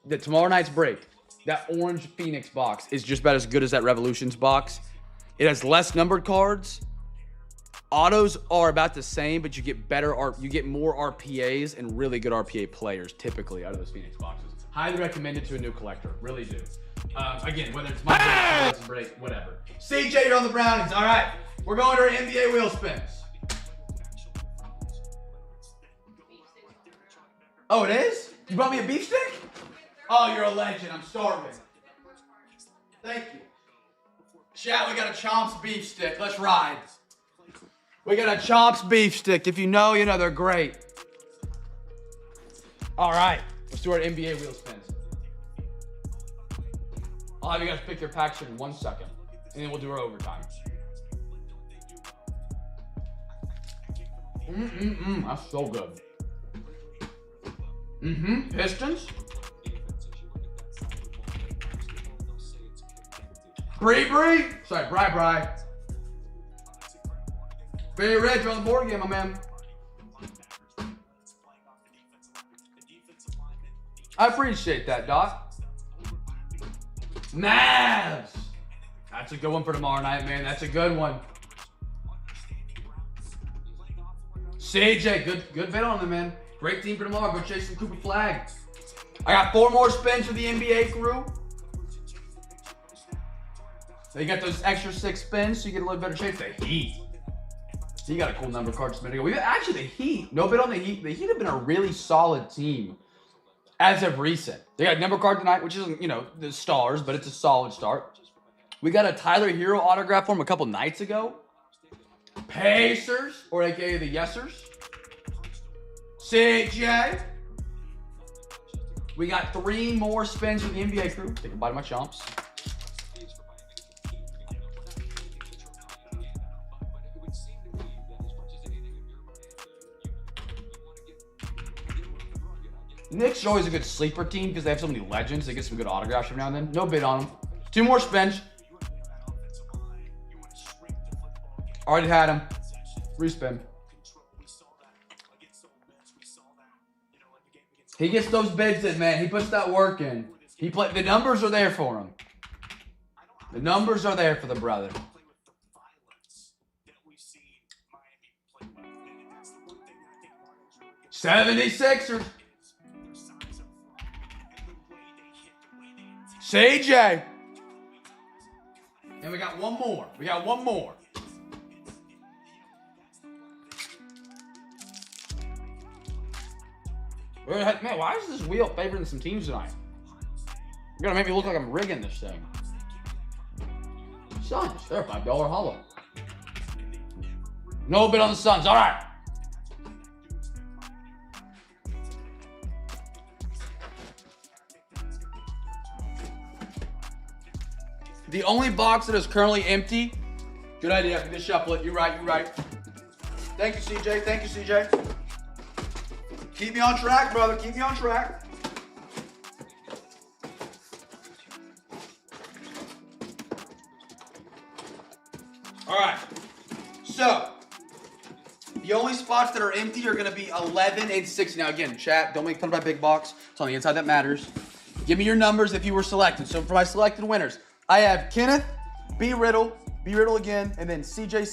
The tomorrow night's break, that orange Phoenix box is just about as good as that Revolutions box. It has less numbered cards. Autos are about the same, but you get you get more RPAs and really good RPA players typically out of those Phoenix boxes. Highly recommend it to a new collector. Really do. Again, whether it's my break, somebody else's break, whatever. CJ, you're on the Brownies. All right. We're going to our NBA wheel spins. Oh, it is? You brought me a beef stick? Oh, you're a legend. I'm starving. Thank you. Chat, we got a Chomps beef stick. Let's ride. We got a Chomps beef stick. If you know, you know they're great. All right. Let's do our NBA wheel spins. I'll have you guys pick your packs in 1 second. And then we'll do our overtime. That's so good. Pistons. Bree. Sorry, Bri. Very red, you're on the board again, my man. I appreciate that, Doc. Mavs. That's a good one for tomorrow night, man. That's a good one. CJ, good bid on them, man. Great team for tomorrow. Go chase some Cooper Flag. I got 4 more spins for the NBA crew. So you got those extra 6 spins, so you get a little better chase. The Heat. So you got a cool number card just a minute ago. Actually, the Heat. No bid on the Heat. The Heat have been a really solid team as of recent. They got a number card tonight, which isn't, the stars, but it's a solid start. We got a Tyler Hero autograph for him a couple nights ago. Pacers, or aka the Yesers. CJ. We got 3 more spins for the NBA crew. Take a bite of my chomps. Knicks are always a good sleeper team because they have so many legends. They get some good autographs from now and then. No bid on them. 2 more spins. Already had him. Respin. He gets those bids in, man. He puts that work in. The numbers are there for him. The numbers are there for the brother. '76ers. CJ. And we got one more. Man, why is this wheel favoring some teams tonight? You're gonna make me look like I'm rigging this thing. Suns, they're a $5 hollow. No bid on the Suns, all right. The only box that is currently empty. Good idea. Just shuffle it. You're right. Thank you, CJ. Keep me on track, brother. Keep me on track. All right. So, the only spots that are empty are going to be 11 and 6. Now, again, chat, don't make fun of my big box. It's on the inside that matters. Give me your numbers if you were selected. So, for my selected winners, I have Kenneth, B. Riddle again, and then CJ.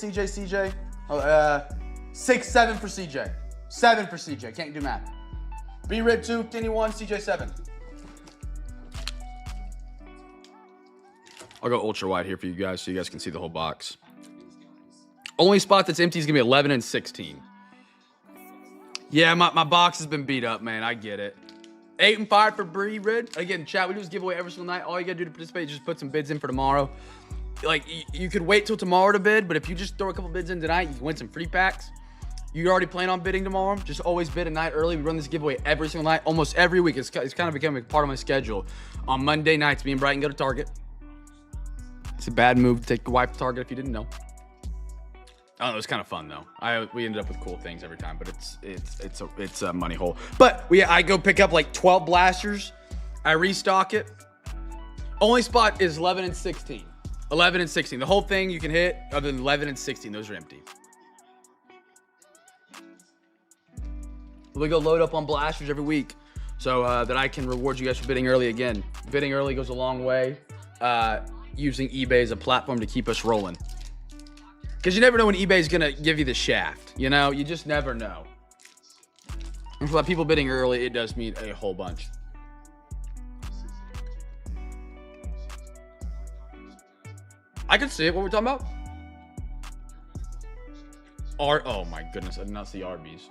6, 7 for CJ. 7 for CJ. Can't do math. B. Rid 2, Kenny 1, CJ 7. I'll go ultra wide here for you guys so you guys can see the whole box. Only spot that's empty is going to be 11 and 16. Yeah, my box has been beat up, man. I get it. 8 and 5 for Bree Rid. Again, chat, we do this giveaway every single night. All you got to do to participate is just put some bids in for tomorrow. Like, you could wait till tomorrow to bid, but if you just throw a couple bids in tonight, you can win some free packs. You already plan on bidding tomorrow. Just always bid a night early. We run this giveaway every single night, almost every week. It's kind of becoming a part of my schedule. On Monday nights, me and Brighton go to Target. It's a bad move to take the wife to Target if you didn't know. I don't know, it's kind of fun though. We ended up with cool things every time, but it's a money hole. But I go pick up like 12 blasters. I restock it. Only spot is 11 and 16. 11 and 16. The whole thing you can hit other than 11 and 16. Those are empty. We go load up on blasters every week so that I can reward you guys for bidding early again. Bidding early goes a long way. Using eBay as a platform to keep us rolling. Because you never know when eBay's going to give you the shaft. You know, you just never know. And for people bidding early, it does mean a whole bunch. I can see it. What we're talking about? Oh my goodness. I did not see Arby's.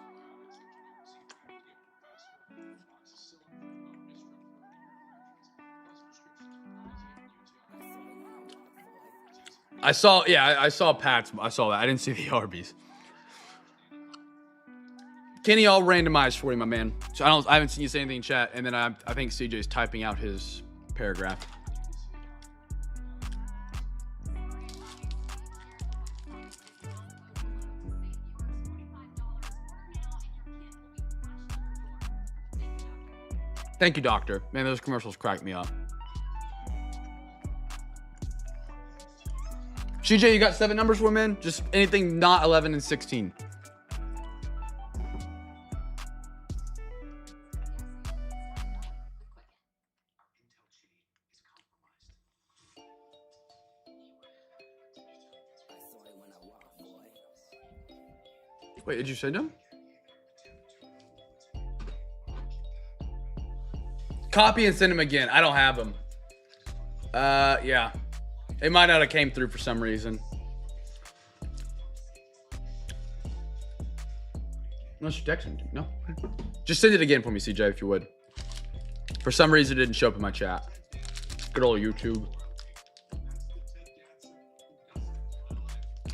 I saw Pat's. I saw that. I didn't see the Arby's. Kenny, all randomized for you, my man. So I haven't seen you say anything in chat. And then I think CJ's typing out his paragraph. Thank you, Doctor. Man, those commercials cracked me up. CJ, you got 7 numbers for me, man? Just anything not 11 and 16. Wait, did you send them? Copy and send them again. I don't have them. Yeah. It might not have came through for some reason. Unless you're texting. No. Just send it again for me, CJ, if you would. For some reason, it didn't show up in my chat. Good old YouTube.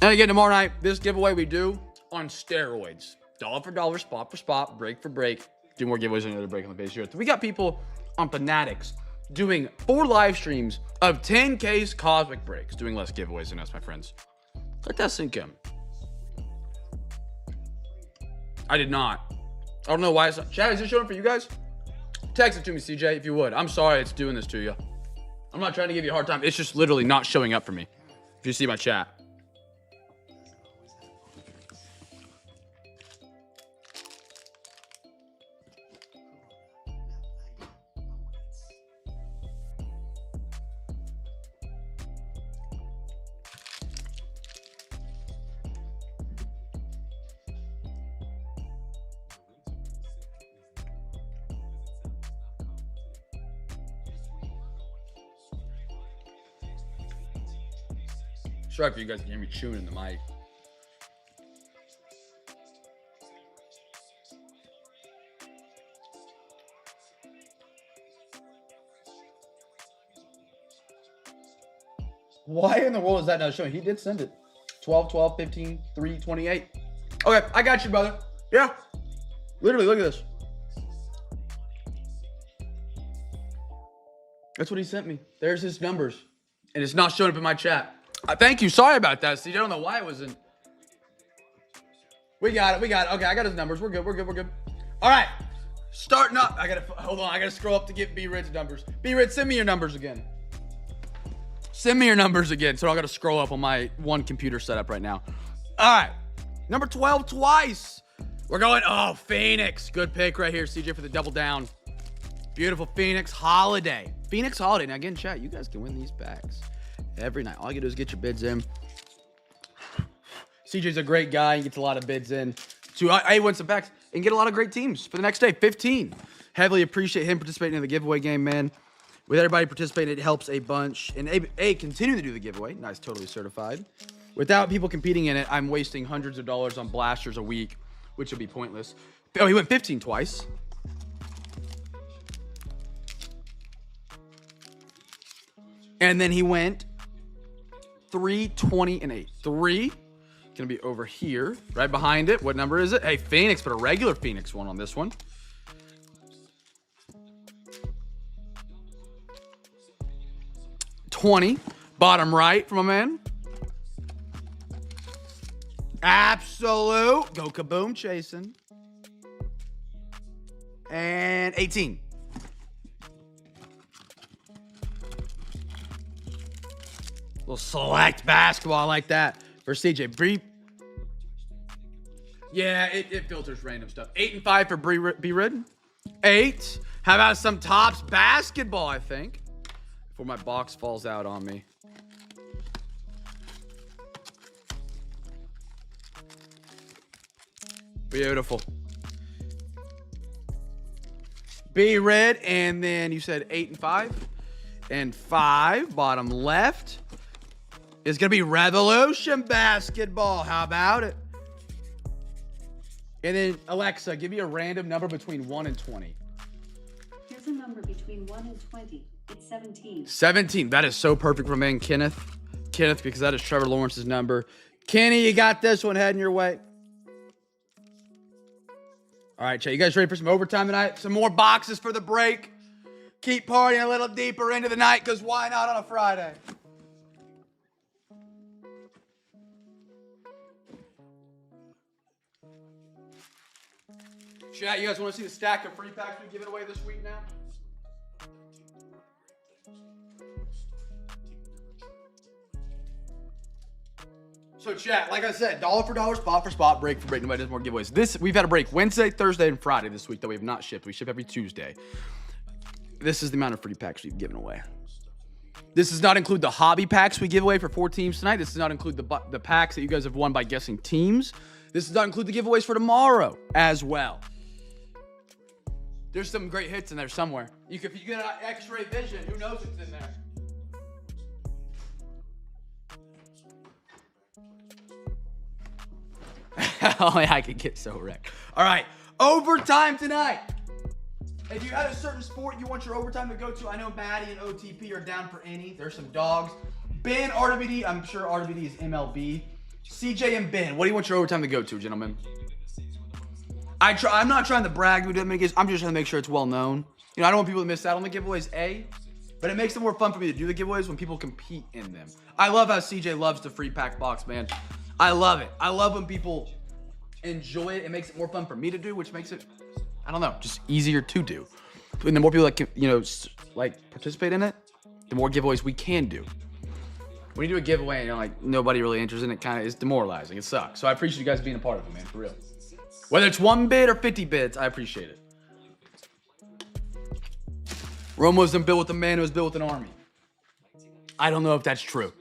And again, tomorrow night, this giveaway we do on steroids. Dollar for dollar, spot for spot, break for break. Do more giveaways on the other break on the page here. We got people on Fanatics doing 4 live streams of 10K's cosmic breaks, doing less giveaways than us, my friends. Let that sink in. I did not. I don't know why it's not. Chat, is it showing for you guys? Text it to me, CJ, if you would. I'm sorry it's doing this to you. I'm not trying to give you a hard time. It's just literally not showing up for me. If you see my chat. Sorry if you guys can hear me chewing in the mic. Why in the world is that not showing? He did send it. 12, 12, 15, 3, 28. Okay, I got you, brother. Yeah. Literally, look at this. That's what he sent me. There's his numbers. And it's not showing up in my chat. Thank you. Sorry about that, Steve. I don't know why it wasn't. We got it. We got it. Okay, I got his numbers. We're good. We're good. We're good. All right. Starting up. Hold on. I got to scroll up to get B-Rid's numbers. B-Rid, send me your numbers again. Send me your numbers again. So I got to scroll up on my one computer setup right now. All right. Number 12 twice. We're going. Oh, Phoenix. Good pick right here, CJ, for the double down. Beautiful Phoenix Holiday. Phoenix Holiday. Now, again, chat, you guys can win these packs every night. All you gotta do is get your bids in. CJ's a great guy. He gets a lot of bids in. So I win some packs and get a lot of great teams for the next day. 15. Heavily appreciate him participating in the giveaway game, man. With everybody participating, it helps a bunch. And continue to do the giveaway. Nice, totally certified. Without people competing in it, I'm wasting hundreds of dollars on blasters a week, which would be pointless. Oh, he went 15 twice. And then he went 3, 20, and 8. 3. Gonna be over here, right behind it. What number is it? Hey, Phoenix, but a regular Phoenix one on this one. 20, bottom right from a man. Absolute. Go kaboom chasing. And 18. Little select basketball like that for CJ. Bree. Yeah, it filters random stuff. 8 and 5 for B-Rid. 8. How about some Tops basketball, I think? Before my box falls out on me. Beautiful. B-Red, and then you said 8 and 5. And 5, bottom left, is going to be Revolution basketball. How about it? And then, Alexa, give me a random number between 1 and 20. Here's a number between 1 and 20. It's 17. 17. That is so perfect for man, Kenneth. Kenneth, because that is Trevor Lawrence's number. Kenny, you got this one heading your way. All right, Chat, you guys ready for some overtime tonight? Some more boxes for the break. Keep partying a little deeper into the night, because why not on a Friday? Chat, you guys want to see the stack of free packs we give it away this week now? So chat, like I said, dollar for dollar, spot for spot, break for break. Nobody does more giveaways. We've had a break Wednesday, Thursday, and Friday this week that we have not shipped. We ship every Tuesday. This is the amount of free packs we've given away. This does not include the hobby packs we give away for 4 teams tonight. This does not include the packs that you guys have won by guessing teams. This does not include the giveaways for tomorrow as well. There's some great hits in there somewhere. If you get an X-ray vision, who knows what's in there? Oh, yeah, I could get so wrecked. All right, overtime tonight. If you had a certain sport you want your overtime to go to, I know Maddie and OTP are down for any. There's some dogs. Ben, RWD, I'm sure RWD is MLB. CJ and Ben, what do you want your overtime to go to, gentlemen? I'm not trying to brag. I'm just trying to make sure it's well known. You know, I don't want people to miss out on the giveaways, but it makes it more fun for me to do the giveaways when people compete in them. I love how CJ loves the free pack box, man. I love it. I love when people enjoy it. It makes it more fun for me to do, which makes it, I don't know, just easier to do. And the more people that can, like participate in it, the more giveaways we can do. When you do a giveaway and like nobody really interested in it, kind of is demoralizing. It sucks. So I appreciate you guys being a part of it, man, for real. Whether it's 1 bid or 50 bids, I appreciate it. Rome wasn't built with a man, it was built with an army. I don't know if that's true.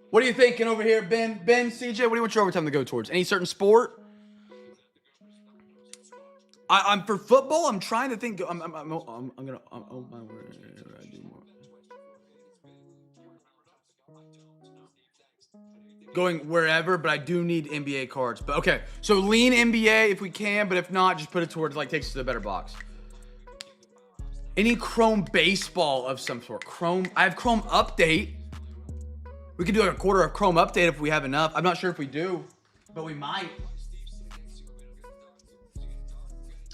What are you thinking over here, Ben? Ben, CJ, what do you want your overtime to go towards? Any certain sport? I'm for football. I'm trying to think. I'm gonna. Oh my word! I do more. Going wherever, but I do need NBA cards. But okay, so lean NBA if we can, but if not, just put it towards like takes us to the better box. Any Chrome baseball of some sort. Chrome. I have Chrome Update. We could do like a quarter of Chrome Update if we have enough. I'm not sure if we do, but we might.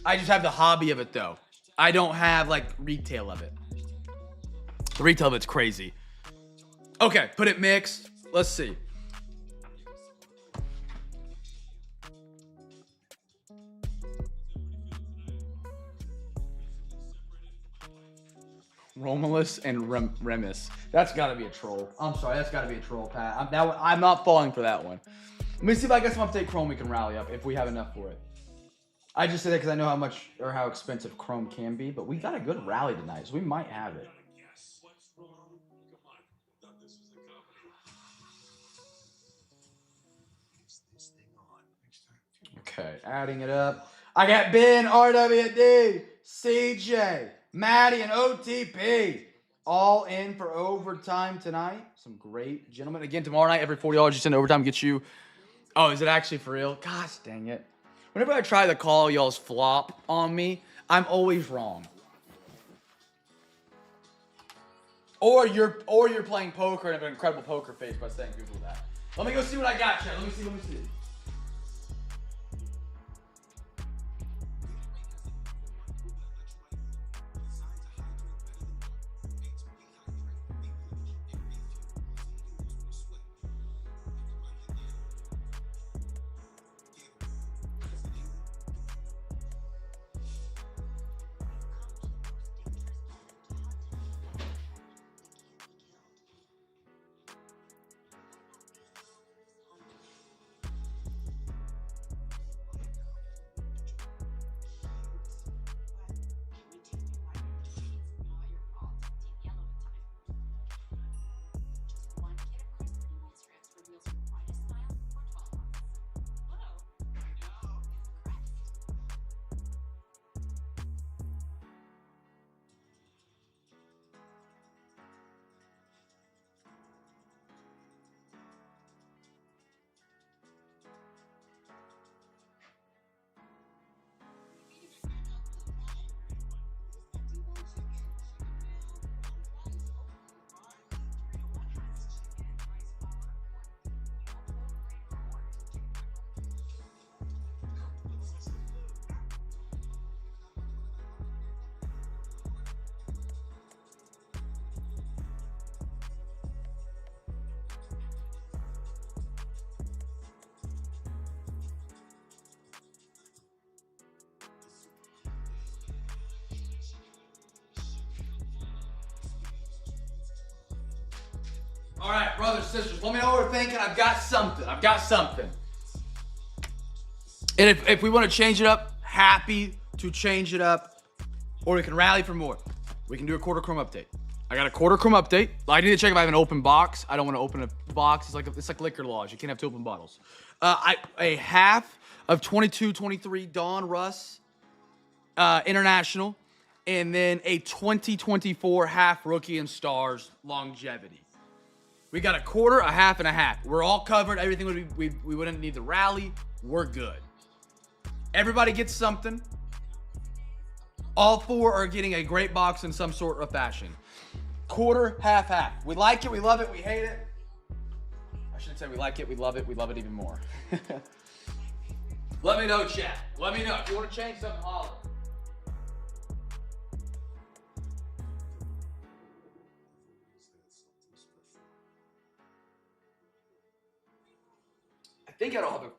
I just have the hobby of it though. I don't have like retail of it. The retail of it's crazy. Okay, put it mixed. Let's see. Romulus and Remus. That's got to be a troll. I'm sorry, that's got to be a troll, Pat. I'm not falling for that one. Let me see if I get some update Chrome we can rally up if we have enough for it. I just say that because I know how much or how expensive Chrome can be, but we got a good rally tonight, so we might have it. Okay, adding it up. I got Ben, RWD, CJ, Maddie and OTP. All in for overtime tonight. Some great gentlemen. Again, tomorrow night, every $40 you send to overtime gets you. Oh, is it actually for real? Gosh dang it. Whenever I try to call y'all's flop on me, I'm always wrong. Or you're playing poker and have an incredible poker face by saying Google that. Let me go see what I got, chat. Let me see. All right, brothers, sisters, let me know what we're thinking. I've got something. And if we want to change it up, happy to change it up. Or we can rally for more. We can do a quarter chrome update. I got a quarter chrome update. I need to check if I have an open box. I don't want to open a box. It's like liquor laws. You can't have 2 open bottles. A half of 22-23 Dawn Russ International. And then a 2024 half rookie and stars longevity. We got a quarter, a half, and a half. We're all covered. Everything would be, we wouldn't need the rally. We're good. Everybody gets something. All 4 are getting a great box in some sort of fashion. Quarter, half, half. We like it, we love it, we hate it. I shouldn't say we like it, we love it even more. Let me know, chat. Let me know. If you want to change something, holler. I think I don't have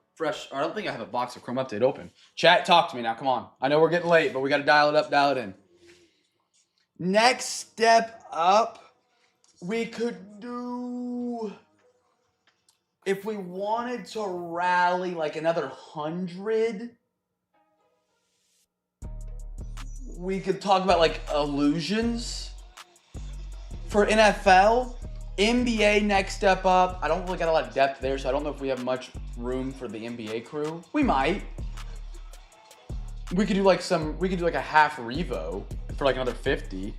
I don't think I have a box of Chrome Update open. Chat, talk to me now. Come on. I know we're getting late, but we got to dial it up, dial it in. Next step up, we could do, if we wanted to rally like another 100, we could talk about like illusions for NFL. NBA next step up. I don't really got a lot of depth there, so I don't know if we have much room for the NBA crew. We might. We could do like a half Revo for like another 50.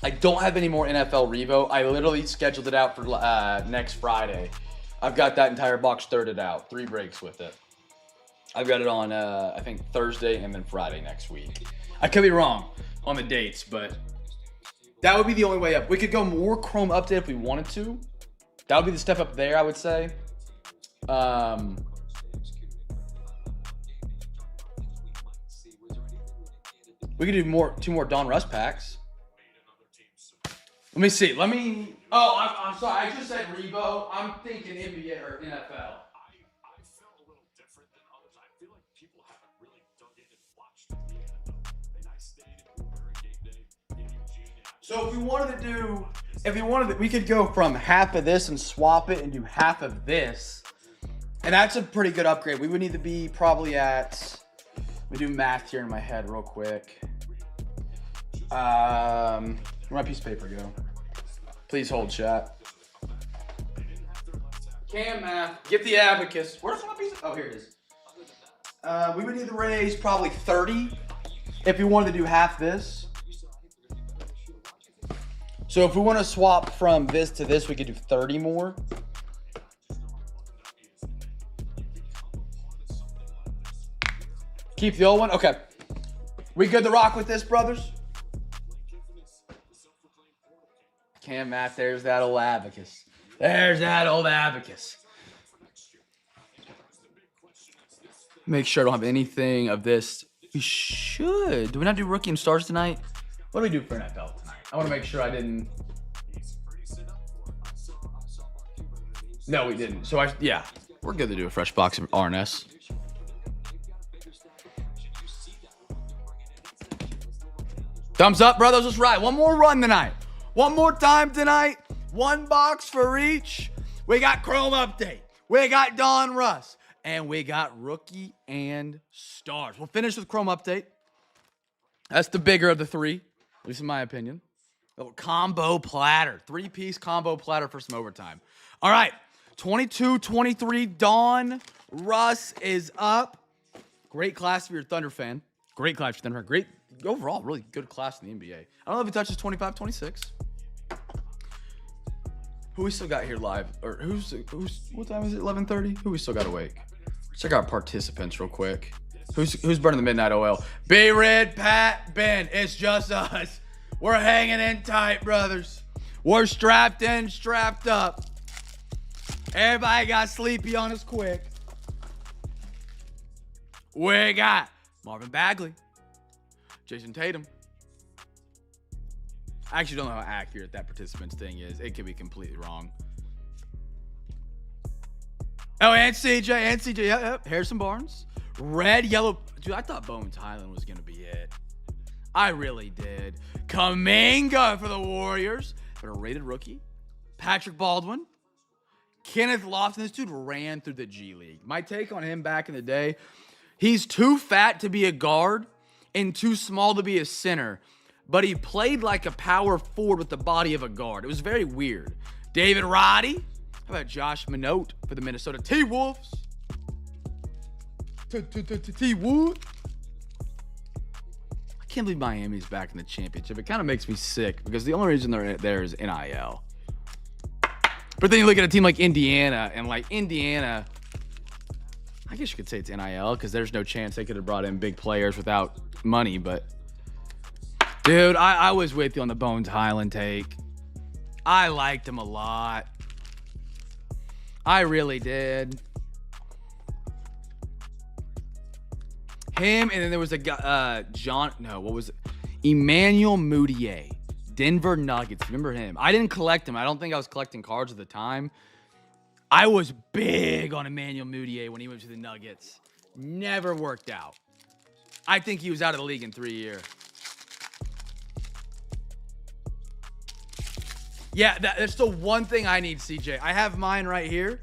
I don't have any more NFL Revo. I literally scheduled it out for next Friday. I've got that entire box thirded out. 3 breaks with it. I've got it on, I think Thursday and then Friday next week. I could be wrong on the dates, but that would be the only way up. We could go more Chrome Update if we wanted to. That would be the step up there, I would say. We could do 2 more Don Russ packs. Let me see. I'm sorry. I just said Revo. I'm thinking NBA or NFL. So if we wanted to, we could go from half of this and swap it and do half of this. And that's a pretty good upgrade. We would need to be probably at, let me do math here in my head real quick. Where'd my piece of paper go? Please hold, chat. Cam math, get the abacus. Where's my piece of, oh, here it is. We would need to raise probably 30 if we wanted to do half this. So if we want to swap from this to this, we could do 30 more. Keep the old one? Okay. We good to rock with this, brothers? Cam Matt, there's that old abacus. There's that old abacus. Make sure I don't have anything of this. We should. Do we not do rookie and stars tonight? What do we do for NFL tonight? I want to make sure I didn't. No, we didn't. So yeah, we're good to do a fresh box of RNS. Thumbs up, brothers. Let's ride. One more run tonight. One more time tonight. One box for each. We got Chrome Update. We got Don Russ. And we got Rookie and Stars. We'll finish with Chrome Update. That's the bigger of the three, at least in my opinion. A little combo platter. 3-piece combo platter for some overtime. All right. 22-23. Don Russ is up. Great class if you're a Thunder fan. Great class for Thunder. Great. Overall, really good class in the NBA. I don't know if he touches 25-26. Who we still got here live? Or who's what time is it? 11:30? Who we still got awake? Check out participants real quick. Who's burning the midnight oil? B-Red, Pat, Ben. It's just us. We're hanging in tight, brothers. We're strapped in, strapped up. Everybody got sleepy on us quick. We got Marvin Bagley. Jason Tatum. I actually don't know how accurate that participants thing is. It could be completely wrong. Oh, and CJ. Yep. Harrison Barnes. Red, yellow. Dude, I thought Bones Highland was going to be it. I really did. Kaminga for the Warriors. But a rated rookie. Patrick Baldwin. Kenneth Lofton. This dude ran through the G League. My take on him back in the day, he's too fat to be a guard and too small to be a center, but he played like a power forward with the body of a guard. It was very weird. David Roddy. How about Josh Minot for the Minnesota T-Wolves? T-Wolves. I can't believe Miami's back in the championship. It kind of makes me sick because the only reason they're there is NIL. But then you look at a team like Indiana, and like Indiana, I guess you could say it's NIL because there's no chance they could have brought in big players without money. But, dude, I was with you on the Bones Highland take. I liked him a lot. I really did. Him, and then there was a guy, Emmanuel Mudiay, Denver Nuggets. Remember him? I didn't collect him. I don't think I was collecting cards at the time. I was big on Emmanuel Mudiay when he went to the Nuggets. Never worked out. I think he was out of the league in 3 years. Yeah, that's the one thing I need, CJ. I have mine right here.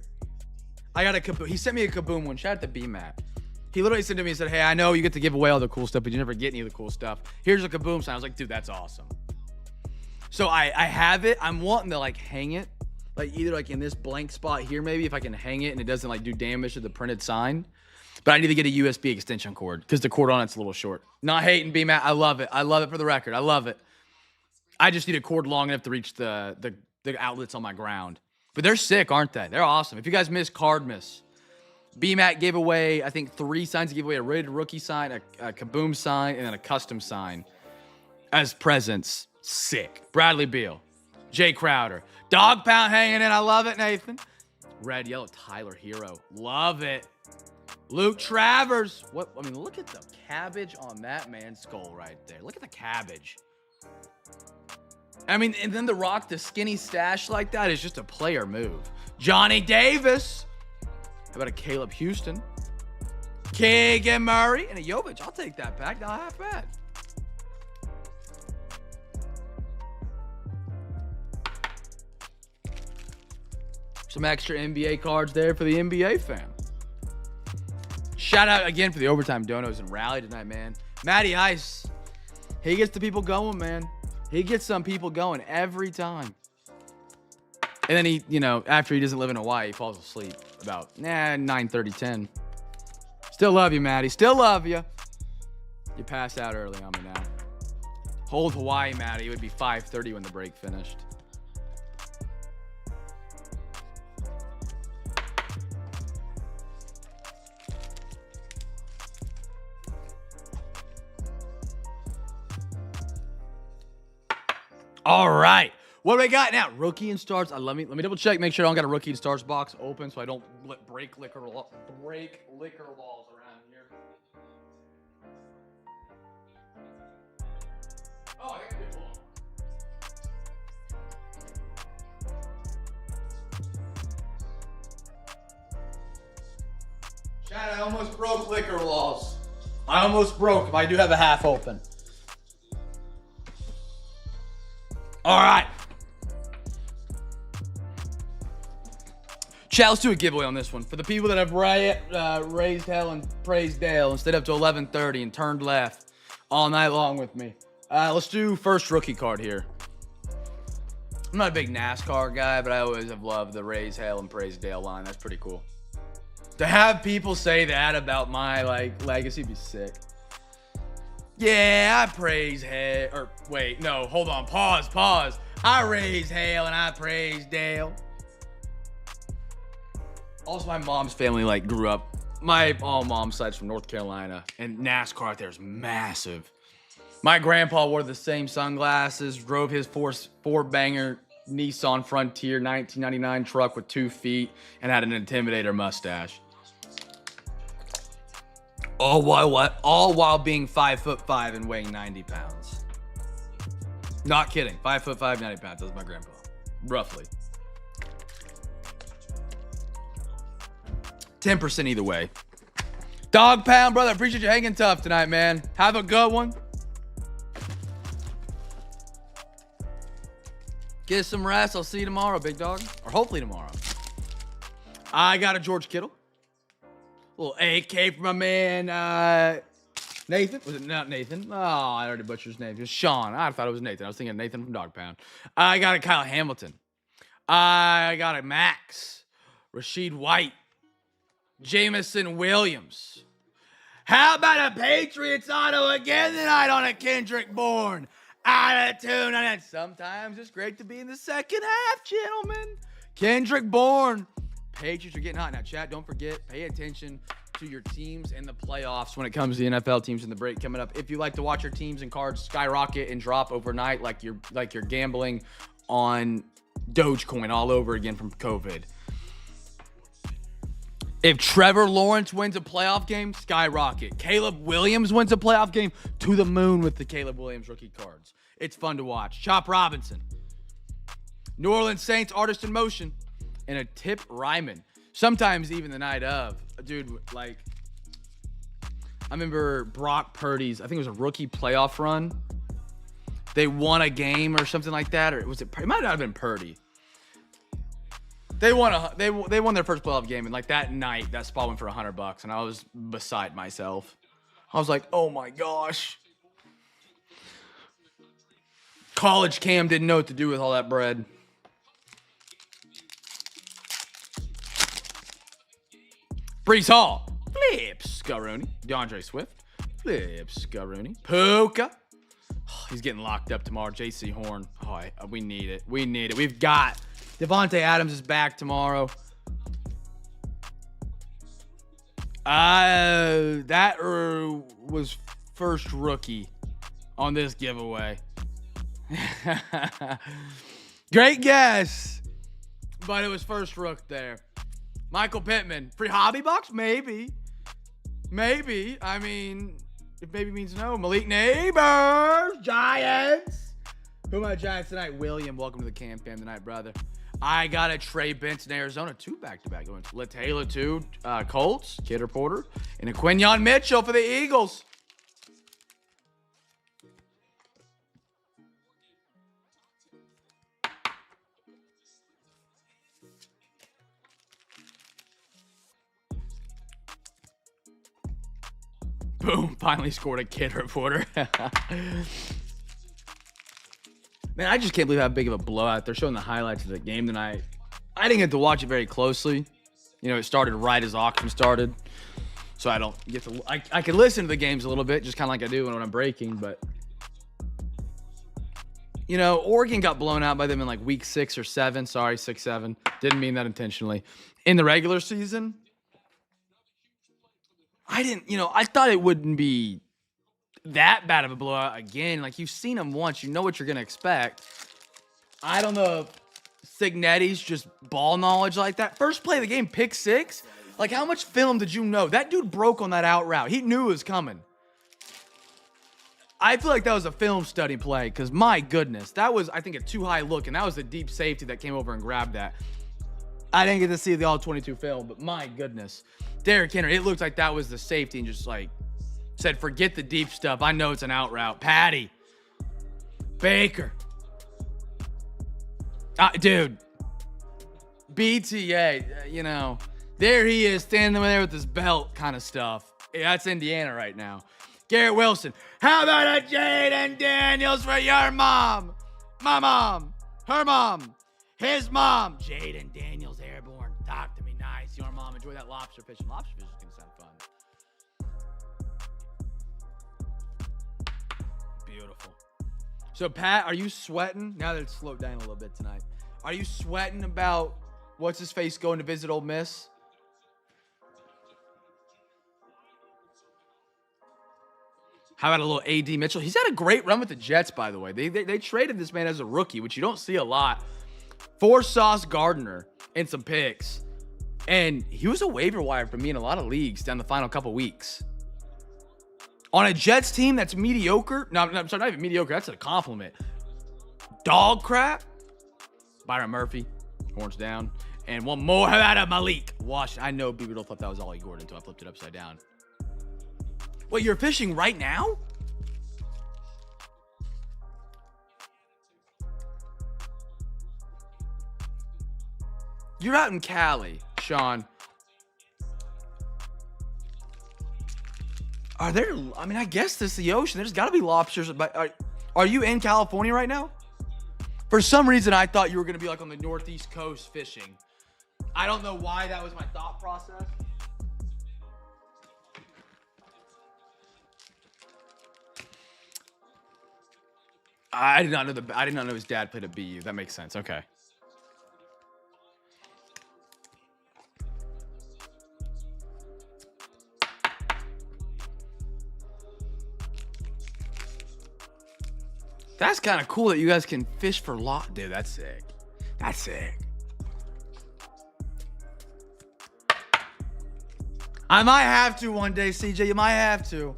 I got a Kaboom. He sent me a Kaboom one. Shout out to B-Matt. He literally sent to me and said, hey, I know you get to give away all the cool stuff, but you never get any of the cool stuff. Here's a Kaboom sign. I was like, dude, that's awesome. So I have it. I'm wanting to like hang it. Like either like in this blank spot here, maybe if I can hang it and it doesn't like do damage to the printed sign. But I need to get a USB extension cord because the cord on it's a little short. Not hating, B-Matt. I love it. I love it for the record. I love it. I just need a cord long enough to reach the outlets on my ground. But they're sick, aren't they? They're awesome. If you guys missed Cardmas, B-Matt gave away, I think, 3 signs. He gave away a rated rookie sign, a Kaboom sign, and then a custom sign as presents. Sick. Bradley Beal. Jay Crowder. Dog Pound hanging in. I love it, Nathan. Red, yellow, Tyler Hero. Love it. Luke Travers. What? I mean, look at the cabbage on that man's skull right there. Look at the cabbage. I mean, and then to rock the skinny stash like that is just a player move. Johnny Davis. How about a Caleb Houston? Keegan Murray and a Jovic. I'll take that pack. Not half bad. Some extra NBA cards there for the NBA fan. Shout out again for the overtime donos and rally tonight, man. Matty Ice. He gets the people going, man. He gets some people going every time. And then he, you know, after he doesn't live in Hawaii, he falls asleep about 9:30, 10. Still love you, Matty. Still love you. You passed out early on me now. Hold Hawaii, Matty. It would be 5:30 when the break finished. All right. What do we got now? Rookie and starts. Let me double check. Make sure I don't got a rookie and starts box open so I don't break liquor laws around here. Oh, I got a good one. Chad, I almost broke liquor laws. I almost broke them. I do have a half open. All right. Chat, let's do a giveaway on this one. For the people that have raised hell and praised Dale and stayed up to 11:30 and turned left all night long with me. Let's do first rookie card here. I'm not a big NASCAR guy, but I always have loved the raise hell and praise Dale line. That's pretty cool. To have people say that about my legacy would be sick. Yeah, I praise hell. Or wait, no, hold on. Pause. I raise hell and I praise Dale. Also, my mom's family grew up. All mom's side's from North Carolina, and NASCAR out there is massive. My grandpa wore the same sunglasses, drove his four-banger Nissan Frontier 1999 truck with 2 feet, and had an Intimidator mustache. All while being 5'5" and weighing 90 pounds. Not kidding. 5'5", 90 pounds. That's my grandpa. Roughly. 10% either way. Dog Pound, brother. Appreciate you hanging tough tonight, man. Have a good one. Get some rest. I'll see you tomorrow, big dog. Or hopefully tomorrow. I got a George Kittle. Little AK for my man, Nathan. Was it not Nathan? Oh, I already butchered his name. It was Sean. I thought it was Nathan. I was thinking of Nathan from Dog Pound. I got a Kyle Hamilton. I got a Max. Rashid White. Jamison Williams. How about a Patriots auto again tonight on a Kendrick Bourne? Out of tune. And sometimes it's great to be in the second half, gentlemen. Kendrick Bourne. Patriots are getting hot. Now, chat, don't forget, pay attention to your teams in the playoffs when it comes to the NFL teams in the break coming up. If you like to watch your teams and cards skyrocket and drop overnight like you're gambling on Dogecoin all over again from COVID. If Trevor Lawrence wins a playoff game, skyrocket. Caleb Williams wins a playoff game, to the moon with the Caleb Williams rookie cards. It's fun to watch. Chop Robinson. New Orleans Saints, Artist in Motion. And a Tip Ryman. Sometimes even the night of. Dude, I remember Brock Purdy's, I think it was a rookie playoff run. They won a game or something like that. Or was it might not have been Purdy. They won their first playoff game, and that night, that spot went for $100, and I was beside myself. I was like, oh my gosh. College Cam didn't know what to do with all that bread. Brees Hall. Flips. Scaroni. DeAndre Swift. Flips. Scaroni. Puka. Oh, he's getting locked up tomorrow. J.C. Horn. Oh, we need it. We've got Devontae Adams is back tomorrow. That was first rookie on this giveaway. Great guess. But it was first rook there. Michael Pittman. Free hobby box? Maybe. I mean, if maybe means no. Malik Neighbors. Giants. Who are my Giants tonight? William, welcome to the CamFam tonight, brother. I got a Trey Benson, Arizona. 2 back-to-back. Going to LaTaylor 2, Colts. Kidder Porter. And a Quinyon Mitchell for the Eagles. Boom, finally scored a Kid Reporter. Man, I just can't believe how big of a blowout. They're showing the highlights of the game tonight. I didn't get to watch it very closely. You know, it started right as auction started. So I don't get to... I can listen to the games a little bit, just kind of like I do when I'm breaking, but... You know, Oregon got blown out by them in like week 6 or 7. Sorry, 6, 7. Didn't mean that intentionally. In the regular season, I thought it wouldn't be that bad of a blowout again. Like, you've seen them once. You know what you're going to expect. I don't know if Signetti's just ball knowledge like that. First play of the game, pick 6. Like, how much film did you know? That dude broke on that out route. He knew it was coming. I feel like that was a film study play because, my goodness, that was, I think, a too high look, and that was the deep safety that came over and grabbed that. I didn't get to see the all-22 film, but my goodness. Derrick Henry, it looked like that was the safety and just, like, said, forget the deep stuff. I know it's an out route. Patty. Baker. Dude. BTA, you know, there he is standing there with his belt kind of stuff. Yeah, that's Indiana right now. Garrett Wilson. How about a Jaden Daniels for your mom? My mom. Her mom. His mom. Jaden Daniels airborne. Talk to me nice. Your mom. Enjoy that lobster fishing. Lobster fishing is going to sound fun. Beautiful. So, Pat, are you sweating? Now that it's slowed down a little bit tonight. Are you sweating about what's-his-face going to visit Ole Miss? How about a little A.D. Mitchell? He's had a great run with the Jets, by the way. They traded this man as a rookie, which you don't see a lot, for Sauce Gardner and some picks. And he was a waiver wire for me in a lot of leagues down the final couple weeks. On a Jets team that's mediocre. No, I'm sorry, not even mediocre. That's a compliment. Dog crap. Byron Murphy, horns down. And one more. How about a Malik Washington? I know people thought that was Ollie Gordon until I flipped it upside down. Wait, you're fishing right now? You're out in Cali, Sean. Are there, I mean, I guess this is the ocean. There's got to be lobsters. But are you in California right now? For some reason, I thought you were going to be like on the Northeast coast fishing. I don't know why that was my thought process. I did not know his dad played at BU. That makes sense. Okay. That's kind of cool that you guys can fish for lot. Dude, that's sick. That's sick. I might have to one day, CJ. You might have to.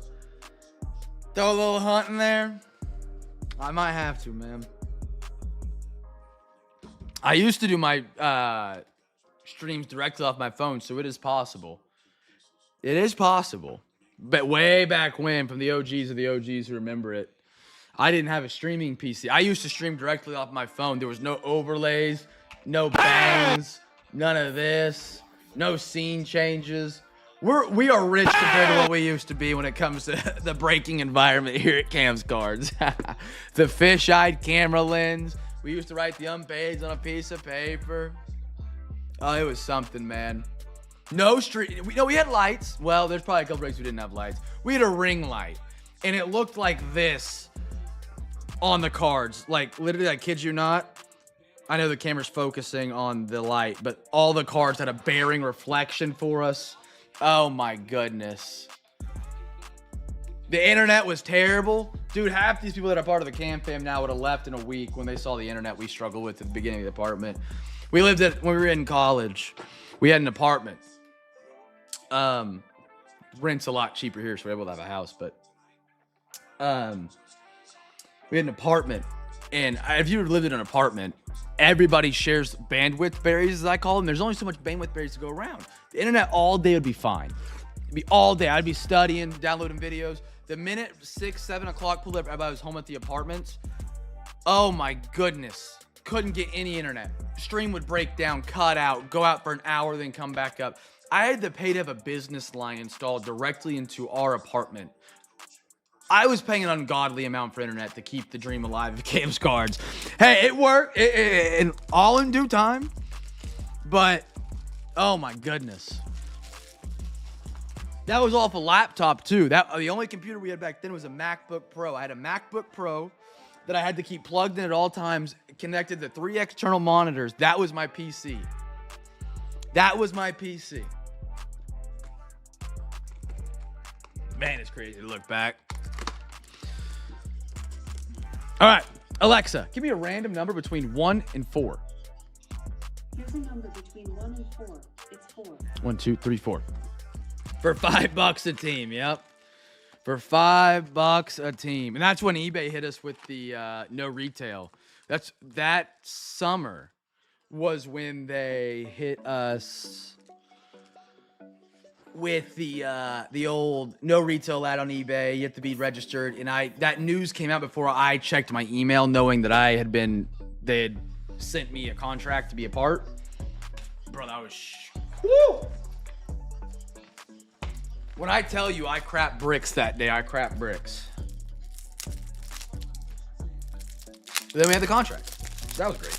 Throw a little hunt in there. I might have to, man. I used to do my streams directly off my phone, so it is possible. It is possible. But way back when, from the OGs of the OGs who remember it, I didn't have a streaming PC. I used to stream directly off my phone. There was no overlays, no bangs, none of this, no scene changes. We are rich compared to what we used to be when it comes to the breaking environment here at Cam's Cards. The fisheye camera lens. We used to write the unpaids on a piece of paper. Oh, it was something, man. No street. We had lights. Well, there's probably a couple breaks we didn't have lights. We had a ring light, and it looked like this on the cards. Like, literally, I kid you not. I know the camera's focusing on the light, but all the cards had a bearing reflection for us. Oh my goodness. The internet was terrible. Dude, half these people that are part of the CamFam now would have left in a week when they saw the internet we struggled with at the beginning of the apartment. When we were in college, we had an apartment. Rent's a lot cheaper here, so we're able to have a house, but we had an apartment, and if you lived in an apartment, everybody shares bandwidth berries, as I call them. There's only so much bandwidth berries to go around. The internet all day would be fine. It'd be all day. I'd be studying, downloading videos. The minute 6, 7 o'clock pulled up, everybody was home at the apartments. Oh my goodness. Couldn't get any internet. Stream would break down, cut out, go out for an hour, then come back up. I had to pay to have a business line installed directly into our apartment. I was paying an ungodly amount for internet to keep the dream alive of Cam's Cards. Hey, it worked, and all in due time. But, oh my goodness. That was off a laptop too. The only computer we had back then was a MacBook Pro. I had a MacBook Pro that I had to keep plugged in at all times, connected to 3 external monitors. That was my PC. That was my PC. Man, it's crazy to look back. All right, Alexa, give me a random number between 1 and 4. Here's a number between 1 and 4. It's 4. 1, 2, 3, 4. For $5 a team, yep. For $5 a team. And that's when eBay hit us with the no retail. That summer was when they hit us with the old no retail ad on eBay. You have to be registered. And that news came out before I checked my email, knowing that they had sent me a contract to be a part. Bro, that was woo! When I tell you I crapped bricks that day, I crapped bricks. But then we had the contract. So that was great.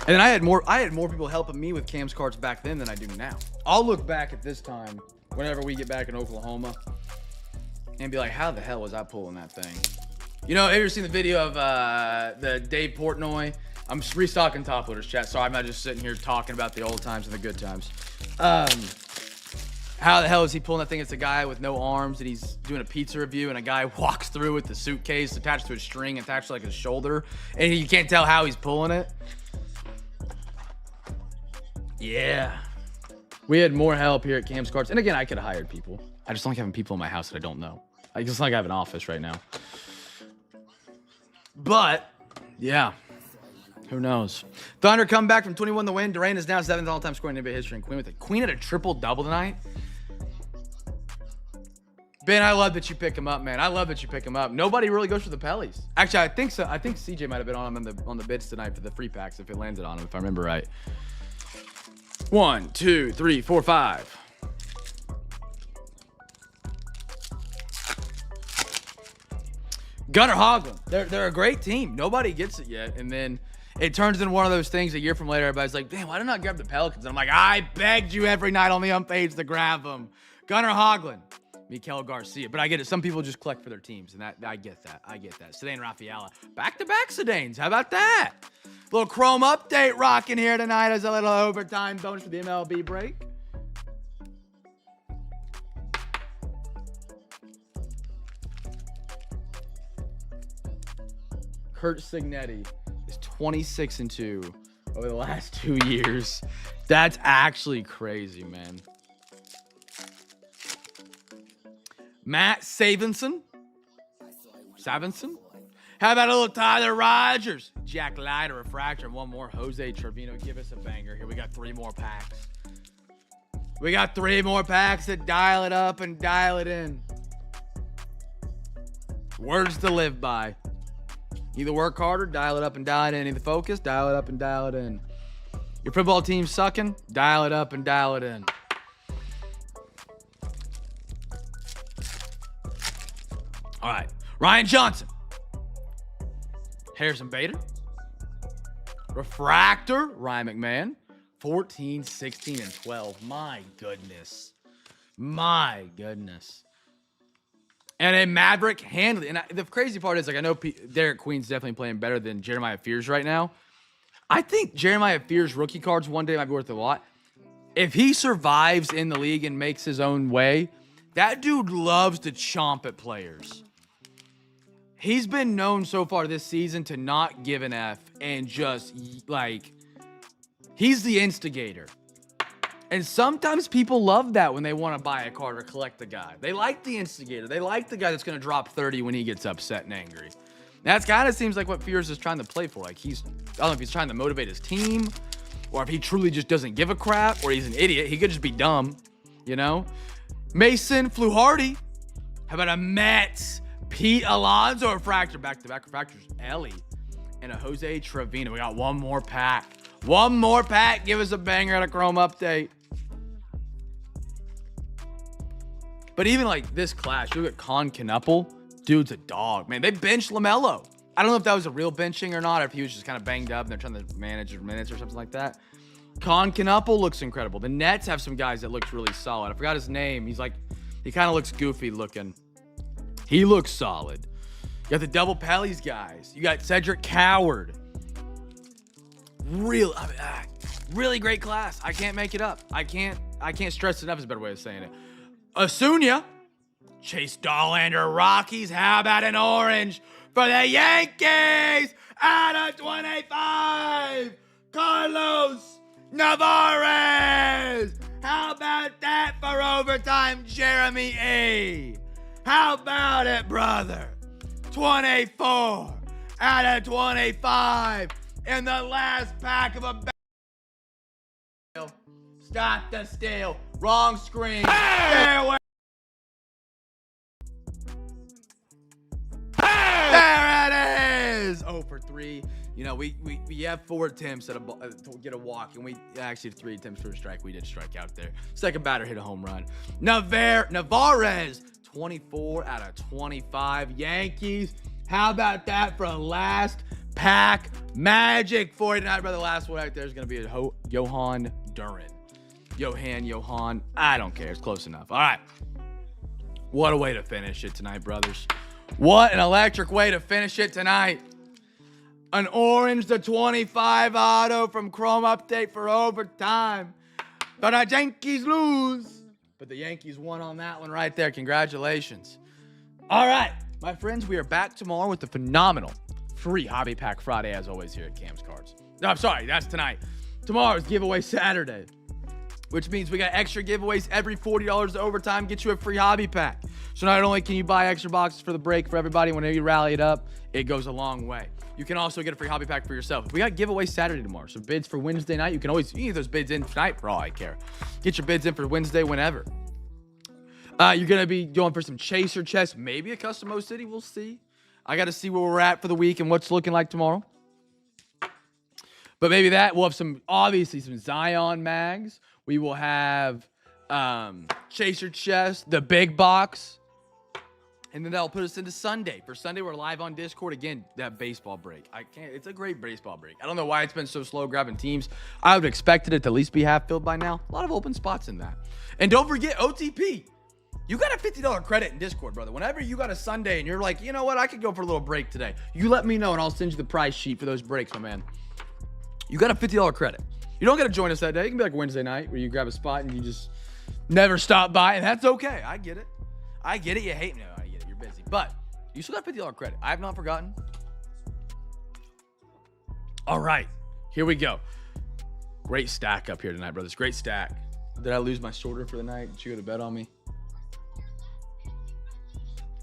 And then I had more people helping me with Cam's cards back then than I do now. I'll look back at this time whenever we get back in Oklahoma and be like, how the hell was I pulling that thing? You know, have you ever seen the video of the Dave Portnoy? I'm restocking top loaders, chat, so I'm not just sitting here talking about the old times and the good times. How the hell is he pulling that thing? It's a guy with no arms, and he's doing a pizza review, and a guy walks through with the suitcase attached to a string attached to like his shoulder, and you can't tell how he's pulling it. Yeah. We had more help here at Cam's Cards. And again, I could have hired people. I just don't like having people in my house that I don't know. I just like I have an office right now. But, yeah. Who knows? Thunder come back from 21 to win. Durant is now 7th all-time scoring in NBA history. And Queen had a triple-double tonight. Ben, I love that you pick him up, man. I love that you pick him up. Nobody really goes for the Pellies. Actually, I think so. I think CJ might have been on him on the bids tonight for the free packs if it landed on him, if I remember right. 1, 2, 3, 4, 5. Gunnar Hoglund. They're a great team. Nobody gets it yet. And then it turns into one of those things a year from later. Everybody's like, man, why did I not grab the Pelicans? And I'm like, I begged you every night on the page to grab them. Gunnar Hoglund. Mikel Garcia. But I get it. Some people just collect for their teams. And I get that. I get that. Sedane Rafaela. Back-to-back Sedanes. How about that? Little Chrome update rocking here tonight as a little overtime bonus for the MLB break. Kurt Signetti is 26-2 over the last 2 years. That's actually crazy, man. Matt Savinson. How about a little Tyler Rogers? Jack Leiter, refractor, and one more. Jose Trevino, give us a banger. Here we got 3 more packs. We got 3 more packs that dial it up and dial it in. Words to live by. Either work harder, dial it up and dial it in. Either focus, dial it up and dial it in. Your football team's sucking, dial it up and dial it in. All right, Ryan Johnson. Harrison Bader. Refractor, Ryan McMahon. 14, 16, and 12. My goodness. My goodness. And a Maverick Handley. And the crazy part is, like, I know Derek Queen's definitely playing better than Jeremiah Fears right now. I think Jeremiah Fears' rookie cards one day might be worth a lot. If he survives in the league and makes his own way, that dude loves to chomp at players. He's been known so far this season to not give an F and just, like, he's the instigator. And sometimes people love that when they want to buy a card or collect the guy. They like the instigator. They like the guy that's going to drop 30 when he gets upset and angry. That kind of seems like what Fears is trying to play for. Like, I don't know if he's trying to motivate his team or if he truly just doesn't give a crap or he's an idiot. He could just be dumb, you know? Mason Fluharty. How about a Mets? Pete Alonso refractor. Back-to-back refractors. Ellie. And a Jose Trevino. We got one more pack. One more pack. Give us a banger at a Chrome update. But even like this clash, you look at Con Knuppel. Dude's a dog, man. They benched LaMelo. I don't know if that was a real benching or not, or if he was just kind of banged up and they're trying to manage minutes or something like that. Con Knuppel looks incredible. The Nets have some guys that looks really solid. I forgot his name. He kind of looks goofy looking. He looks solid. You got the double Pelly's guys. You got Cedric Coward. Really great class. I can't make it up. I can't stress enough is a better way of saying it. Asunia. Chase Dollander, Rockies. How about an orange for the Yankees? Out of 25. Carlos Navarez. How about that for overtime, Jeremy E? How about it, brother? 24 out of 25 in the last pack of a Stop the steal. Wrong screen. Hey! There it is. 0 for 3. You know, we have 4 attempts to get a walk, and we actually had 3 attempts for a strike. We did strike out there. Second batter hit a home run. Navarez, 24 out of 25. Yankees. How about that for a last pack magic for you tonight, brother? The last one right there is going to be a Johan Duran. Johan. I don't care. It's close enough. All right. What a way to finish it tonight, brothers. What an electric way to finish it tonight. An orange to 25 auto from Chrome Update for overtime. But the Yankees lose. But the Yankees won on that one right there. Congratulations. All right, my friends, we are back tomorrow with the phenomenal free Hobby Pack Friday, as always, here at Cam's Cards. No, I'm sorry, that's tonight. Tomorrow's giveaway Saturday, which means we got extra giveaways every $40 to overtime, get you a free hobby pack. So not only can you buy extra boxes for the break for everybody, whenever you rally it up, it goes a long way. You can also get a free hobby pack for yourself. We got giveaway Saturday tomorrow, so bids for Wednesday night, you can get those bids in tonight for all I care. Get your bids in for Wednesday whenever. You're going to be going for some chaser chests, maybe a custom O City, we'll see. I got to see where we're at for the week and what's looking like tomorrow. But maybe that, we'll have obviously some Zion mags. We will have chaser chest, the big box. And then that'll put us into Sunday. For Sunday, we're live on Discord. Again, that baseball break. It's a great baseball break. I don't know why it's been so slow grabbing teams. I would have expected it to at least be half filled by now. A lot of open spots in that. And don't forget OTP. You got a $50 credit in Discord, brother. Whenever you got a Sunday and you're like, you know what, I could go for a little break today. You let me know and I'll send you the price sheet for those breaks, my man. You got a $50 credit. You don't got to join us that day. It can be like Wednesday night where you grab a spot and you just never stop by, and that's okay. I get it. You hate me. I get it. You're busy. But you still got $50 credit. I have not forgotten. All right. Here we go. Great stack up here tonight, brothers. Great stack. Did I lose my shoulder for the night? Did you go to bed on me?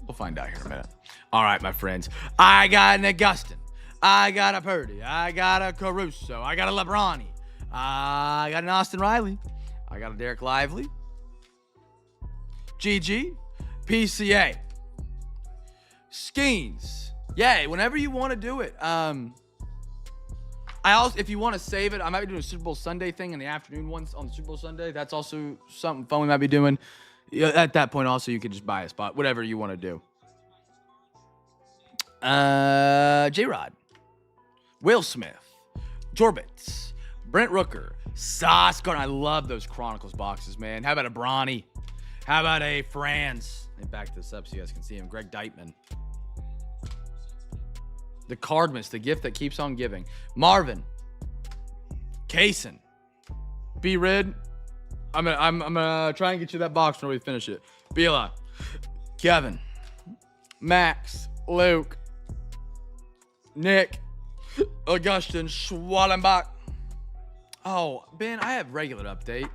We'll find out here in a minute. All right, my friends. I got an Augustin. I got a Purdy. I got a Caruso. I got a Lebroni. I got an Austin Riley. I got a Derek Lively. GG. PCA. Skeens. Yay, whenever you want to do it. If you want to save it, I might be doing a Super Bowl Sunday thing in the afternoon once on the Super Bowl Sunday. That's also something fun we might be doing. At that point, also, you could just buy a spot, whatever you want to do. J-Rod. Will Smith. Jorbitz. Brent Rooker. Sauce Gardner. I love those Chronicles boxes, man. How about a Bronny? How about a Franz? Let me back this up so you guys can see him. Greg Deitman. The Cardmas, the gift that keeps on giving. Marvin. Kaysen. B. Rid. I'm gonna try and get you that box when we finish it. Bila. Kevin. Max. Luke. Nick. Augustin. Schwallenbach. Oh, Ben, I have regular update.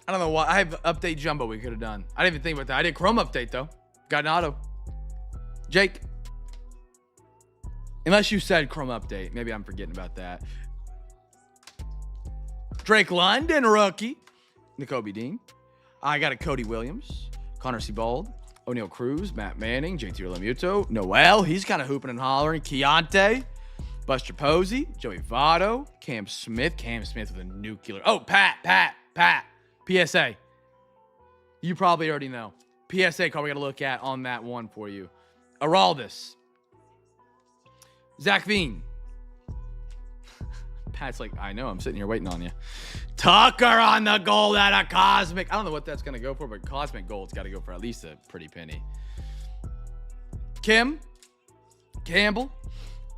I don't know why. I have update jumbo we could have done. I didn't even think about that. I did Chrome update, though. Got an auto. Jake. Unless you said Chrome update. Maybe I'm forgetting about that. Drake London, rookie. N'Kobe Dean. I got a Cody Williams. Connor Seabold. O'Neal Cruz. Matt Manning. JT Realmuto. Noel. He's kind of hooping and hollering. Keontae. Buster Posey. Joey Votto. Cam Smith. Cam Smith with a nuclear. Oh, Pat. PSA. You probably already know. PSA card we got to look at on that one for you. Araldis. Zach Veen. Pat's like, I know, I'm sitting here waiting on you. Tucker on the gold out of Cosmic. I don't know what that's going to go for, but Cosmic Gold's got to go for at least a pretty penny. Kim, Campbell,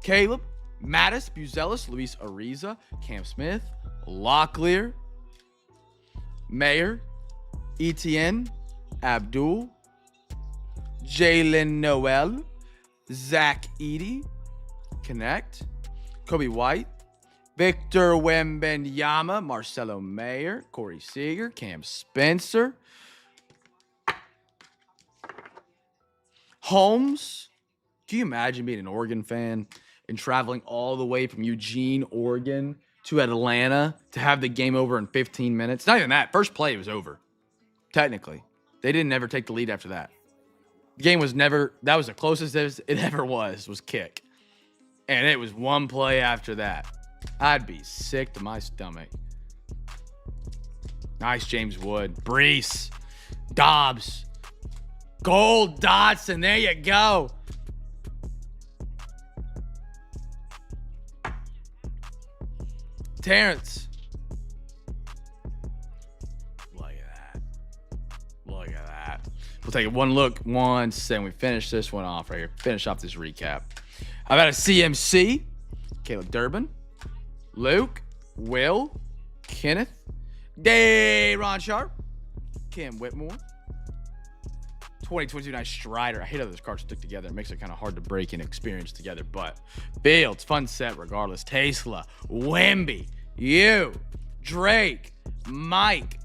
Caleb, Mattis, Buzelis, Luis Ariza, Cam Smith, Locklear, Mayer, Etienne, Abdul, Jalen Noel, Zach Eady, Connect, Kobe White, Victor Wembanyama, Marcelo Mayer, Corey Seager, Cam Spencer, Holmes. Can you imagine being an Oregon fan and traveling all the way from Eugene, Oregon to Atlanta to have the game over in 15 minutes? Not even that. First play was over. Technically. They didn't ever take the lead after that. The game was never, that was the closest it ever was kick. And it was one play after that. I'd be sick to my stomach. Nice James Wood. Brees. Dobbs. Gold Dotson. There you go. Terrence. Look at that. Look at that. We'll take it one look once, and we finish this one off right here. Finish off this recap. I've got a CMC. Caleb Durbin. Luke. Will. Kenneth. Ron Sharp. Cam Whitmore. 2022 nice Strider. I hate how those cards stick together. It makes it kind of hard to break and experience together. But Fields, fun set regardless. Tesla, Wemby, you, Drake, Mike,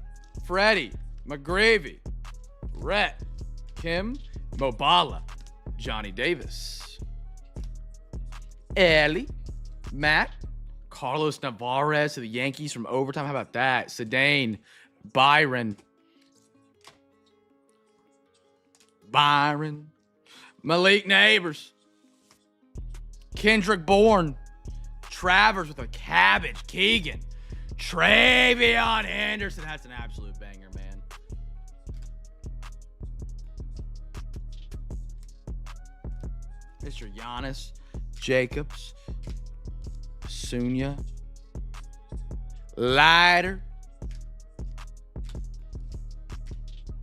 Freddie, McGravy, Rhett, Kim, Mobala, Johnny Davis, Ellie, Matt, Carlos Navarez to the Yankees from overtime. How about that? Sedane, Byron, Malik Neighbors, Kendrick Bourne, Travers with a cabbage, Keegan, Travion Henderson. That's an absolute banger, man. Mr. Giannis, Jacobs, Sunya, Leiter,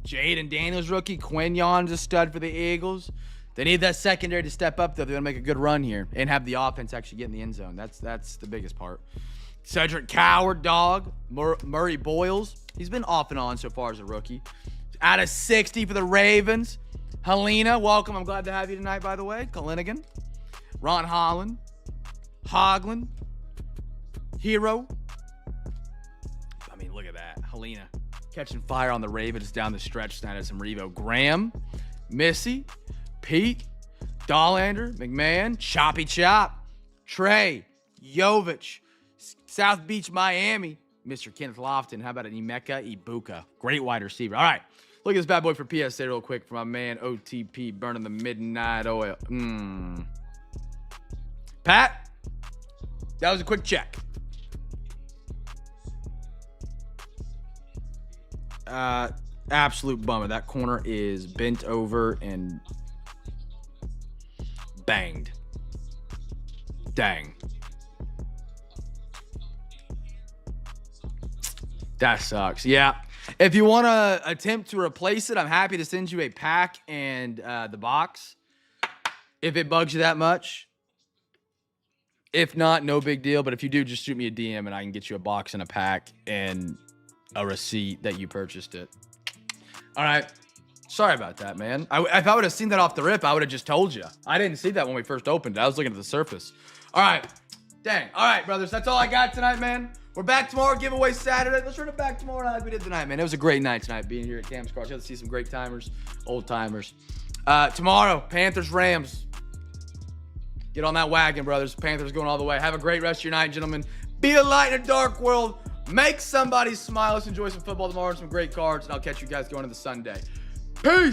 Jaden Daniels rookie. Quinion's a stud for the Eagles. They need that secondary to step up, though. They're going to make a good run here and have the offense actually get in the end zone. That's the biggest part. Cedric Coward, dog. Murray Boyles. He's been off and on so far as a rookie. Out of 60 for the Ravens. Helena, welcome. I'm glad to have you tonight, by the way. Kalinigan. Ron Holland. Hoglin. Hero. I mean, look at that. Helena. Catching fire on the Ravens down the stretch tonight at some Revo. Graham, Missy, Pete, Dollander, McMahon, Choppy Chop, Trey, Jovich, South Beach, Miami, Mr. Kenneth Lofton. How about an Emeka Ibuka? Great wide receiver. All right. Look at this bad boy for PSA real quick for my man OTP burning the midnight oil. Pat, that was a quick check. Absolute bummer. That corner is bent over and banged. Dang. That sucks. Yeah. If you want to attempt to replace it, I'm happy to send you a pack and the box. If it bugs you that much. If not, no big deal. But if you do, just shoot me a DM and I can get you a box and a pack and a receipt that you purchased it. All right. Sorry about that, man. If I would have seen that off the rip, I would have just told you. I didn't see that when we first opened it. I was looking at the surface. All right. Dang. All right, brothers. That's all I got tonight, man. We're back tomorrow. Giveaway Saturday. Let's run it back tomorrow night like we did tonight, man. It was a great night tonight being here at Cam's Cars. Got to see some great timers, old timers. Tomorrow, Panthers, Rams. Get on that wagon, brothers. Panthers going all the way. Have a great rest of your night, gentlemen. Be a light in a dark world. Make somebody smile. Let's enjoy some football tomorrow and some great cards. And I'll catch you guys going into the Sunday. Peace.